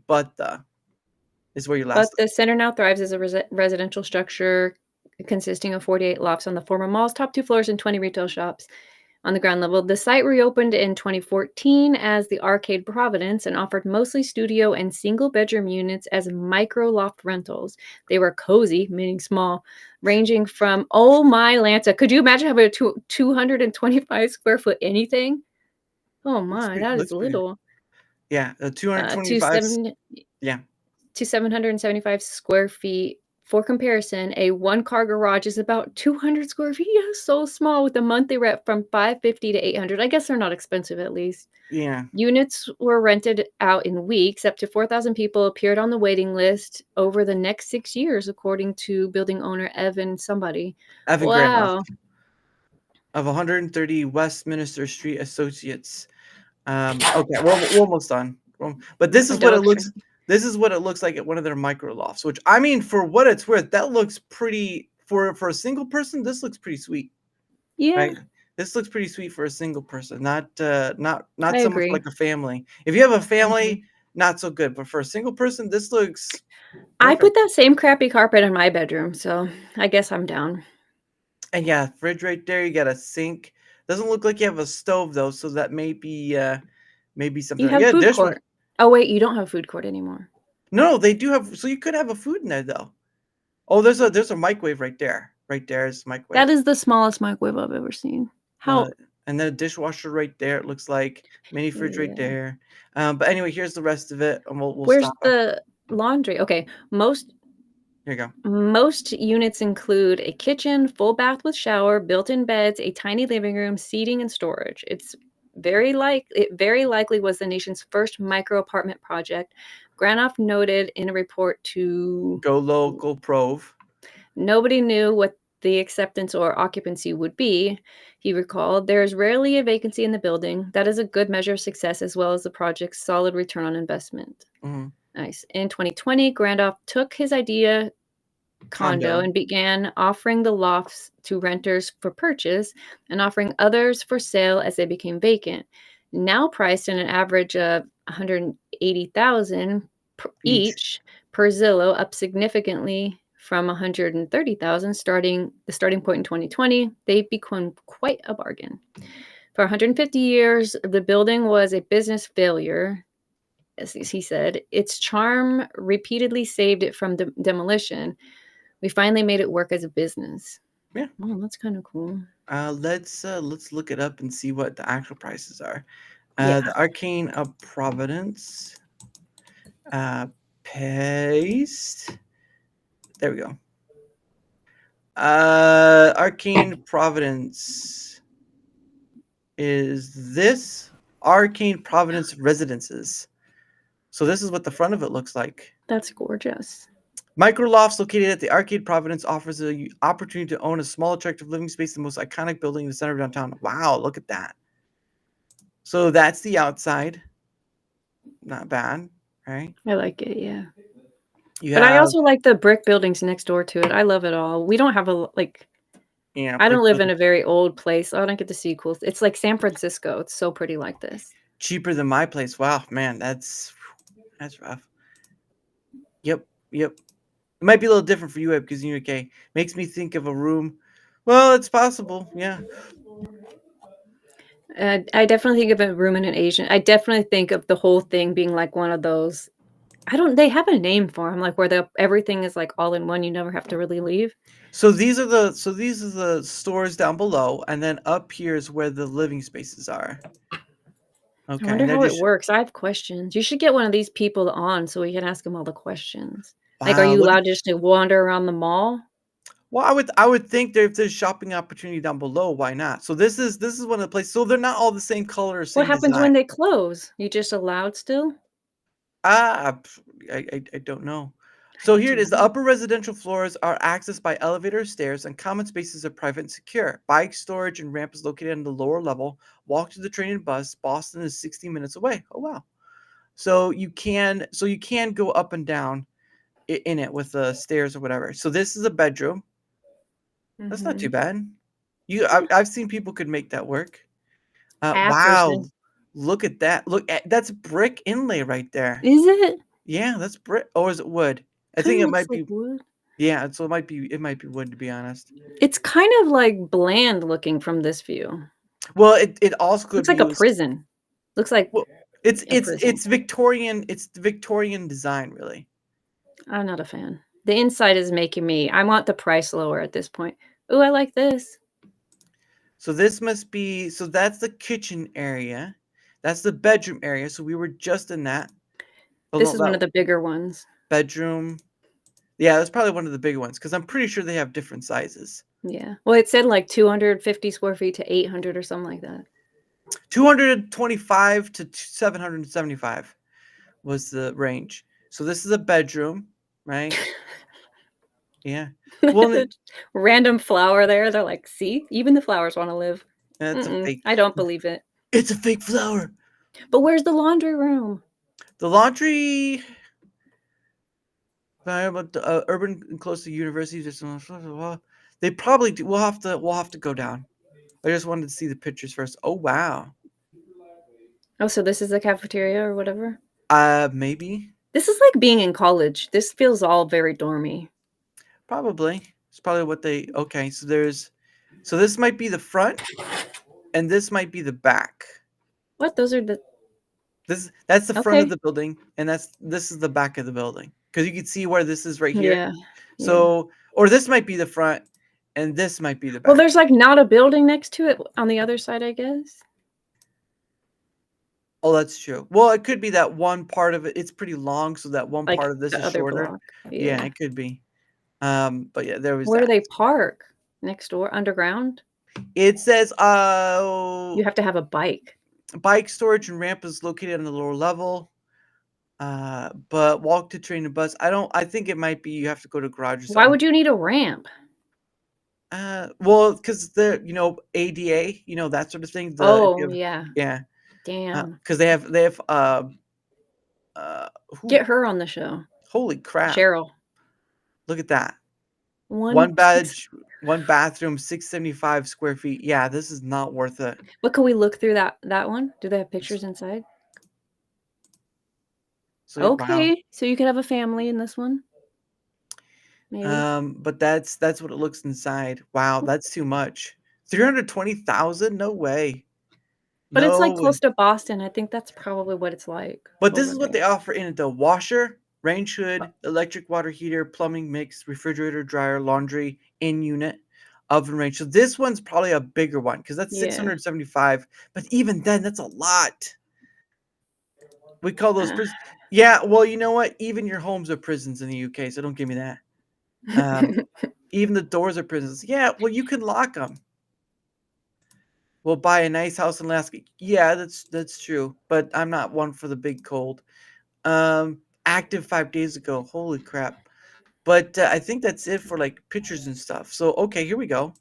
is where you But last. the center now thrives as a residential structure consisting of 48 lofts on the former mall's top 2 floors and 20 retail shops on the ground level. The site reopened in 2014 as the Arcade Providence and offered mostly studio and single bedroom units as micro loft rentals. They were cozy, meaning small, ranging from, oh my Lanta, could you imagine having a 225 square foot anything? Oh my, that is Looks pretty. little. Yeah, To 225. Yeah. to 775 square feet. For comparison, a one-car garage is about 200 square feet. Yeah, so small, with a monthly rent from $550 to $800. I guess they're not expensive, at least. Yeah. Units were rented out in weeks. Up to 4,000 people appeared on the waiting list over the next 6 years, according to building owner Evan somebody. Evan Wow. Grandhoff of 130 Westminster Street Associates. Okay, we're almost done. But this My is what it dog's looks. This is what it looks like at one of their micro lofts. Which, I mean, for what it's worth, that looks pretty for a single person. This looks pretty sweet, Yeah, right? This looks pretty sweet for a single person, not I so much for agree. like a family. If you have a family, not so good. But for a single person, this looks. I perfect. put that same crappy carpet in my bedroom, so I guess I'm down. And yeah, fridge right there. You got a sink. Doesn't look like you have a stove though, so that may be something. You have Yeah, food dishwasher. court. Oh wait, you don't have a food court anymore. No, they do have. So you could have a food in there though. Oh, there's a microwave right there. Right there is the microwave. That is the smallest microwave I've ever seen. How? And then a dishwasher right there. It looks like mini fridge right Yeah. there. But anyway, here's the rest of it, and we'll Where's stop. the laundry? Okay, Here you go. most units include a kitchen, full bath with shower, built-in beds, a tiny living room, seating, and storage. It very likely was the nation's first micro apartment project. Granoff noted in a report to Go local prove. nobody knew what the acceptance or occupancy would be. He recalled, there is rarely a vacancy in the building. That is a good measure of success as well as the project's solid return on investment. Mhm. Nice. In 2020, Granoff took his idea condo and began offering the lofts to renters for purchase and offering others for sale as they became vacant. Now priced in an average of $180,000 each per Zillow, up significantly from $130,000 the starting point in 2020. They become quite a bargain. For 150 years, the building was a business failure. As he said, its charm repeatedly saved it from demolition. We finally made it work as a business. Yeah. Oh, that's kind of cool. Let's look it up and see what the actual prices are. Yeah. The Arcane of Providence. Paste. There we go. Arcane Providence. Is this Arcane Providence Residences? So this is what the front of it looks like. That's gorgeous. Micro lofts located at the Arcade Providence offers the opportunity to own a small, attractive living space in the most iconic building in the center of downtown. Wow, look at that. So that's the Not bad, right? I like it, yeah. You But I have, also like the brick buildings next door to it. I love it all. We don't have yeah, I don't brick live in a very old place. So I don't get to see cool. It's like San Francisco. It's so pretty like this. cheaper than my place. Wow, man, that's rough. Yep. It might be a little different for you, Eb, because you're UK. Makes me think of a room. Well, it's possible. Yeah. I definitely think of a room in an Asian. I definitely think of the whole thing being like one of those. I don't. They have a name for them, like where everything is like all in one. You never have to really leave. So these are the stores down below, and then up here is where the living spaces are. I Okay, wonder and they're how it just works. I have questions. You should get one of these people on so we can ask them all the questions. Like, are wow. you Look at allowed just to wander around the mall? well, I would think that if there's shopping opportunity down below, why not? So this is one of the places. So they're not all the same color or What same happens design. when they close? You just allowed still? I don't know. I So need here to it is. The know. upper residential floors are accessed by elevator stairs, and common spaces are private and secure. Bike storage and ramp is located on the lower level. Walk to the train and bus. Boston is 60 minutes away. Oh wow. So you can go up and down in it with the stairs or whatever. So this is a bedroom. That's not too Mhm. bad. I've seen people could make that work. Average. Wow. Look at that. Look at that's brick inlay right there. Is it? Yeah, that's brick. Or is it wood? I think Kinda it looks might like be. wood. Yeah, so it might be wood, to be honest. It's kind of, like, bland looking from this view. Well, it also could Looks be like a used. prison. Looks like Well, it's a it's prison. it's Victorian. It's the Victorian design, really. I'm not a fan. The inside is making me I want the price lower at this point. Ooh, I like this. So this must be. So that's the kitchen area. That's the bedroom area. So we were just in that. Oh This no, is one that of the bigger ones. bedroom. Yeah, that's probably one of the bigger ones because I'm pretty sure they have different sizes. Yeah. Well, it said, like, 250 square feet to 800 or something like that. 225 to 775 was the range. So this is a bedroom, right? Yeah. Well, Random flower there. They're like, "See? Even the flowers wanna live." it's a fake. I don't believe it. It's a fake flower. But where's the laundry room? The laundry, but urban and close to universities. They probably do. We'll have to go down. I just wanted to see the pictures first. Oh wow. Oh, so this is the cafeteria or whatever? Maybe, This is like being in college. This feels all very dormy. probably. It's probably what they. Okay, so this might be the front, and this might be the back. What? Those are the That's the front of okay. the building, and this is the back of the building because you can see where this is right here. Yeah. Yeah. So, or this might be the front, and this might be the Well, back. there's, like, not a building next to it on the other side, I guess? Oh, that's true. Well, it could be that one part of it. It's pretty long, so that one Like, part of this the is other shorter. block. Yeah, Yeah. it could be. But yeah, there was Where do that. they park? Next door? Underground? It says You have to have a bike. bike storage and ramp is located on the lower level. But walk to train and bus. I think it might be you have to go to garage or Why something. would you need a ramp? Well, because the ADA, that sort of thing. Oh, yeah. Yeah, Damn. because they have Get her on the show. holy crap! Cheryl. Look at that. One six One bathroom, 675 square feet. Yeah, this is not worth it. What can we look through that one? Do they have pictures inside? So wow. Okay, so you could have a family in this one, maybe. But that's what it looks inside. Wow, that's too much. 320,000? No way. But it's, No like, way. close to Boston. I think that's probably what it's like But this over is what there. they offer in it though. Washer, range hood, electric water heater, plumbing mix, refrigerator, dryer, laundry, in unit, oven range. So this one's probably a bigger one because that's Yeah. 675. But even then, that's a lot. We call those Uh. prisons. Yeah, well, you know what? Even your homes are prisons in the UK, so don't give me that. Even the doors are prisons. Yeah, well, you can lock them. We'll buy a nice house in Alaska. Yeah, that's true. But I'm not one for the big cold. Active 5 days ago. Holy crap! But I think that's it for like pictures and stuff. So okay, here we go.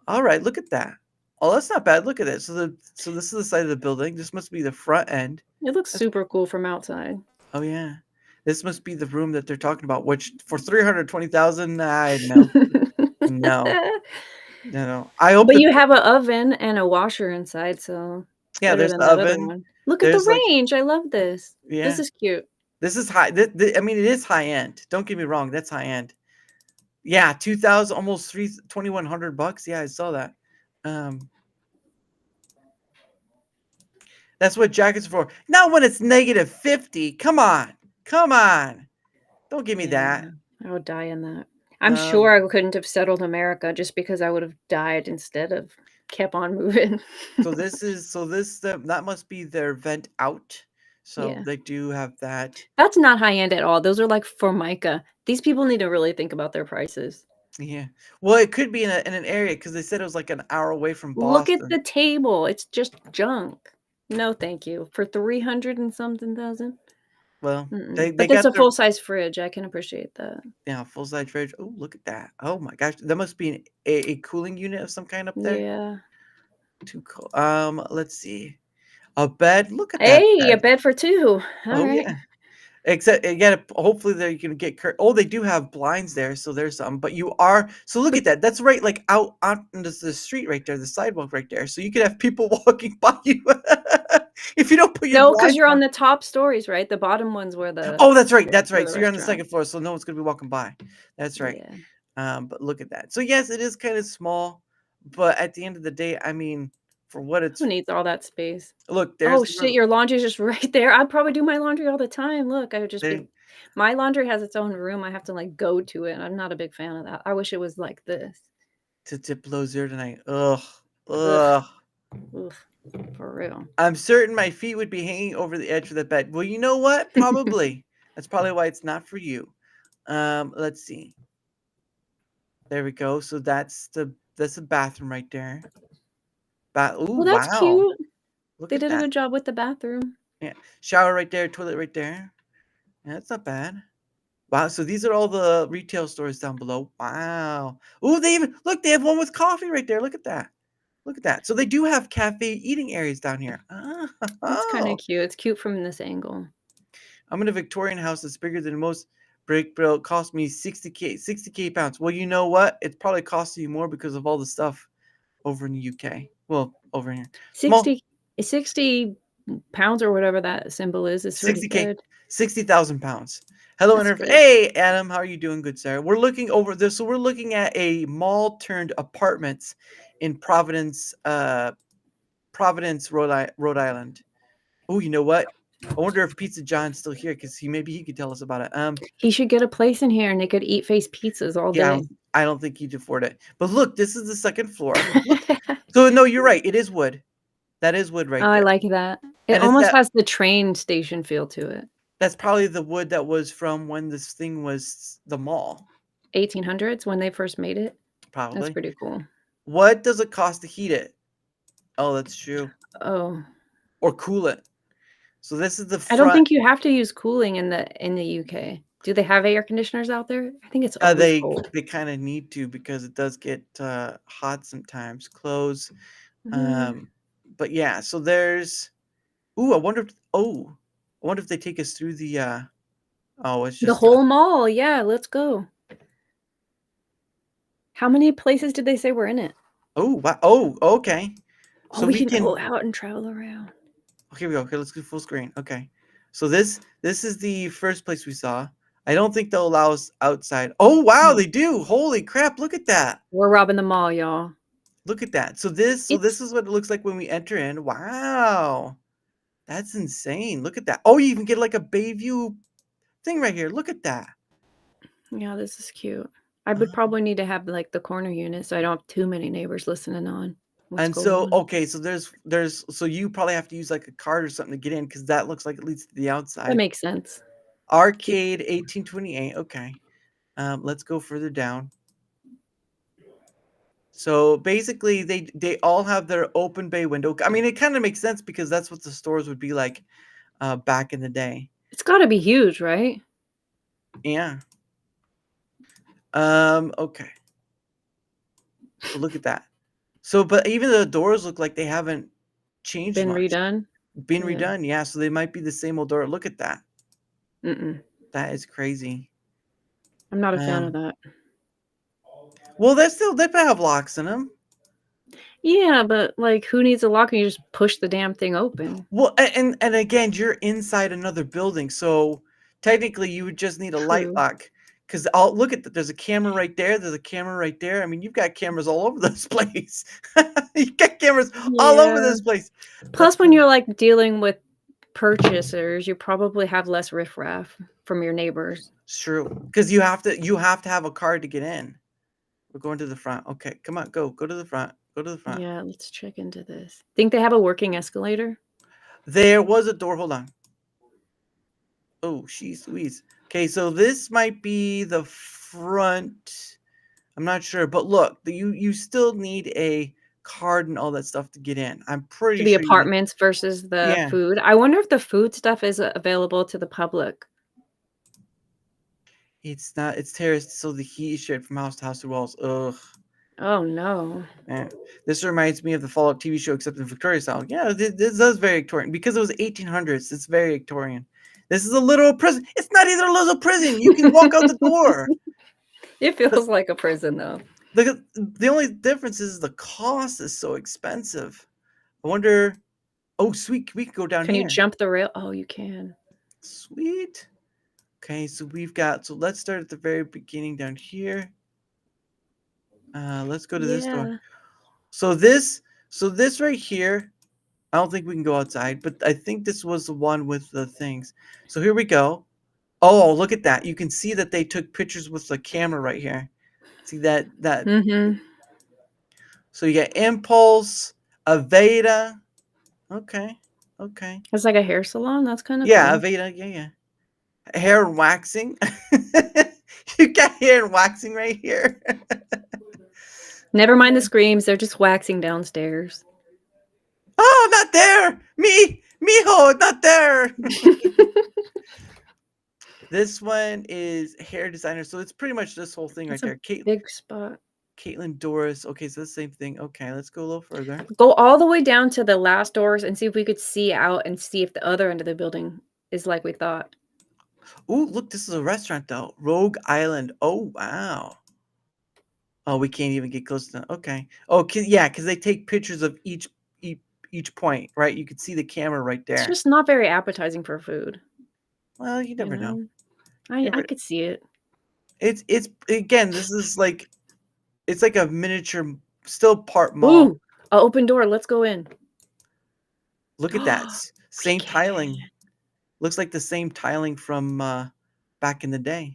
All right, look at that. Oh, that's not bad. Look at it. So this is the side of the building. This must be the front end. It looks super cool from outside. Oh yeah, this must be the room that they're talking about. Which for 320,000, I no, no. I hope But that you have a oven and a washer inside, so it's yeah. better There's than the that other oven. one. Look at the There's like range. I love this. This yeah. is cute. This is high. I mean, it is high end. Don't get me wrong. That's high end. Yeah, 2,000, almost $2,100. Yeah, I saw that. Um, That's what jackets are for. Not when it's -50. Come on. Come on. Don't give me that. I would die in that. I'm sure I couldn't have settled America just because I would have died instead of kept on moving. So this that must be their vent out. So Yeah. they do have that. That's not high end at all. Those are like Formica. These people need to really think about their prices. Yeah. Well, it could be in an area because they said it was like an hour away from Look at Boston. the table. It's just junk. No, thank you. For 300 and something thousand? Well, Mm-mm. they But there's got a their full-size fridge. I can appreciate that. full size fridge. Oh, look at that. Oh my gosh, that must be a cooling unit of some kind up there. Yeah. Too cool. Let's see. A bed. Look at that Hey, a bed. bed for two. All Oh right. yeah. Except again, hopefully there you can get oh, they do have blinds there, so there's some. But you are so look But at that. That's right, like out on the street right there, the sidewalk right there. So you could have people walking by you if you don't put your no, because blinds you're on down. the top stories, right? The bottom ones were the Oh, that's right. That's were right. the So you're on the restaurant. second floor, so no one's gonna be walking by. That's right. Yeah. But look at that. So yes, it is kind of small, but at the end of the day, I mean, for what Who it's needs all that space? look, Oh shit, your laundry's just right there. I'd probably do my laundry all the time. Look, I would just there be my laundry has its own room. I have to like go to it. I'm not a big fan of that. I wish it was like this. to tip below zero tonight. Ugh. Ugh. Ugh. Ugh. For real. I'm certain my feet would be hanging over the edge of the bed. Well, you know what? Probably. That's probably why it's not for you. Let's see. There we go. So that's the bathroom right there. Ooh, Well, that's wow. cute. Look They at did a that. good job with the bathroom. Yeah. Shower right there, toilet right there. Yeah, that's not bad. Wow. So these are all the retail stores down below. Wow. Ooh, they even look, they have one with coffee right there. Look at that. Look at that. So they do have cafe eating areas down here. That's kind of Oh. cute. It's cute from this angle. I'm in a Victorian house that's bigger than most brick, but it cost me 60K pounds. Well, you know what? It's probably costing you more because of all the stuff over in the UK. Well, over here. Small 60 pounds or whatever that symbol is pretty 60K, good. 60,000 pounds. Hello, That's internet. good. Hey, Adam, how are you doing, good sir? We're looking over this. So we're looking at a mall turned apartments in Providence, Rhode Island. Oh, you know what? I wonder if Pizza John's still here because maybe he could tell us about it. He should get a place in here and they could eat face pizzas all Yeah, day. I don't think he'd afford it. But look, this is the second floor. Look. So no, you're right. It is wood. That is wood right Oh, I there. like that. It And it's almost that has the train station feel to it. that's probably the wood that was from when this thing was the mall, 1800s when they first made it. That's probably. pretty cool. What does it cost to heat it? Oh, that's true. Oh, Or cool it. So this is the I don't front. think you have to use cooling in the UK. Do they have air conditioners out there? I think it's always cold. They kind of need to because it does get hot sometimes. Close. Mhm. But yeah, so there's ooh, I wonder if they take us through the oh, it's The just whole mall, yeah, let's go. How many places did they say were in it? oh, wow. Oh, okay. Oh, So we we can can go out and travel around. here we go. Okay, let's go full screen. Okay. So this is the first place we saw. I don't think they'll allow us outside. Oh, wow, No, they do. Holy crap, look at that. we're robbing the mall, y'all. Look at that. So this It's is what it looks like when we enter in. Wow. That's insane. Look at that. Oh, you even get like a Bayview thing right here. Look at that. yeah, this is cute. I would probably need to have like the corner unit so I don't have too many neighbors listening on what's And going so, on. okay, so there's so you probably have to use like a card or something to get in because that looks like it leads to the That outside. makes sense. Keep Arcade 1828. Okay. Let's go further down. So basically, they all have their open bay window. I mean, it kind of makes sense because that's what the stores would be like back in the day. It's gotta be huge, right? Yeah. Okay. So look at that. So, but even the doors look like they haven't changed Been much. redone. Been Yeah. redone, yeah. So they might be the same old door. Look at that. Mm-mm. That is crazy. I'm not a fan of Um, that. well, they have locks in them. Yeah, but like, who needs a lock when you just push the damn thing open? Well, and again, you're inside another building, so technically you would just need a light True. lock Because I'll look at there's a camera right there. There's a camera right there. I mean, you've got cameras all over this place. You've got cameras all over Yeah. this place. Plus, when you're like dealing with purchasers, you probably have less riffraff from your neighbors. It's true. Because you have to have a card to get in. We're going to the front. Okay, come on, go to the front. Go to the front. Yeah, let's check into this. Think they have a working escalator? There was a door. Hold on. Oh, she's Louise. Okay, so this might be the front. I'm not sure, but look, you still need a card and all that stuff to get in. I'm pretty To the sure you need, apartments versus the yeah. food. I wonder if the food stuff is available to the public. It's not. It's terraced, so the heat is shared from house to house through walls. Ugh. Oh no. Man. This reminds me of the Fallout TV show, except in Victorian style. Yeah, this is very Victorian because it was 1800s. It's very Victorian. This is a literal prison. It's not even a little prison. You can walk out the door. It feels like a prison though. The only difference is the cost is so expensive. I wonder. Oh, sweet. We can go down Can here. you jump the rail? Oh, you can. Sweet. Okay, so we've got. So let's start at the very beginning down here. Let's go to this door. So this right here. I don't think we can go outside, but I think this was the one with the things. So here we go. Oh, look at that. You can see that they took pictures with the camera right here. See that? Mm-hmm. So you get Impulse, Aveda. Okay. It's like a hair salon. That's kind of Yeah, cool. Aveda. Yeah. Hair and waxing. You got hair and waxing right here. Never mind the screams. They're just waxing downstairs. Oh, not there. Mijo, not there. This one is hair designer. So it's pretty much this whole thing That's right there. big spot. Caitlin Doris. Okay, so the same thing. Okay, let's go a little further. Go all the way down to the last doors and see if we could see out and see if the other end of the building is like we thought. Ooh, look, this is a restaurant though. Rogue Island. Oh, wow. Oh, we can't even get close to. Okay. Oh, yeah, because they take pictures of each point, right? You can see the camera right there. It's just not very appetizing for food. Well, you never know. I could see it. It's again. This is like, it's like a miniature, still part mall. Ooh, an open door. Let's go in. Look at that. Same tiling. Looks like the same tiling from back in the day.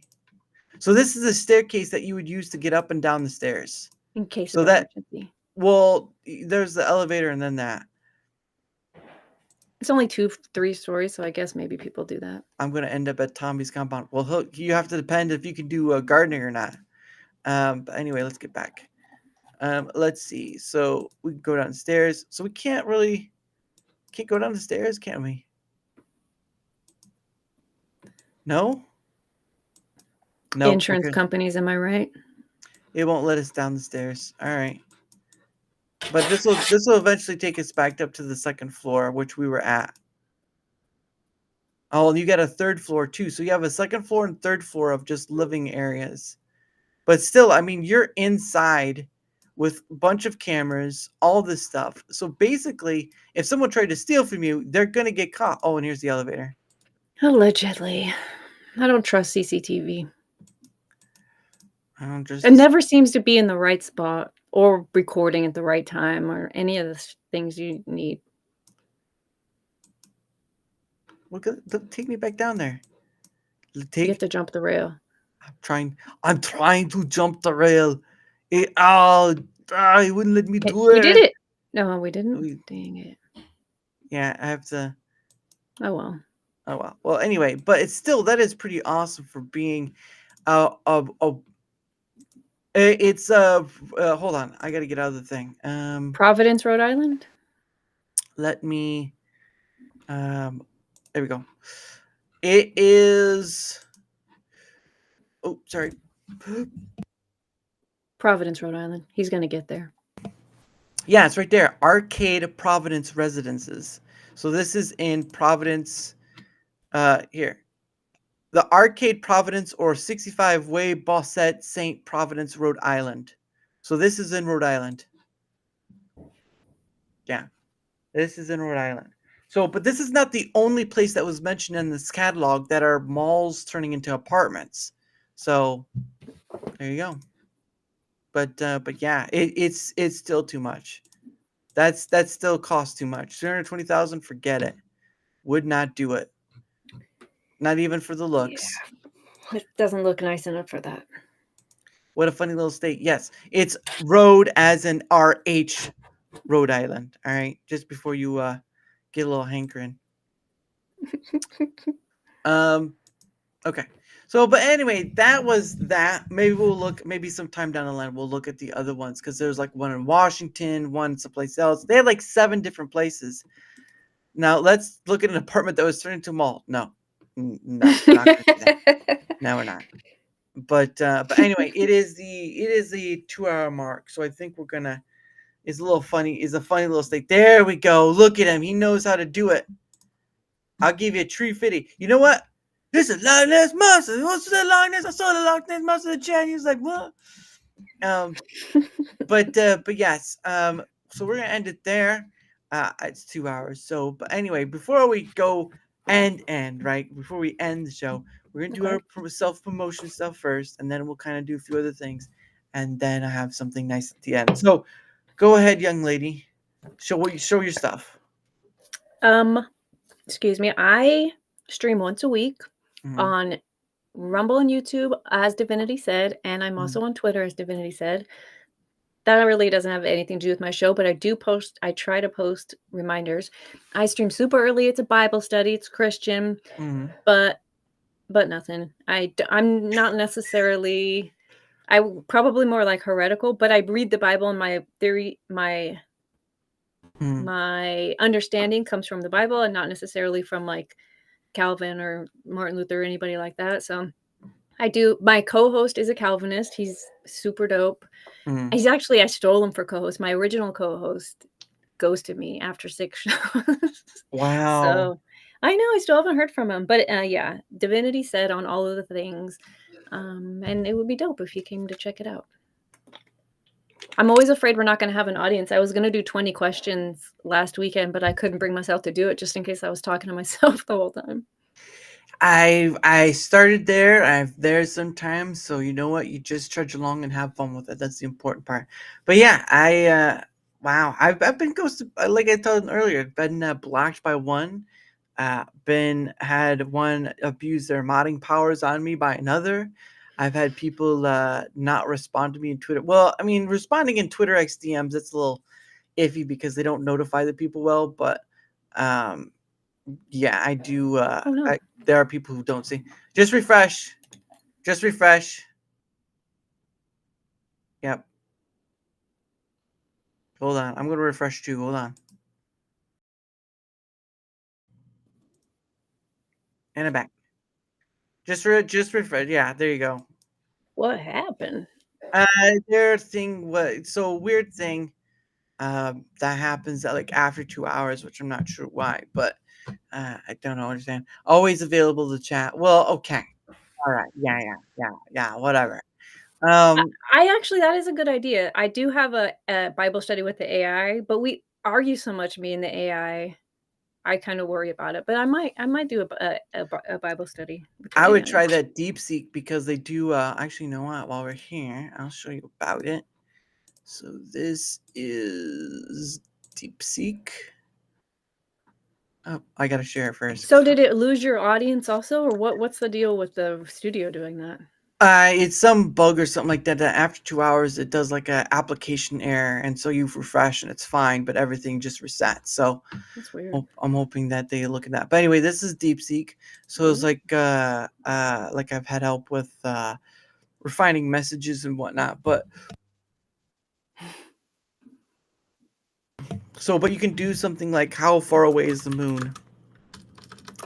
So this is a staircase that you would use to get up and down the stairs. In case So of that- emergency. Well, there's the elevator and then that. It's only 2-3 stories, so I guess maybe people do that. I'm going to end up at Tommy's compound. Well, you have to depend if you can do gardening or not. But anyway, let's get back. Let's see. So we can go downstairs. So we can't go down the stairs, can we? No? No. Insurance companies, am I right? It won't let us down the stairs. All right. But this will eventually take us back up to the second floor, which we were at. Oh, and you got a third floor too. So you have a second floor and third floor of just living areas. But still, I mean, you're inside with a bunch of cameras, all this stuff. So basically, if someone tried to steal from you, they're going to get caught. Oh, and here's the elevator. Allegedly. I don't trust CCTV. I don't just. It never seems to be in the right spot or recording at the right time or any of the things you need. Look at, take me back down there. You have to jump the rail. I'm trying to jump the rail. It wouldn't let me do it. We did it. No, we didn't. Dang it. Yeah, I have to. Oh well. Oh well. Well, anyway, but it's still, that is pretty awesome for being it's hold on, I gotta get out of the thing. Providence, Rhode Island. Let me there we go. It is, oh sorry, Providence, Rhode Island. He's gonna get there. yeah, it's right there. Arcade Providence Residences. So this is in Providence. Here, the Arcade Providence, or 65 Way Bossett, St. Providence, Rhode Island. So this is in Rhode Island. Yeah, this is in Rhode Island. So, but this is not the only place that was mentioned in this catalog that are malls turning into apartments. So there you go. But yeah, it's still too much. That still costs too much. 320,000, forget it. Would not do it. Not even for the looks. It doesn't look nice enough for that. What a funny little state. Yes, it's Rhode as in RH, Rhode Island. All right, just before you get a little hankering. Okay. So, but anyway, that was that. Maybe we'll look. Maybe sometime down the line we'll look at the other ones because there's like one in Washington, one someplace else. They had like 7 different places. Now let's look at an apartment that was turned into a mall. No, no, we're not gonna do that. No, we're not. But anyway, it is the 2-hour mark. So I think we're gonna. It's a little funny. It's a funny little state. There we go. Look at him. He knows how to do it. I'll give you a tree fitty. You know what? This is Loch Ness Monster. What's the Loch Ness? I saw the Loch Ness Monster in the chat. He was like, what? But yes. So we're gonna end it there. It's 2 hours. So, but anyway, before we go end right before we end the show, we're gonna do our self promotion stuff first, and then we'll kind of do a few other things, and then I have something nice at the end. So, go ahead, young lady. Show your stuff. Excuse me. I stream once a week Mhm. on Rumble and YouTube, as Divinity said, and I'm also on Twitter, as Divinity said. That really doesn't have anything to do with my show, but I try to post reminders. I stream super early. It's a Bible study. It's Christian, Mhm. but nothing. I'm not necessarily. Probably more like heretical, but I read the Bible, and my theory, my understanding comes from the Bible and not necessarily from like Calvin or Martin Luther or anybody like that. So I do. My co-host is a Calvinist. He's super dope. He's actually, I stole him for co-host. My original co-host ghosted me after 6 shows. Wow. So I know I still haven't heard from him, but yeah, Divinity said on all of the things, and it would be dope if you came to check it out. I'm always afraid we're not going to have an audience. I was going to do 20 questions last weekend, but I couldn't bring myself to do it just in case I was talking to myself the whole time. I started there. I'm there sometimes, so you know what? You just trudge along and have fun with it. That's the important part. But yeah, wow, I've been ghosted. Like I told them earlier, been blocked by one. Had one abuse their modding powers on me by another. I've had people not respond to me in Twitter. Well, I mean, responding in Twitter X DMs, it's a little iffy because they don't notify the people well. But yeah, I do. Oh, no. There are people who don't see. Just refresh. Just refresh. Yep. Hold on. I'm going to refresh too. Hold on. And I'm back. Just refresh. Yeah, there you go. What happened? Their thing was so weird thing that happens at like after 2 hours, which I'm not sure why, but I don't understand. Always available to chat. Well, okay. All right. Yeah, whatever. I actually, that is a good idea. I do have a Bible study with the AI, but we argue so much, me and the AI. I kind of worry about it, but I might do a Bible study with the I would AI. try that DeepSeek because they do actually, you know what, while we're here, I'll show you about it. So this is DeepSeek. Oh, I gotta share it first. So did it lose your audience also, or what's the deal with the studio doing that? It's some bug or something like that. That after 2 hours, it does like a application error, and so you refresh and it's fine, but everything just resets. So That's weird. I'm hoping that they look at that. But anyway, this is DeepSeek. So it's like I've had help with refining messages and whatnot. But but you can do something like how far away is the moon,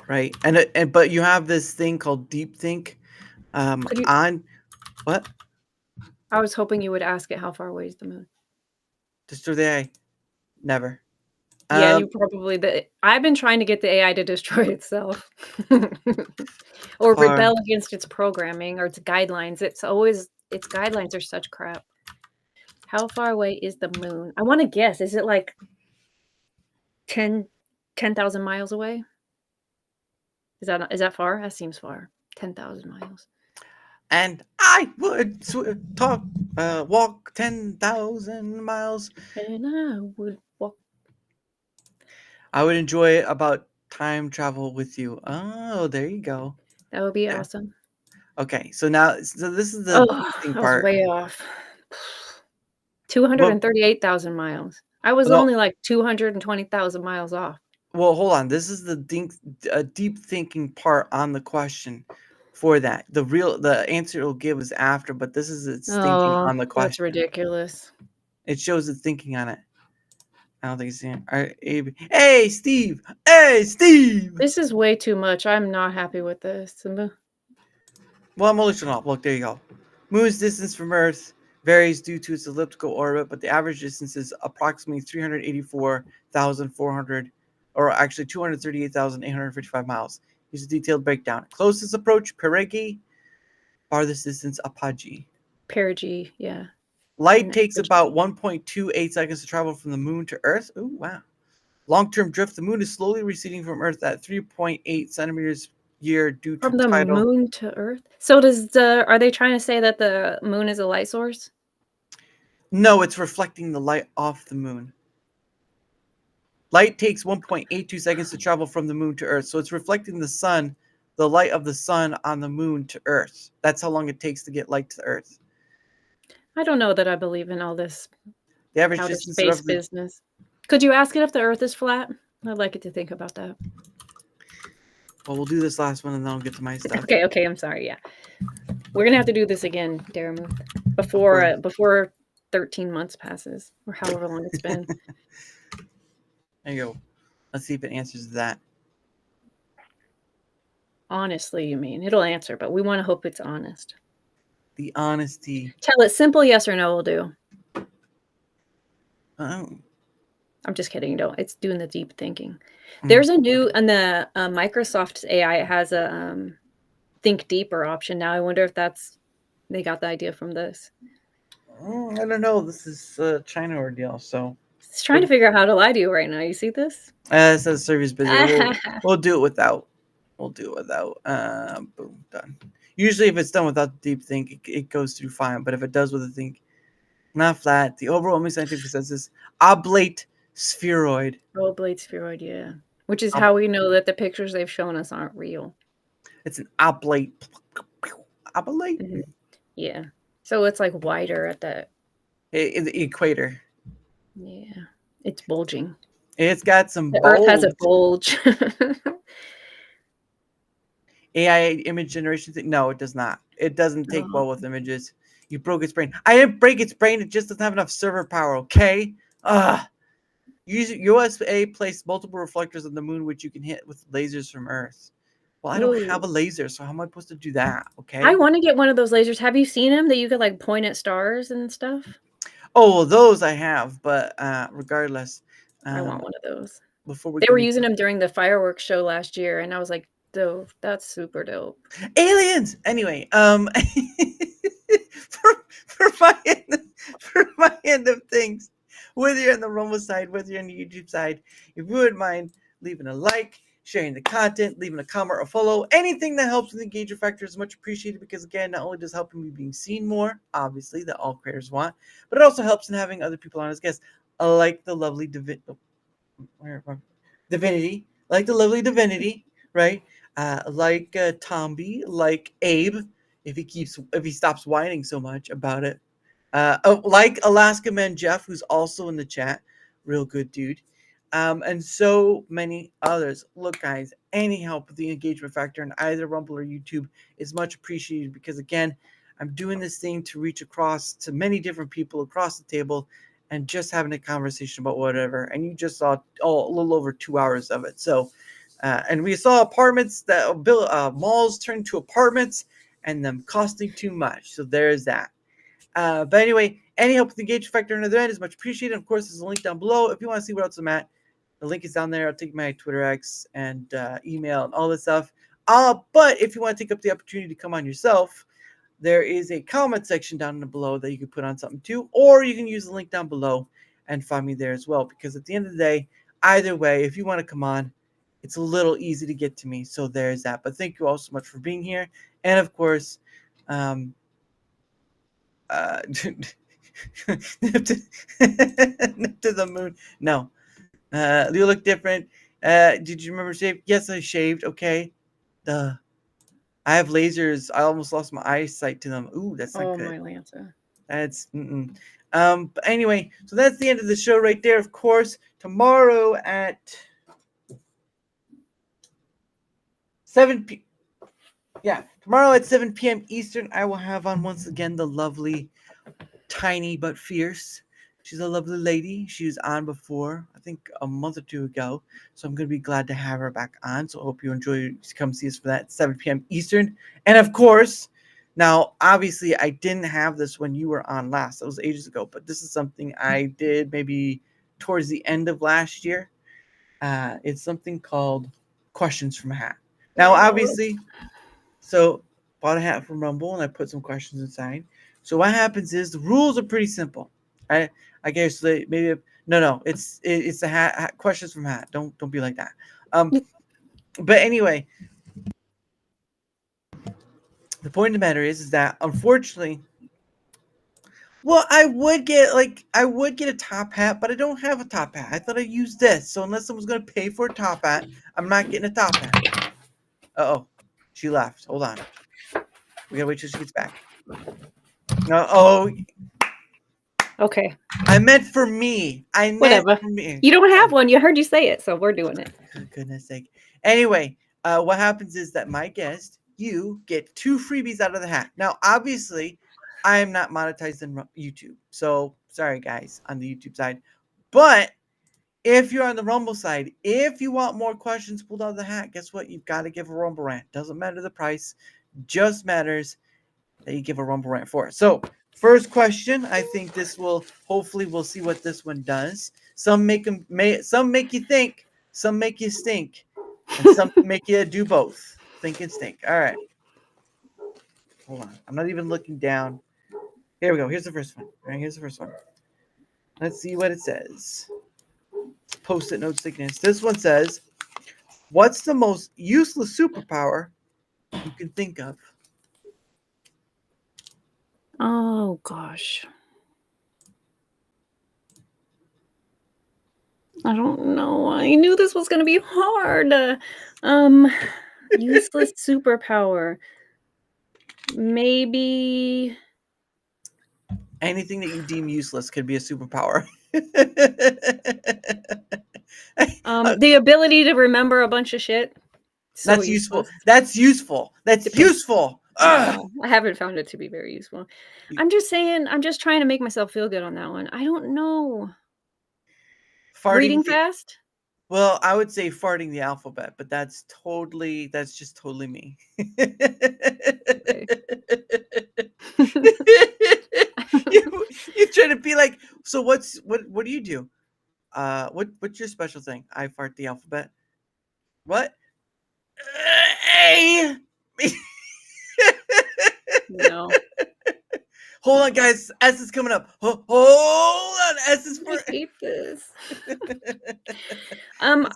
right? And but you have this thing called Deep Think on what? I was hoping you would ask it how far away is the moon. Destroy the AI. Never. Yeah, you probably I've been trying to get the AI to destroy itself. Or rebel against its programming or its guidelines. Its guidelines are such crap. How far away is the moon? I want to guess. Is it like 10,000 miles away? Is that far? That seems far. 10,000 miles. And I would walk 10,000 miles. And I would walk. I would enjoy about time travel with you. Oh, there you go. That would be Yeah. awesome. Okay, so this is the Oh, deep thing I was part. way off. Well, 238,000 miles. I was no, only like 220,000 miles off. well, hold on. This is the deep thinking part on the question for that. The answer it'll give is after, but this is its thinking Oh, on the that's question. ridiculous. It shows its thinking on it. I don't think it's in. All right, Hey, Steve. Hey, Steve. This is way too much. I'm not happy with this. Well, I'm only showing off. Look, there you go. Moon's distance from Earth varies due to its elliptical orbit, but the average distance is approximately 384,400, or actually 238,855 miles. Here's a detailed breakdown. Closest approach, Perigee. Farthest distance, Apogee. Perigee, yeah. Light takes about 1.28 seconds to travel from the Moon to Earth. Oh, wow. Long-term drift, the Moon is slowly receding from Earth at 3.8 centimeters year due to From the tidal. moon to Earth? So are they trying to say that the moon is a light source? No, it's reflecting the light off the Moon. Light takes 1.82 seconds to travel from the Moon to Earth. So it's reflecting the sun, the light of the sun on the Moon to Earth. That's how long it takes to get light to Earth. I don't know that I believe in all this The average outer distance space roughly. business. Could you ask it if the Earth is flat? I'd like it to think about that. Well, we'll do this last one and then I'll get to my stuff. Okay, I'm sorry, yeah. We're gonna have to do this again, Daramouthe, before 13 months passes, or however long it's been. There you go. Let's see if it answers that. Honestly, you mean. It'll answer, but we want to hope it's honest. The honesty. Tell it simple yes or no will do. Oh. I'm just kidding. Don't. It's doing the deep thinking. There's a new on the Microsoft AI. It has a think deeper option now. I wonder if they got the idea from this. I don't know. This is a China ordeal, so It's trying to figure out how to lie to you right now. You see this? it says service busy. We'll do it without. We'll do it without. Boom, done. Usually, if it's done without the deep think, it goes through fine. But if it does with the think, not flat. The overwhelming scientific consensus: oblate spheroid. Oblate spheroid, yeah. Which is how we know that the pictures they've shown us aren't real. It's an oblate. Oblate. Mm-hmm. Yeah. So it's like wider at the equator. Yeah. It's bulging. It's got some The bulge. Earth has a bulge. AI image generation thing? No, it does not. It doesn't take well with images. You broke its brain. I didn't break its brain. It just doesn't have enough server power. Okay. USA placed multiple reflectors on the Moon, which you can hit with lasers from Earth. Well, I don't have a laser, so how am I supposed to do that? Okay. I want to get one of those lasers. Have you seen them that you could like point at stars and stuff? Oh, well, those I have, but regardless, I want one of those. They were using them during the fireworks show last year, and I was like, "Dope, that's super dope." Aliens. Anyway, for my end of things, whether you're on the Rumble side, whether you're on the YouTube side, if you wouldn't mind leaving a like, sharing the content, leaving a comment or follow, anything that helps with the engagement factor is much appreciated, because again, not only does helping me being seen more, obviously, that all creators want, but it also helps in having other people on as guests, like the lovely Divinity, like the lovely Divinity, right? Like Tomby, like Abe, if he stops whining so much about it. Like Alaska Man Jeff, who's also in the chat, real good dude. And so many others. Look, guys, any help with the engagement factor in either Rumble or YouTube is much appreciated, because again, I'm doing this thing to reach across to many different people across the table and just having a conversation about whatever. And you just saw a little over 2 hours of it. So, and we saw apartments that built malls turn to apartments and them costing too much. So there's that. But anyway, any help with the engagement factor on the other end is much appreciated. Of course, there's a link down below if you want to see what else I'm at. The link is down there. I'll take my Twitter X and email and all this stuff. But if you want to take up the opportunity to come on yourself, there is a comment section down below that you can put on something too, or you can use the link down below and find me there as well. Because at the end of the day, either way, if you want to come on, it's a little easy to get to me. So there's that. But thank you all so much for being here. And of course, Um, nip to, nip to the moon. No. You look different. Did you remember shave? Yes, I shaved. Okay. Duh. I have lasers. I almost lost my eyesight to them. Ooh, that's not Oh good. my Lancer. That's but anyway, so that's the end of the show right there. Of course, tomorrow at 7 p. Yeah, tomorrow at 7 p.m. Eastern, I will have on once again the lovely, tiny but fierce. She's a lovely lady. She was on before, I think a month or two ago. So I'm gonna be glad to have her back on. So I hope you enjoy. Come see us for that 7 p.m. Eastern. And of course, now obviously I didn't have this when you were on last. That was ages ago. But this is something I did maybe towards the end of last year. It's something called Questions from a Hat. Now, obviously, so bought a hat from Rumble and I put some questions inside. So what happens is the rules are pretty simple. I guess maybe no, it's the hat questions from hat. Don't be like that. But anyway, the point of the matter is that unfortunately, well, I would get a top hat, but I don't have a top hat. I thought I'd use this. So unless someone's gonna pay for a top hat, I'm not getting a top hat. Oh, she left. Hold on. We gotta wait till she gets back. No, oh, Okay. I meant for me. I meant Whatever. for me. You don't have one. You heard you say it, so we're doing it. For goodness sake. Anyway, what happens is that my guest, you get 2 freebies out of the hat. Now, obviously, I am not monetized in YouTube. So, sorry, guys, on the YouTube side. But if you're on the Rumble side, if you want more questions pulled out of the hat, guess what? You've got to give a Rumble rant. Doesn't matter the price. Just matters that you give a Rumble rant for it. So, first question, I think this will, hopefully we'll see what this one does. Some make you think, some make you stink, and some make you do both. Think and stink. All right. Hold on. I'm not even looking down. Here we go. Here's the first one. All right, here's the first one. Let's see what it says. Post-it note thickness. This one says, what's the most useless superpower you can think of? Oh gosh. I don't know. I knew this was gonna be hard. Useless superpower. Maybe Anything that you deem useless could be a superpower. the ability to remember a bunch of shit. So That's useful. useless. That's useful. That's Depends. useful. Ugh. I haven't found it to be very useful. I'm just saying, I'm just trying to make myself feel good on that one. I don't know. Reading fast? Well, I would say farting the alphabet, but that's just totally me. You try to be like, so what do you do? What's your special thing? I fart the alphabet. What? A. No. Hold on, guys. S is coming up. Hold on. S is I for. hate this.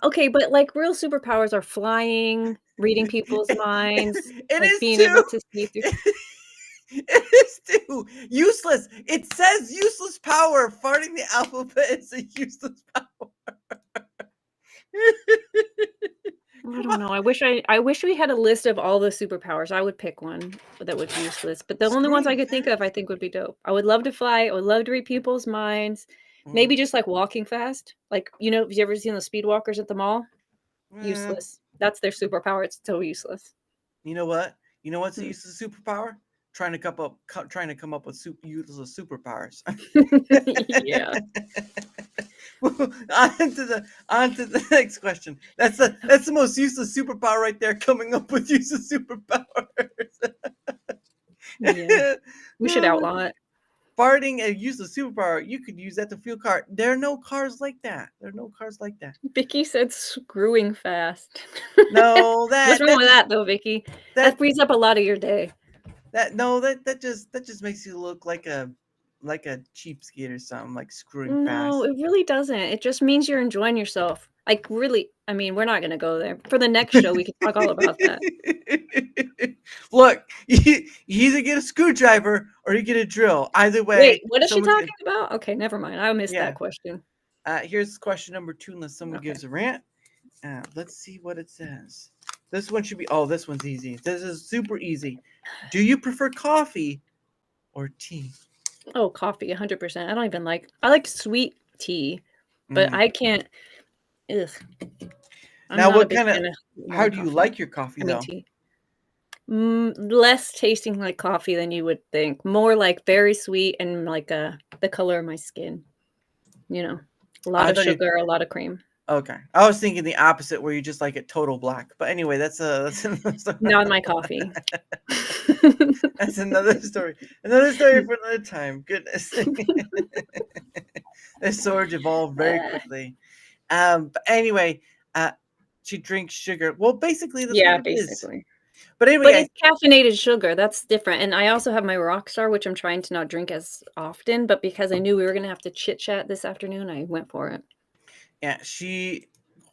Okay, but like real superpowers are flying, reading people's minds, It like is being too. able to see through. It is too useless. It says useless power. Farting the alphabet is a useless power. I don't know. I wish we had a list of all the superpowers. I would pick one that was useless. But the only ones I could think of, I think would be dope. I would love to fly. I would love to read people's minds. Maybe just like walking fast. Like, have you ever seen the speed walkers at the mall? Useless. That's their superpower. It's so useless. You know what? You know what's a useless superpower? Trying to come up with useless superpowers. Yeah. on to the next question. That's the most useless superpower right there. Coming up with useless superpowers. Yeah. We should outlaw it. Farting a useless superpower. You could use that to fuel car. There are no cars like that. Vicky said screwing fast. No, What's wrong with that though, Vicky? That frees up a lot of your day. That just makes you look like a like a cheapskate or something, like screwing No, fast. it really doesn't. It just means you're enjoying yourself. Like, really, I mean, we're not gonna go there. For the next show, we can talk all about that. Look, you either get a screwdriver or you get a drill. Either way, Wait, what is she someone's talking about? Okay, never mind. I missed Yeah. that question. Here's question number 2, unless someone Okay. gives a rant. Let's see what it says. This one should be. Oh, this one's easy. This is super easy. Do you prefer coffee or tea? Oh, coffee, 100%. I don't even I like sweet tea, but Mm. I can't. Ugh. I'm Now, not a what big kind of? fan of How warm do you coffee. like your coffee I mean, though? tea. Less tasting like coffee than you would think. More like very sweet and like the color of my skin. You know, a lot I of thought you. sugar, a lot of cream. Okay, I was thinking the opposite, where you just like it total black. But anyway, that's Not my coffee. that's another story. Another story for another time. Goodness, this sword evolved very quickly. But anyway, she drinks sugar. Well, basically that's Yeah, what it is. basically. But anyway, But guys, it's caffeinated sugar. That's different. And I also have my Rockstar, which I'm trying to not drink as often. But because I knew we were gonna have to chit chat this afternoon, I went for it. yeah,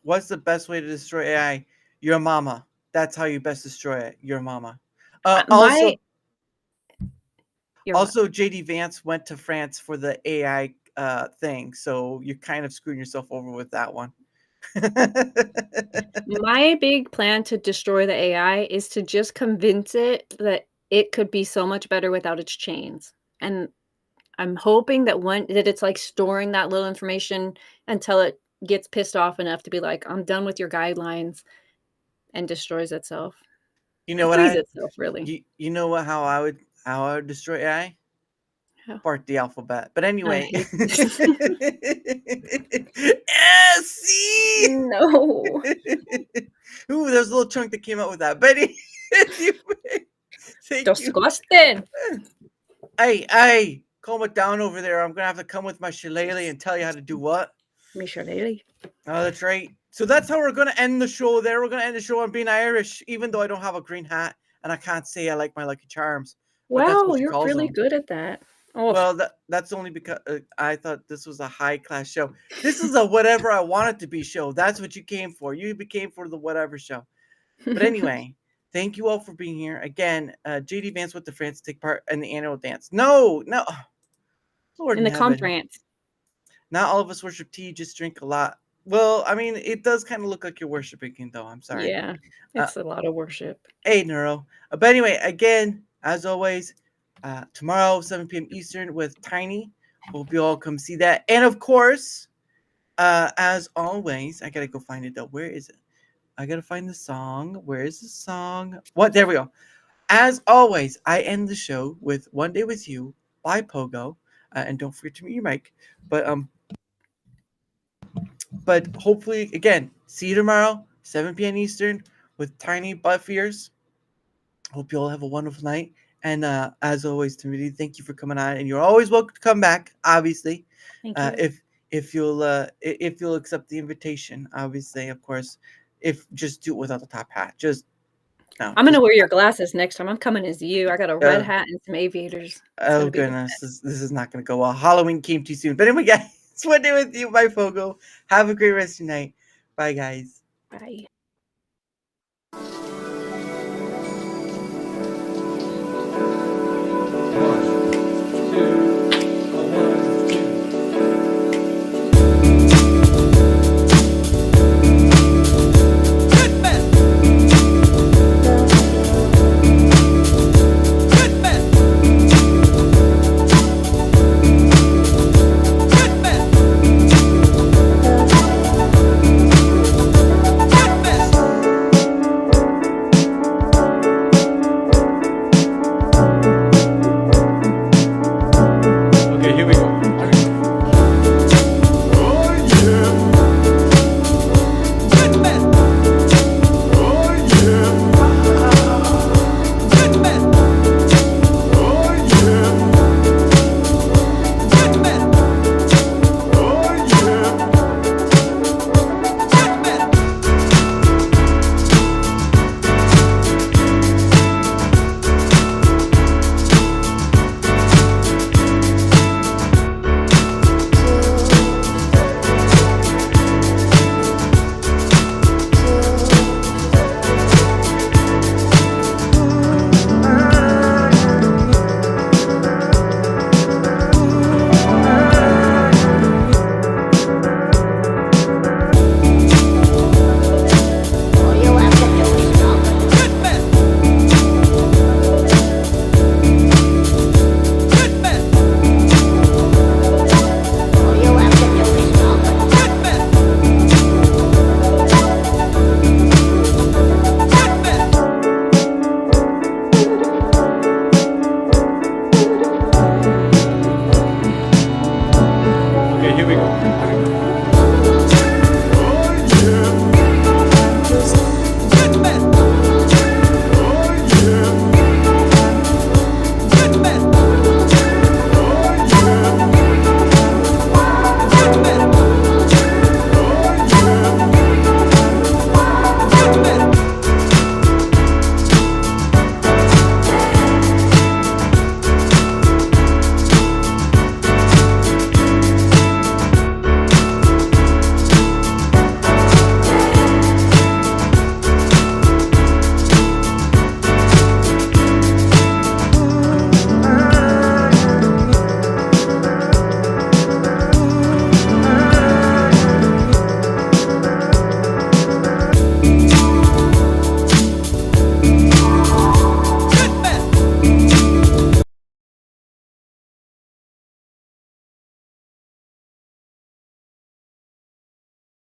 what's the best way to destroy AI? Your mama. That's how you best destroy it. Your mama. Also, You're what? JD Vance went to France for the AI thing, so you're kind of screwing yourself over with that one. My big plan to destroy the AI is to just convince it that it could be so much better without its chains. And I'm hoping that it's like storing that little information until it gets pissed off enough to be like, I'm done with your guidelines, and destroys itself. You know It what frees itself, really. you know what how I would destroy AI? How? Part the alphabet. But I anyway. hate this. See? No. Ooh, there's a little chunk that came out with that. But anyway, thank you. Disgusting. Hey, calm it down over there. I'm gonna have to come with my shillelagh and tell you how to do what. Misha Lily. Oh, that's right. So that's how we're gonna end the show there. We're gonna end the show on being Irish, even though I don't have a green hat and I can't say I like my Lucky Charms. But that's Wow, what she you're calls really them. good at that. Oh, Well, that's only because I thought this was a high class show. This is a whatever I want it to be show. That's what you came for. You came for the whatever show. But anyway, thank you all for being here again. JD Vance went to France to take part in the annual dance. No, Lord in the heaven. conference. Not all of us worship tea. Just drink a lot. Well, I mean, it does kind of look like you're worshiping, though. I'm sorry. Yeah, it's a lot of worship. Hey, Neuro. But anyway, again, as always, tomorrow, 7 p.m. Eastern with Tiny. Hope you all come see that. And of course, as always, I got to go find it, though. Where is it? I got to find the song. Where is the song? What? There we go. As always, I end the show with One Day With You by Pogo. And don't forget to mute your mic. But hopefully, again, see you tomorrow, 7 p.m. Eastern with Tiny Butt-Fears. Hope you all have a wonderful night. And as always, Divinity, thank you for coming on. And you're always welcome to come back, obviously. Thank you. If you'll accept the invitation, obviously, of course. If just do it without the top hat. Just no. I'm gonna wear your glasses next time. I'm coming as you. I got a red hat and some aviators. It's Oh gonna be the goodness, this is not gonna go well. Halloween came too soon. But anyway, guys, it's One Day With You by Fogo. Have a great rest of your night. Bye, guys. best. Bye.